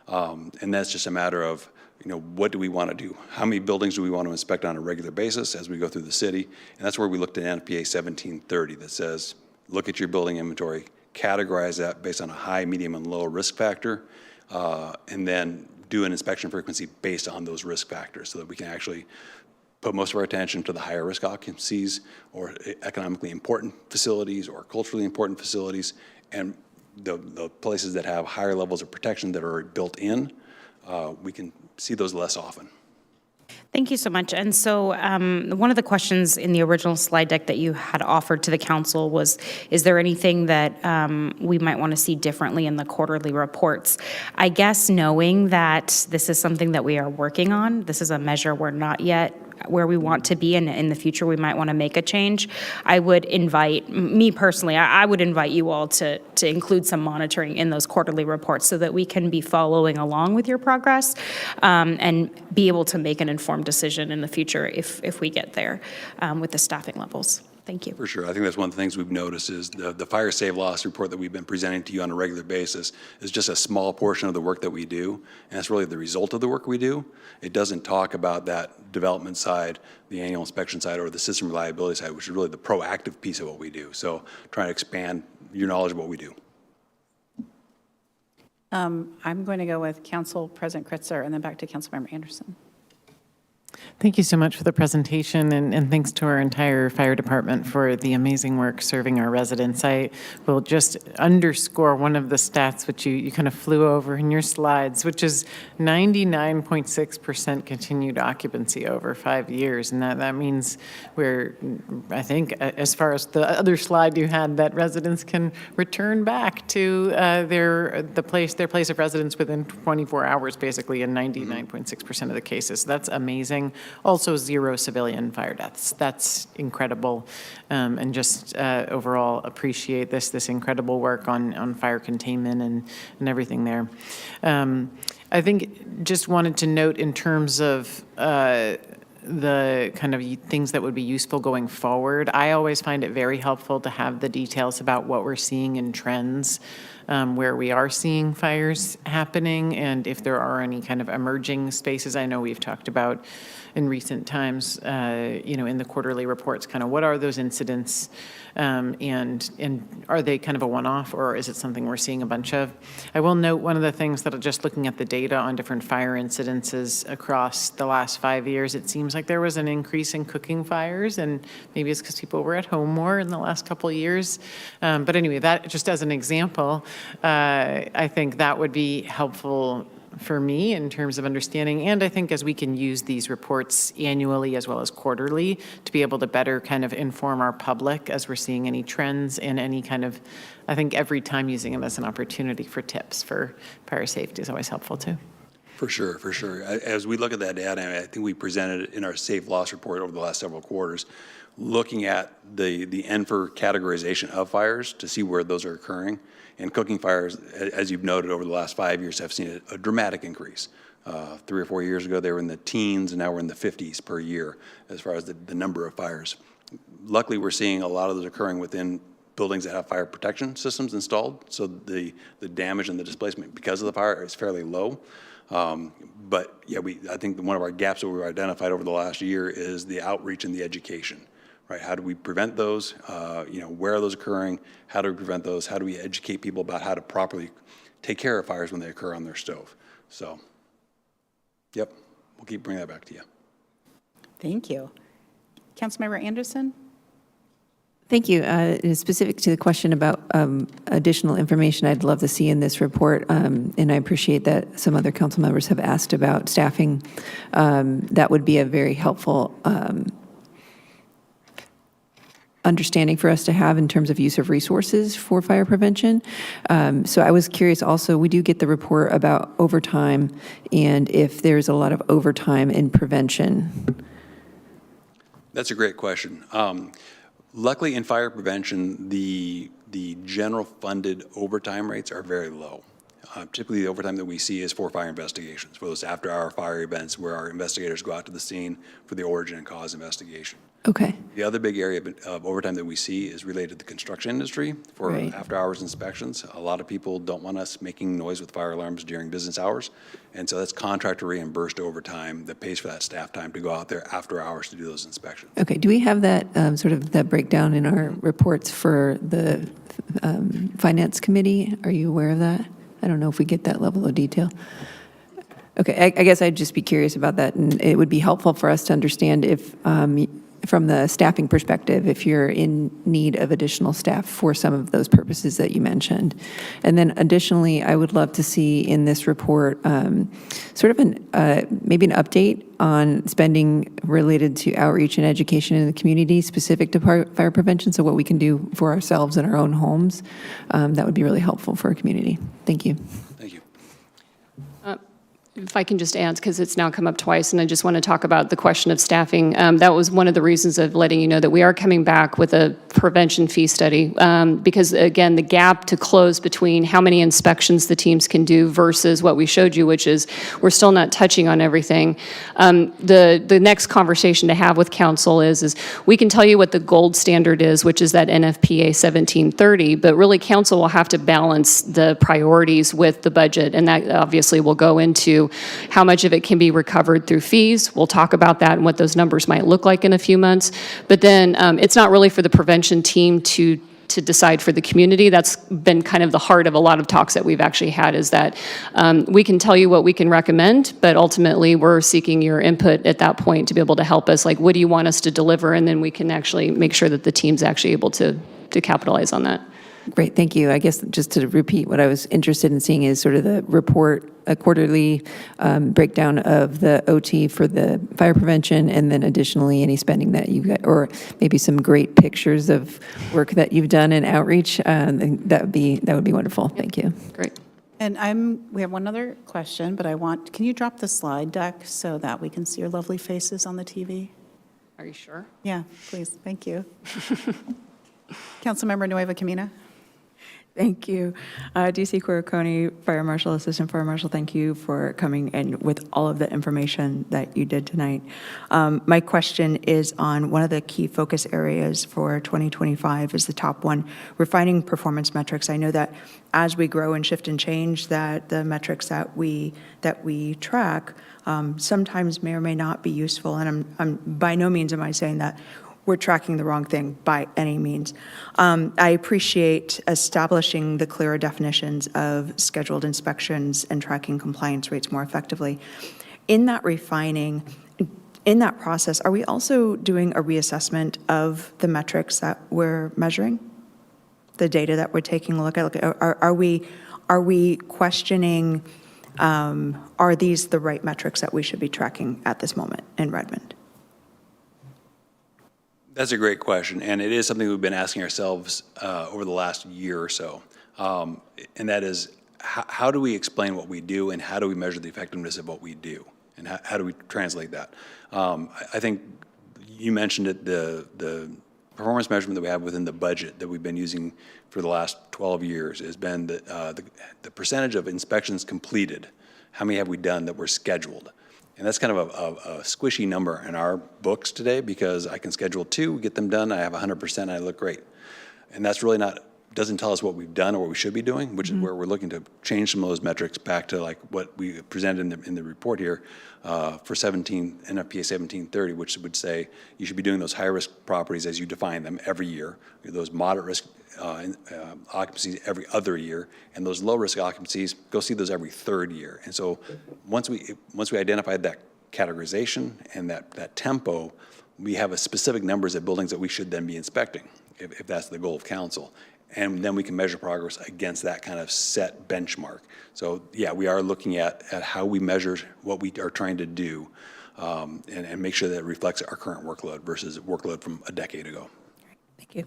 And that's just a matter of, what do we want to do? How many buildings do we want to inspect on a regular basis as we go through the city? And that's where we looked at NFPA 1730 that says, look at your building inventory, categorize that based on a high, medium, and low risk factor, and then do an inspection frequency based on those risk factors so that we can actually put most of our attention to the higher risk occupancies or economically important facilities or culturally important facilities, and the places that have higher levels of protection that are built in, we can see those less often. Thank you so much. And so one of the questions in the original slide deck that you had offered to the council was, is there anything that we might want to see differently in the quarterly reports? I guess knowing that this is something that we are working on, this is a measure we're not yet where we want to be, and in the future we might want to make a change. I would invite, me personally, I would invite you all to include some monitoring in those quarterly reports so that we can be following along with your progress and be able to make an informed decision in the future if we get there with the staffing levels. Thank you. For sure. I think that's one of the things we've noticed is the fire save loss report that we've been presenting to you on a regular basis is just a small portion of the work that we do, and that's really the result of the work we do. It doesn't talk about that development side, the annual inspection side, or the system reliability side, which is really the proactive piece of what we do. So trying to expand your knowledge of what we do. I'm going to go with Council President Kritzer and then back to Councilmember Anderson. Thank you so much for the presentation, and thanks to our entire fire department for the amazing work serving our residents. I will just underscore one of the stats which you kind of flew over in your slides, which is 99.6% continued occupancy over 5 years. And that means we're, I think, as far as the other slide you had, that residents can return back to their place of residence within 24 hours, basically, in 99.6% of the cases. So that's amazing. Also, 0 civilian fire deaths. That's incredible, and just overall appreciate this incredible work on fire containment and everything there. I think just wanted to note in terms of the kind of things that would be useful going forward, I always find it very helpful to have the details about what we're seeing in trends, where we are seeing fires happening, and if there are any kind of emerging spaces. I know we've talked about in recent times, in the quarterly reports, kind of what are those incidents, and are they kind of a one-off, or is it something we're seeing a bunch of? I will note one of the things that just looking at the data on different fire incidences across the last 5 years, it seems like there was an increase in cooking fires, and maybe it's because people were at home more in the last couple of years. But anyway, that just as an example, I think that would be helpful for me in terms of understanding, and I think as we can use these reports annually as well as quarterly to be able to better kind of inform our public as we're seeing any trends and any kind of, I think every time using them as an opportunity for tips for fire safety is always helpful too. For sure, for sure. As we look at that data, I think we presented it in our safe loss report over the last several quarters, looking at the ENFR categorization of fires to see where those are occurring. And cooking fires, as you've noted, over the last 5 years have seen a dramatic increase. 3 or 4 years ago, they were in the teens, and now we're in the 50s per year as far as the number of fires. Luckily, we're seeing a lot of those occurring within buildings that have fire protection systems installed, so the damage and the displacement because of the fire is fairly low. But yeah, I think one of our gaps that we've identified over the last year is the outreach and the education. Right? How do we prevent those? Where are those occurring? How do we prevent those? How do we educate people about how to properly take care of fires when they occur on their stove? So, yep, we'll keep bringing that back to you. Thank you. Councilmember Anderson? Thank you. Specific to the question about additional information I'd love to see in this report, and I appreciate that some other council members have asked about staffing. That would be a very helpful understanding for us to have in terms of use of resources for fire prevention. So I was curious also, we do get the report about overtime and if there's a lot of overtime in prevention. That's a great question. Luckily, in fire prevention, the general funded overtime rates are very low. Typically, the overtime that we see is for fire investigations, for those after-hour fire events where our investigators go out to the scene for the origin and cause investigation. Okay. The other big area of overtime that we see is related to the construction industry for Right. after-hours inspections. A lot of people don't want us making noise with fire alarms during business hours, and so that's contractor reimbursed overtime that pays for that staff time to go out there after hours to do those inspections. Okay, do we have that sort of that breakdown in our reports for the Finance Committee? Are you aware of that? I don't know if we get that level of detail. Okay, I guess I'd just be curious about that, and it would be helpful for us to understand if, from the staffing perspective, if you're in need of additional staff for some of those purposes that you mentioned. And then additionally, I would love to see in this report sort of maybe an update on spending related to outreach and education in the community specific to fire prevention, so what we can do for ourselves in our own homes. That would be really helpful for our community. Thank you. Thank you. If I can just add, because it's now come up twice, and I just want to talk about the question of staffing. That was one of the reasons of letting you know that we are coming back with a prevention fee study, because again, the gap to close between how many inspections the teams can do versus what we showed you, which is we're still not touching on everything. The next conversation to have with council is we can tell you what the gold standard is, which is that NFPA 1730, but really council will have to balance the priorities with the budget, and that obviously will go into how much of it can be recovered through fees. We'll talk about that and what those numbers might look like in a few months. But then it's not really for the prevention team to decide for the community. That's been kind of the heart of a lot of talks that we've actually had, is that we can tell you what we can recommend, but ultimately we're seeking your input at that point to be able to help us, like, what do you want us to deliver? And then we can actually make sure that the team's actually able to capitalize on that. Great, thank you. I guess just to repeat, what I was interested in seeing is sort of the report, a quarterly breakdown of the OT for the fire prevention, and then additionally any spending that you've got, or maybe some great pictures of work that you've done in outreach. That would be wonderful. Thank you. Great. And we have one other question, but can you drop the slide deck so that we can see your lovely faces on the TV? Are you sure? Yeah, please, thank you. Councilmember Nueva Camina. Thank you. DC Coraconi, Fire Marshal, Assistant Fire Marshal, thank you for coming in with all of the information that you did tonight. My question is on one of the key focus areas for 2025 is the top one, refining performance metrics. I know that as we grow and shift and change, that the metrics that we track sometimes may or may not be useful. And I'm by no means am I saying that we're tracking the wrong thing by any means. I appreciate establishing the clearer definitions of scheduled inspections and tracking compliance rates more effectively. In that refining, in that process, are we also doing a reassessment of the metrics that we're measuring? The data that we're taking a look at? Are we questioning, are these the right metrics that we should be tracking at this moment in Redmond? That's a great question, and it is something we've been asking ourselves over the last year or so. And that is, how do we explain what we do, and how do we measure the effectiveness of what we do, and how do we translate that? I think you mentioned it, the performance measurement that we have within the budget that we've been using for the last 12 years has been the percentage of inspections completed. How many have we done that were scheduled? And that's kind of a squishy number in our books today, because I can schedule 2, get them done, I have 100%, and I look great. And that's really doesn't tell us what we've done or what we should be doing, which is where we're looking to change some of those metrics back to like what we presented in the report here for NFPA 1730, which would say you should be doing those high-risk properties as you define them every year, those moderate-risk occupancies every other year, and those low-risk occupancies, go see those every third year. And so once we identified that categorization and that tempo, we have a specific numbers of buildings that we should then be inspecting, if that's the goal of council. And then we can measure progress against that kind of set benchmark. So yeah, we are looking at how we measure what we are trying to do, and make sure that it reflects our current workload versus workload from a decade ago. Thank you.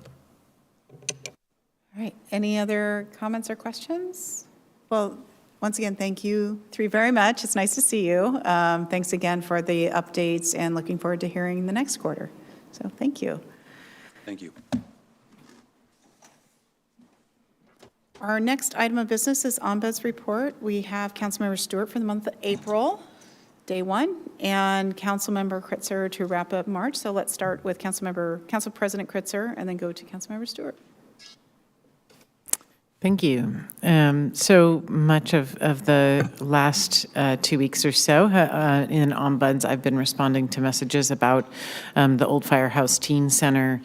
All right, any other comments or questions? Well, once again, thank you three very much. It's nice to see you. Thanks again for the updates and looking forward to hearing the next quarter. So thank you. Thank you. Our next item of business is Ombuds report. We have Councilmember Stewart for the month of April, day one, and Councilmember Kritzer to wrap up March. So let's start with Council President Kritzer and then go to Councilmember Stewart. Thank you. So much of the last 2 weeks or so in Ombuds, I've been responding to messages about the Old Firehouse Teen Center.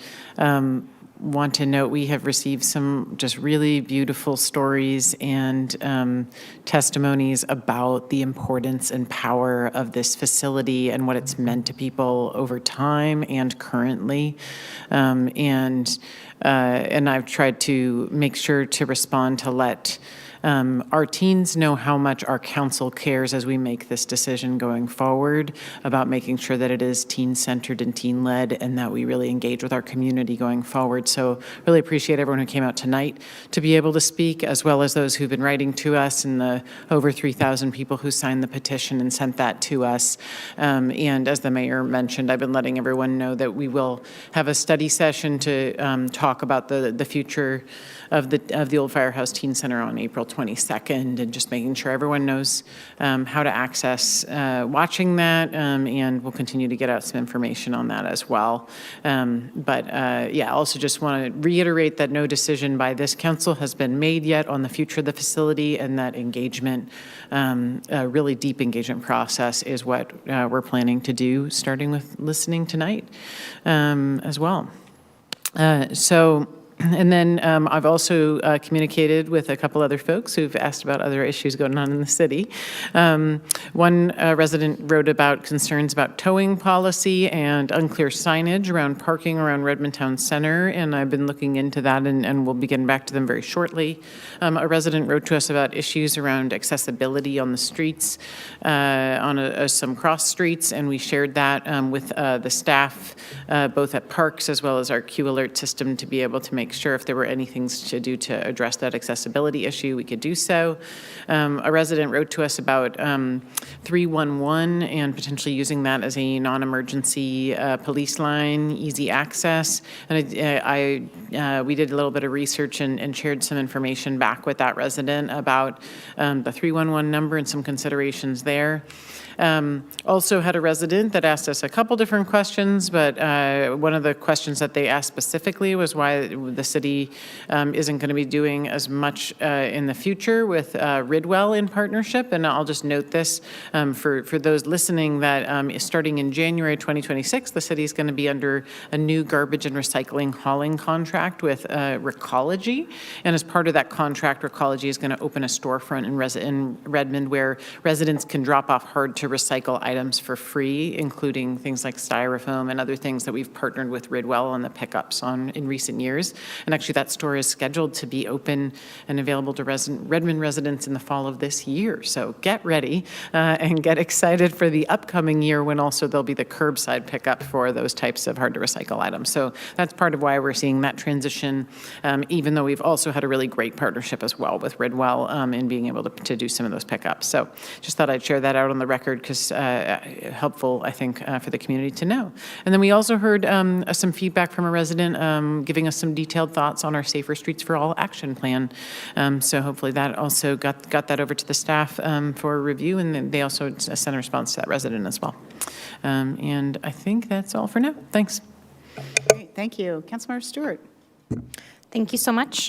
Want to note we have received some just really beautiful stories and testimonies about the importance and power of this facility and what it's meant to people over time and currently. And I've tried to make sure to respond to let our teens know how much our council cares as we make this decision going forward about making sure that it is teen-centered and teen-led and that we really engage with our community going forward. So really appreciate everyone who came out tonight to be able to speak, as well as those who've been writing to us and the over 3,000 people who signed the petition and sent that to us. And as the mayor mentioned, I've been letting everyone know that we will have a study session to talk about the future of the Old Firehouse Teen Center on April 22nd, and just making sure everyone knows how to access watching that, and we'll continue to get out some information on that as well. Yeah, I also just want to reiterate that no decision by this council has been made yet on the future of the facility, and that engagement, a really deep engagement process is what we're planning to do, starting with listening tonight as well. And then I've also communicated with a couple other folks who've asked about other issues going on in the city. One resident wrote about concerns about towing policy and unclear signage around parking around Redmond Town Center, and I've been looking into that and we'll be getting back to them very shortly. A resident wrote to us about issues around accessibility on the streets, on some cross streets, and we shared that with the staff, both at parks as well as our Q Alert system, to be able to make sure if there were any things to do to address that accessibility issue, we could do so. A resident wrote to us about 311 and potentially using that as a non-emergency police line, easy access. And we did a little bit of research and shared some information back with that resident about the 311 number and some considerations there. Also had a resident that asked us a couple different questions, but one of the questions that they asked specifically was why the city isn't going to be doing as much in the future with Ridwell in partnership. And I'll just note this for those listening that starting in January 2026, the city is going to be under a new garbage and recycling hauling contract with Recology. And as part of that contract, Recology is going to open a storefront in Redmond where residents can drop off hard to recycle items for free, including things like styrofoam and other things that we've partnered with Ridwell on the pickups on in recent years. And actually that store is scheduled to be open and available to Redmond residents in the fall of this year. So get ready and get excited for the upcoming year when also there'll be the curbside pickup for those types of hard to recycle items. So that's part of why we're seeing that transition, even though we've also had a really great partnership as well with Ridwell in being able to do some of those pickups. So just thought I'd share that out on the record because helpful, I think, for the community to know. And then we also heard some feedback from a resident giving us some detailed thoughts on our Safer Streets for All action plan. So hopefully that also got that over to the staff for review, and then they also sent a response to that resident as well. And I think that's all for now. Thanks. Great, thank you. Councilmember Stewart. Thank you so much.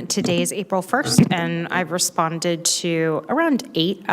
Today is April 1st, and I've responded to around 8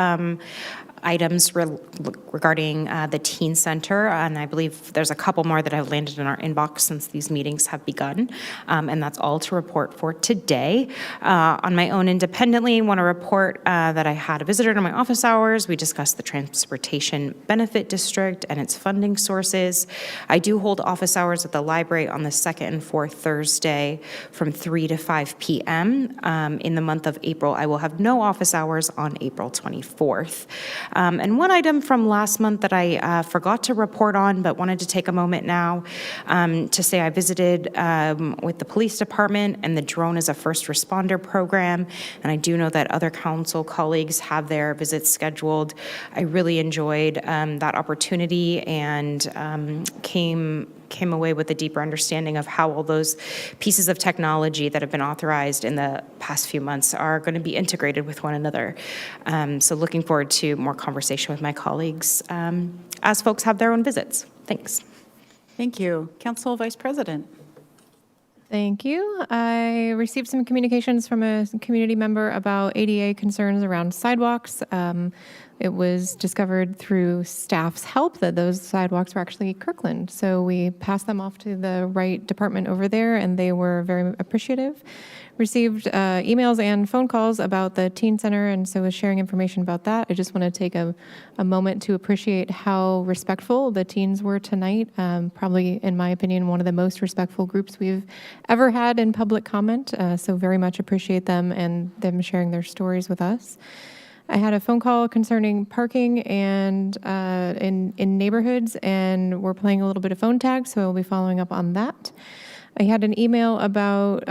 items regarding the teen center, and I believe there's a couple more that have landed in our inbox since these meetings have begun, and that's all to report for today. On my own independently, I want to report that I had a visitor to my office hours. We discussed the Transportation Benefit District and its funding sources. I do hold office hours at the library on the second and fourth Thursday from 3 to 5 p.m. In the month of April, I will have no office hours on April 24th. And one item from last month that I forgot to report on, but wanted to take a moment now to say I visited with the police department and the Drone as a First Responder program, and I do know that other council colleagues have their visits scheduled. I really enjoyed that opportunity and came away with a deeper understanding of how all those pieces of technology that have been authorized in the past few months are going to be integrated with one another. So looking forward to more conversation with my colleagues as folks have their own visits. Thanks. Thank you. Council Vice President. Thank you. I received some communications from a community member about ADA concerns around sidewalks. It was discovered through staff's help that those sidewalks were actually Kirkland. So we passed them off to the right department over there, and they were very appreciative. Received emails and phone calls about the teen center, and so was sharing information about that. I just want to take a moment to appreciate how respectful the teens were tonight. Probably, in my opinion, one of the most respectful groups we've ever had in public comment. So very much appreciate them and them sharing their stories with us. I had a phone call concerning parking and in neighborhoods, and we're playing a little bit of phone tag, so I'll be following up on that. I had an email about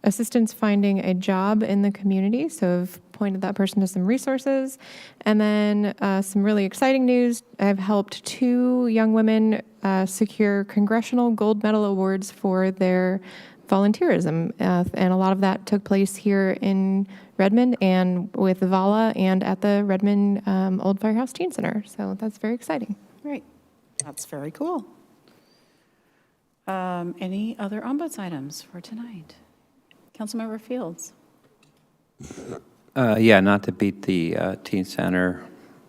assistance finding a job in the community, so I've pointed that person to some resources. And then some really exciting news, I've helped 2 young women secure Congressional Gold Medal Awards for their volunteerism, and a lot of that took place here in Redmond and with VALA and at the Redmond Old Firehouse Teen Center. So that's very exciting. Great. That's very cool. Any other ombuds items for tonight? Councilmember Fields. Yeah, not to beat the teen center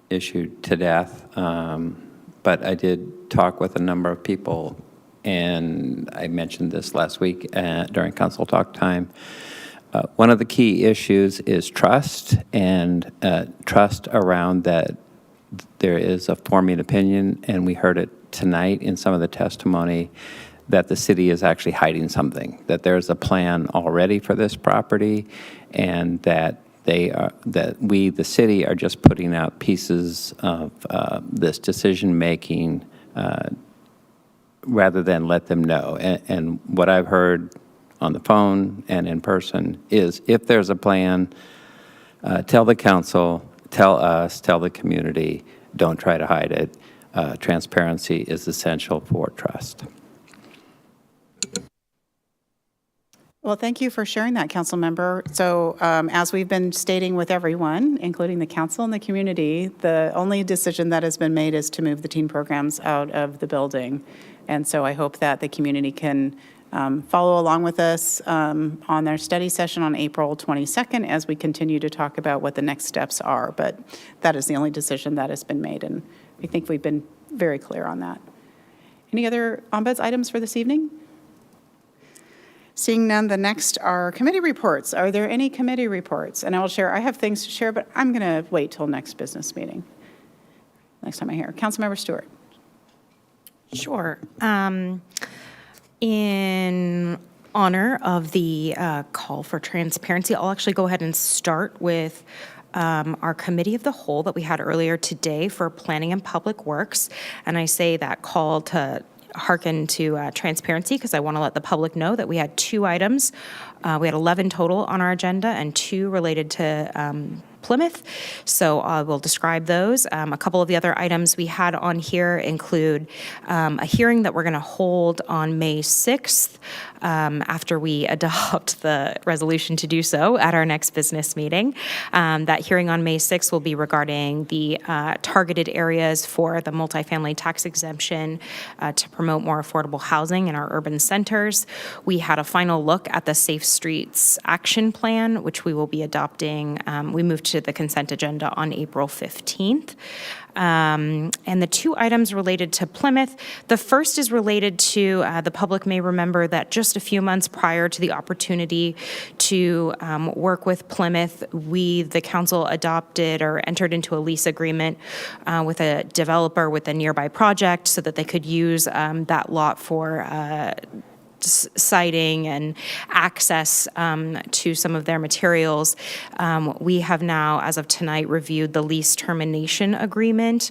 issue to death, but I did talk with a number of people, and I mentioned this last week during council talk time. One of the key issues is trust, and trust around that there is a forming opinion, and we heard it tonight in some of the testimony, that the city is actually hiding something, that there's a plan already for this property, and that we, the city, are just putting out pieces of this decision-making rather than let them know. And what I've heard on the phone and in person is, if there's a plan, tell the council, tell us, tell the community, don't try to hide it. Transparency is essential for trust. Well, thank you for sharing that, council member. So as we've been stating with everyone, including the council and the community, the only decision that has been made is to move the teen programs out of the building. And so I hope that the community can follow along with us on their study session on April 22nd as we continue to talk about what the next steps are. But that is the only decision that has been made, and I think we've been very clear on that. Any other ombuds items for this evening? Seeing none, the next are committee reports. Are there any committee reports? And I will share, I have things to share, but I'm going to wait till next business meeting. Next time I hear. Councilmember Stewart. Sure. In honor of the call for transparency, I'll actually go ahead and start with our committee of the whole that we had earlier today for planning and public works. And I say that call to hearken to transparency because I want to let the public know that we had 2 items. We had 11 total on our agenda and 2 related to Plymouth. So I will describe those. A couple of the other items we had on here include a hearing that we're going to hold on May 6th after we adopt the resolution to do so at our next business meeting. That hearing on May 6th will be regarding the targeted areas for the multifamily tax exemption to promote more affordable housing in our urban centers. We had a final look at the Safe Streets Action Plan, which we will be adopting. We moved to the consent agenda on April 15th. And the 2 items related to Plymouth, the first is related to, the public may remember that just a few months prior to the opportunity to work with Plymouth, we, the council, adopted or entered into a lease agreement with a developer with a nearby project so that they could use that lot for siting and access to some of their materials. We have now, as of tonight, reviewed the lease termination agreement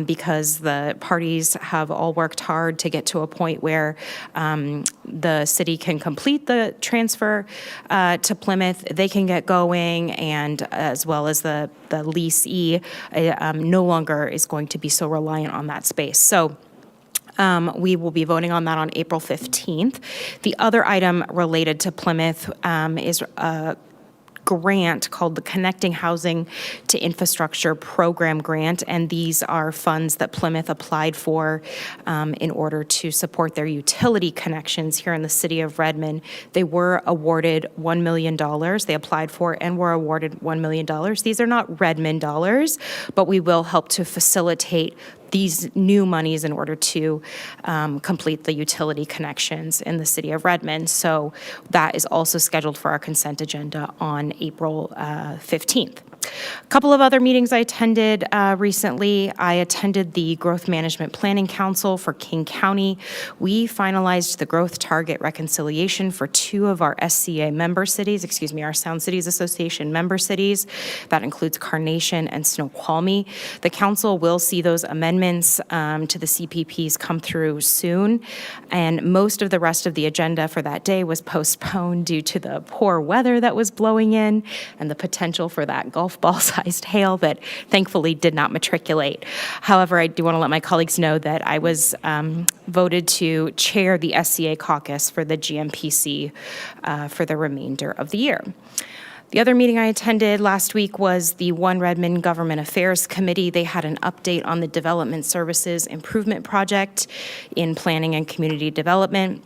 because the parties have all worked hard to get to a point where the city can complete the transfer to Plymouth, they can get going, and as well as the leasee no longer is going to be so reliant on that space. So we will be voting on that on April 15th. The other item related to Plymouth is a grant called the Connecting Housing to Infrastructure Program Grant, and these are funds that Plymouth applied for in order to support their utility connections here in the city of Redmond. They were awarded $1 million. They applied for and were awarded $1 million. These are not Redmond dollars, but we will help to facilitate these new monies in order to complete the utility connections in the city of Redmond. So that is also scheduled for our consent agenda on April 15th. A couple of other meetings I attended recently. I attended the Growth Management Planning Council for King County. We finalized the growth target reconciliation for 2 of our SCA member cities, our Sound Cities Association member cities. That includes Carnation and Snoqualmie. The council will see those amendments to the CPPs come through soon, and most of the rest of the agenda for that day was postponed due to the poor weather that was blowing in and the potential for that golf ball-sized hail that thankfully did not matriculate. However, I do want to let my colleagues know that I was voted to chair the SCA caucus for the GMPC for the remainder of the year. The other meeting I attended last week was the One Redmond Government Affairs Committee. They had an update on the Development Services Improvement Project in Planning and Community Development.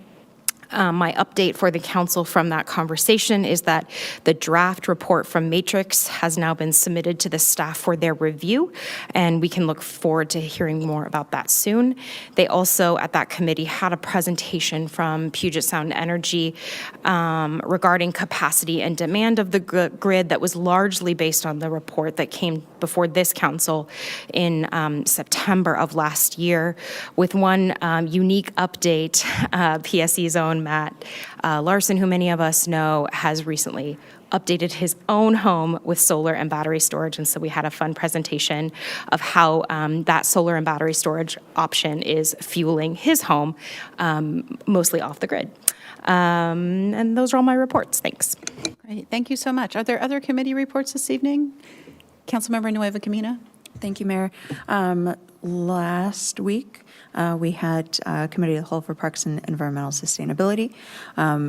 My update for the council from that conversation is that the draft report from Matrix has now been submitted to the staff for their review, and we can look forward to hearing more about that soon. They also, at that committee, had a presentation from Puget Sound Energy regarding capacity and demand of the grid that was largely based on the report that came before this council in September of last year, with one unique update. PSE's own Matt Larson, who many of us know, has recently updated his own home with solar and battery storage, and so we had a fun presentation of how that solar and battery storage option is fueling his home, mostly off the grid. And those are all my reports. Thanks. Great. Thank you so much. Are there other committee reports this evening? Councilmember Nueva Camino. Thank you, Mayor. Last week, we had Committee of the Whole for Parks and Environmental Sustainability.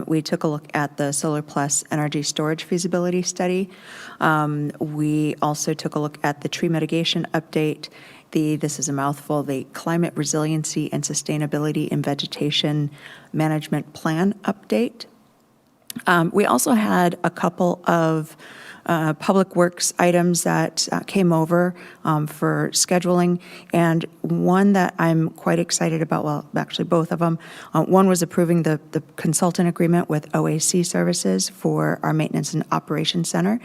We took a look at the Solar Plus energy storage feasibility study. We also took a look at the tree mitigation update, this is a mouthful, the Climate Resiliency and Sustainability in Vegetation Management Plan update. We also had a couple of public works items that came over for scheduling, and one that I'm quite excited about, well, actually both of them. One was approving the consultant agreement with OAC Services for our Maintenance and Operations Center,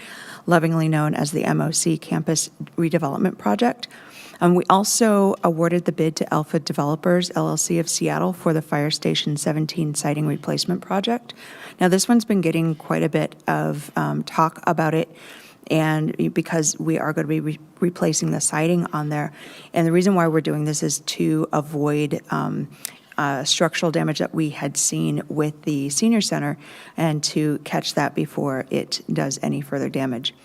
lovingly known as the MOC Campus Redevelopment Project. We also awarded the bid to Alpha Developers, LLC of Seattle for the Fire Station 17 siding replacement project. Now, this one's been getting quite a bit of talk about it, and because we are going to be replacing the siding on there. And the reason why we're doing this is to avoid structural damage that we had seen with the senior center and to catch that before it does any further damage.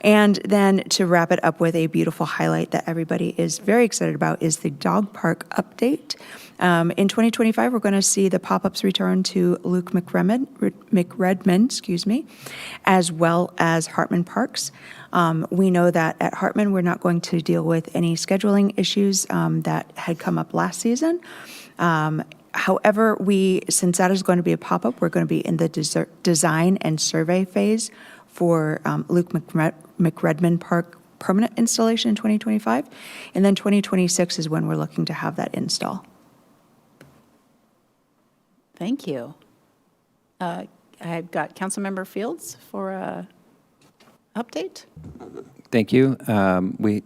And then to wrap it up with a beautiful highlight that everybody is very excited about is the dog park update. In 2025, we're going to see the pop-ups return to Luke McRedmond, as well as Hartman Parks. We know that at Hartman, we're not going to deal with any scheduling issues that had come up last season. However, since that is going to be a pop-up, we're going to be in the design and survey phase for Luke McRedmond Park permanent installation in 2025, and then 2026 is when we're looking to have that install. Thank you. I've got Councilmember Fields for an update. Thank you. We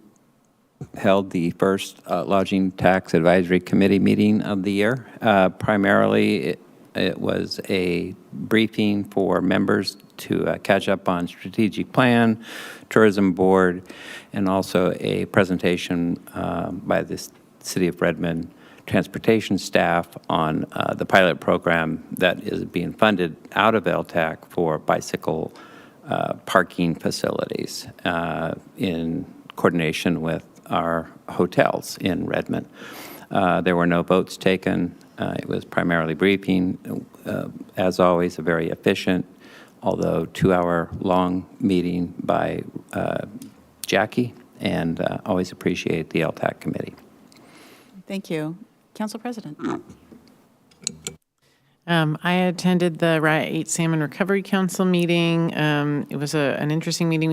held the first Lodging Tax Advisory Committee meeting of the year. Primarily, It was a briefing for members to catch up on strategic plan, tourism board, and also a presentation by the City of Redmond transportation staff on the pilot program that is being funded out of LTAC for bicycle parking facilities in coordination with our hotels in Redmond. There were no votes taken. It was primarily briefing. As always, a very efficient, although 2-hour-long meeting by Jackie, and always appreciate the LTAC committee. Thank you. Council President. I attended the Rye 8 Salmon Recovery Council meeting. It was an interesting meeting.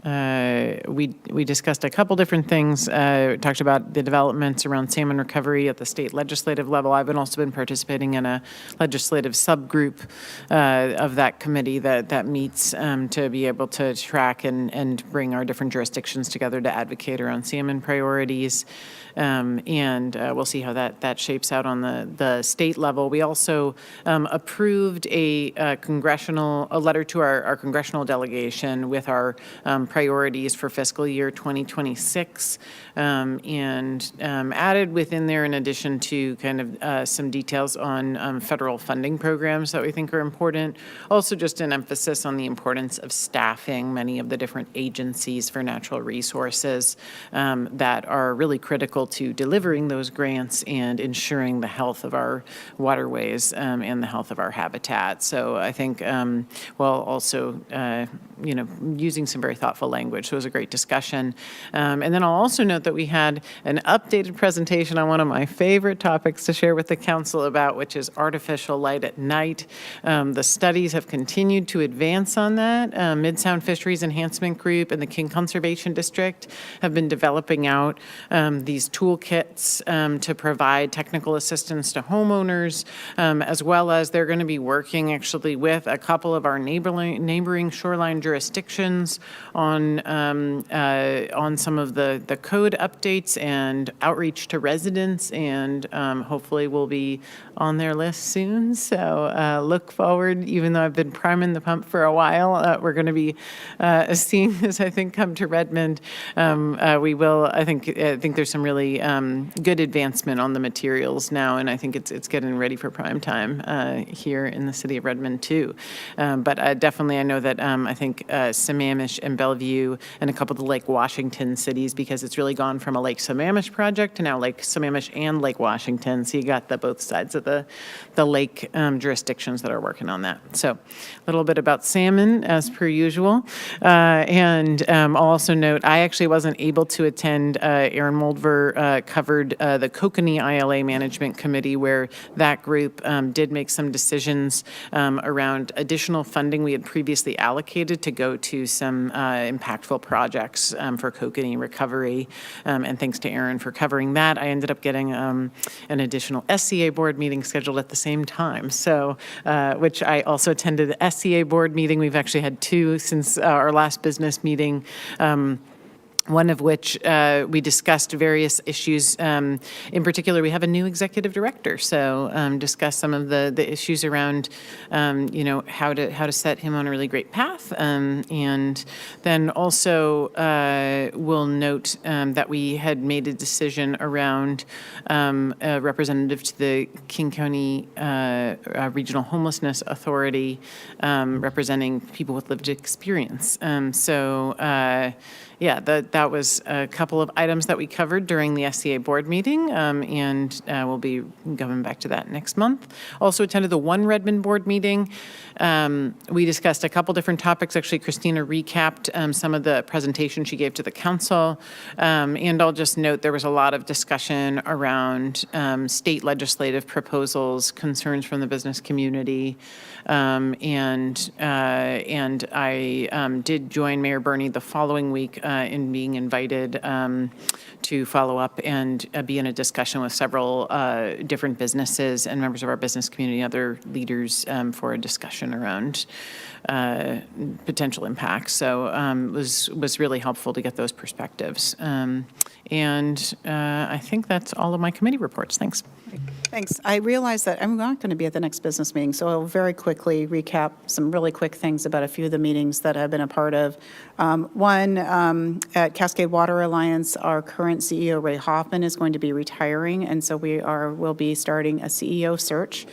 We discussed a couple different things. Talked about the developments around salmon recovery at the state legislative level. I've also been participating in a legislative subgroup of that committee that meets to be able to track and bring our different jurisdictions together to advocate around salmon priorities. And we'll see how that shapes out on the state level. We also approved a letter to our congressional delegation with our priorities for fiscal year 2026, and added within there, in addition to kind of some details on federal funding programs that we think are important. Also just an emphasis on the importance of staffing many of the different agencies for natural resources that are really critical to delivering those grants and ensuring the health of our waterways and the health of our habitat. So I think, while also, using some very thoughtful language. So it was a great discussion. And then I'll also note that we had an updated presentation on one of my favorite topics to share with the council about, which is artificial light at night. The studies have continued to advance on that. Mid-Sound Fisheries Enhancement Group and the King Conservation District have been developing out these toolkits to provide technical assistance to homeowners, as well as they're going to be working actually with a couple of our neighboring shoreline jurisdictions on some of the code updates and outreach to residents, and hopefully will be on their list soon. So look forward, even though I've been priming the pump for a while, we're going to be seeing this, I think, come to Redmond. We will, I think there's some really good advancement on the materials now, and I think it's getting ready for prime time here in the city of Redmond too. But definitely I know that I think Sammamish and Bellevue and a couple of the Lake Washington cities, because it's really gone from a Lake Sammamish project to now Lake Sammamish and Lake Washington. So you got both sides of the lake jurisdictions that are working on that. So a little bit about salmon as per usual. And I'll also note, I actually wasn't able to attend. Aaron Moldver covered the Kokanee ILA Management Committee, where that group did make some decisions around additional funding we had previously allocated to go to some impactful projects for Kokanee recovery. And thanks to Aaron for covering that. I ended up getting an additional SCA board meeting scheduled at the same time. So, which I also attended the SCA board meeting. We've actually had two since our last business meeting. One of which we discussed various issues. In particular, we have a new executive director, so discuss some of the issues around, how to set him on a really great path. And then also we'll note that we had made a decision around a representative to the King County Regional Homelessness Authority, representing people with lived experience. Yeah, that was a couple of items that we covered during the SCA board meeting, and we'll be going back to that next month. Also attended the One Redmond board meeting. We discussed a couple different topics. Actually, Christina recapped some of the presentation she gave to the council. And I'll just note there was a lot of discussion around state legislative proposals, concerns from the business community. And I did join Mayor Burney the following week in being invited to follow up and be in a discussion with several different businesses and members of our business community, other leaders, for a discussion around potential impacts. So it was really helpful to get those perspectives. And I think that's all of my committee reports. Thanks. Thanks. I realize that I'm not going to be at the next business meeting, so I'll very quickly recap some really quick things about a few of the meetings that I've been a part of. One, at Cascade Water Alliance, our current CEO, Ray Hoffman, is going to be retiring, and so we'll be starting a CEO search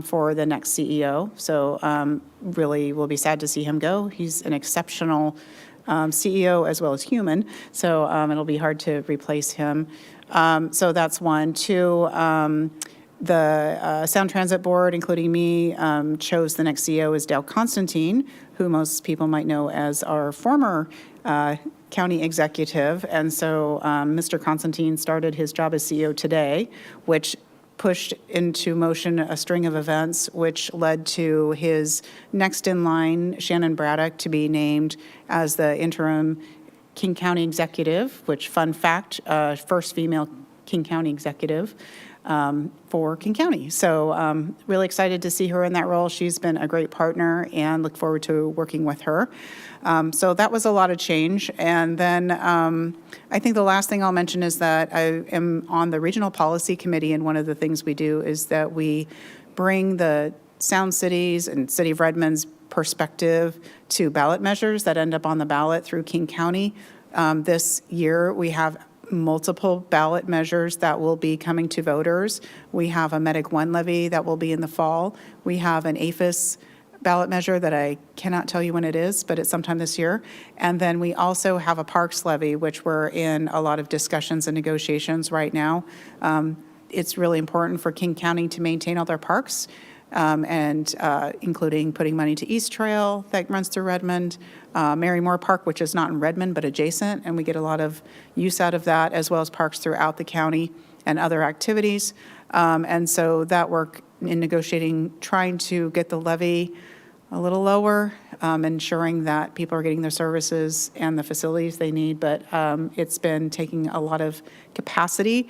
for the next CEO. So really, we'll be sad to see him go. He's an exceptional CEO as well as human, so it'll be hard to replace him. So that's one. Two, the Sound Transit Board, including me, chose the next CEO as Dale Constantine, who most people might know as our former county executive. And so Mr. Constantine started his job as CEO today, which pushed into motion a string of events, which led to his next in line, Shannon Braddock, to be named as the interim King County executive, which, fun fact, first female King County executive for King County. So really excited to see her in that role. She's been a great partner and look forward to working with her. So that was a lot of change. And then I think the last thing I'll mention is that I am on the Regional Policy Committee, and one of the things we do is that we bring the Sound Cities and City of Redmond's perspective to ballot measures that end up on the ballot through King County. This year, we have multiple ballot measures that will be coming to voters. We have a Medic 1 levy that will be in the fall. We have an APHIS ballot measure that I cannot tell you when it is, but it's sometime this year. And then we also have a Parks levy, which we're in a lot of discussions and negotiations right now. It's really important for King County to maintain all their parks, and including putting money to East Trail that runs through Redmond, Mary Moore Park, which is not in Redmond but adjacent, and we get a lot of use out of that, as well as parks throughout the county and other activities. And so that work in negotiating, trying to get the levy a little lower, ensuring that people are getting their services and the facilities they need. But it's been taking a lot of capacity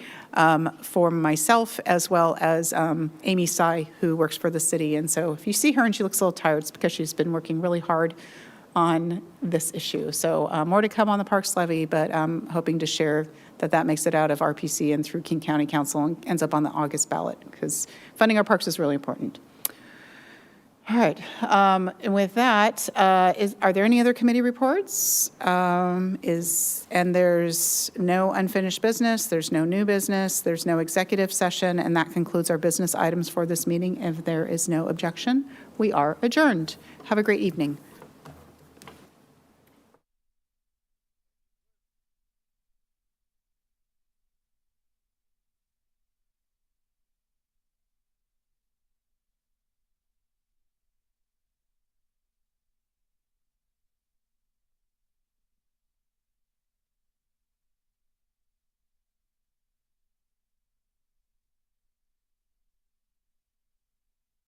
for myself, as well as Amy Sy, who works for the city. And so if you see her and she looks a little tired, it's because she's been working really hard on this issue. So more to come on the Parks levy, but I'm hoping to share that makes it out of RPC and through King County Council and ends up on the August ballot, because funding our parks is really important. All right, and with that, are there any other committee reports? And there's no unfinished business, there's no new business, there's no executive session, and that concludes our business items for this meeting. If there is no objection, we are adjourned. Have a great evening.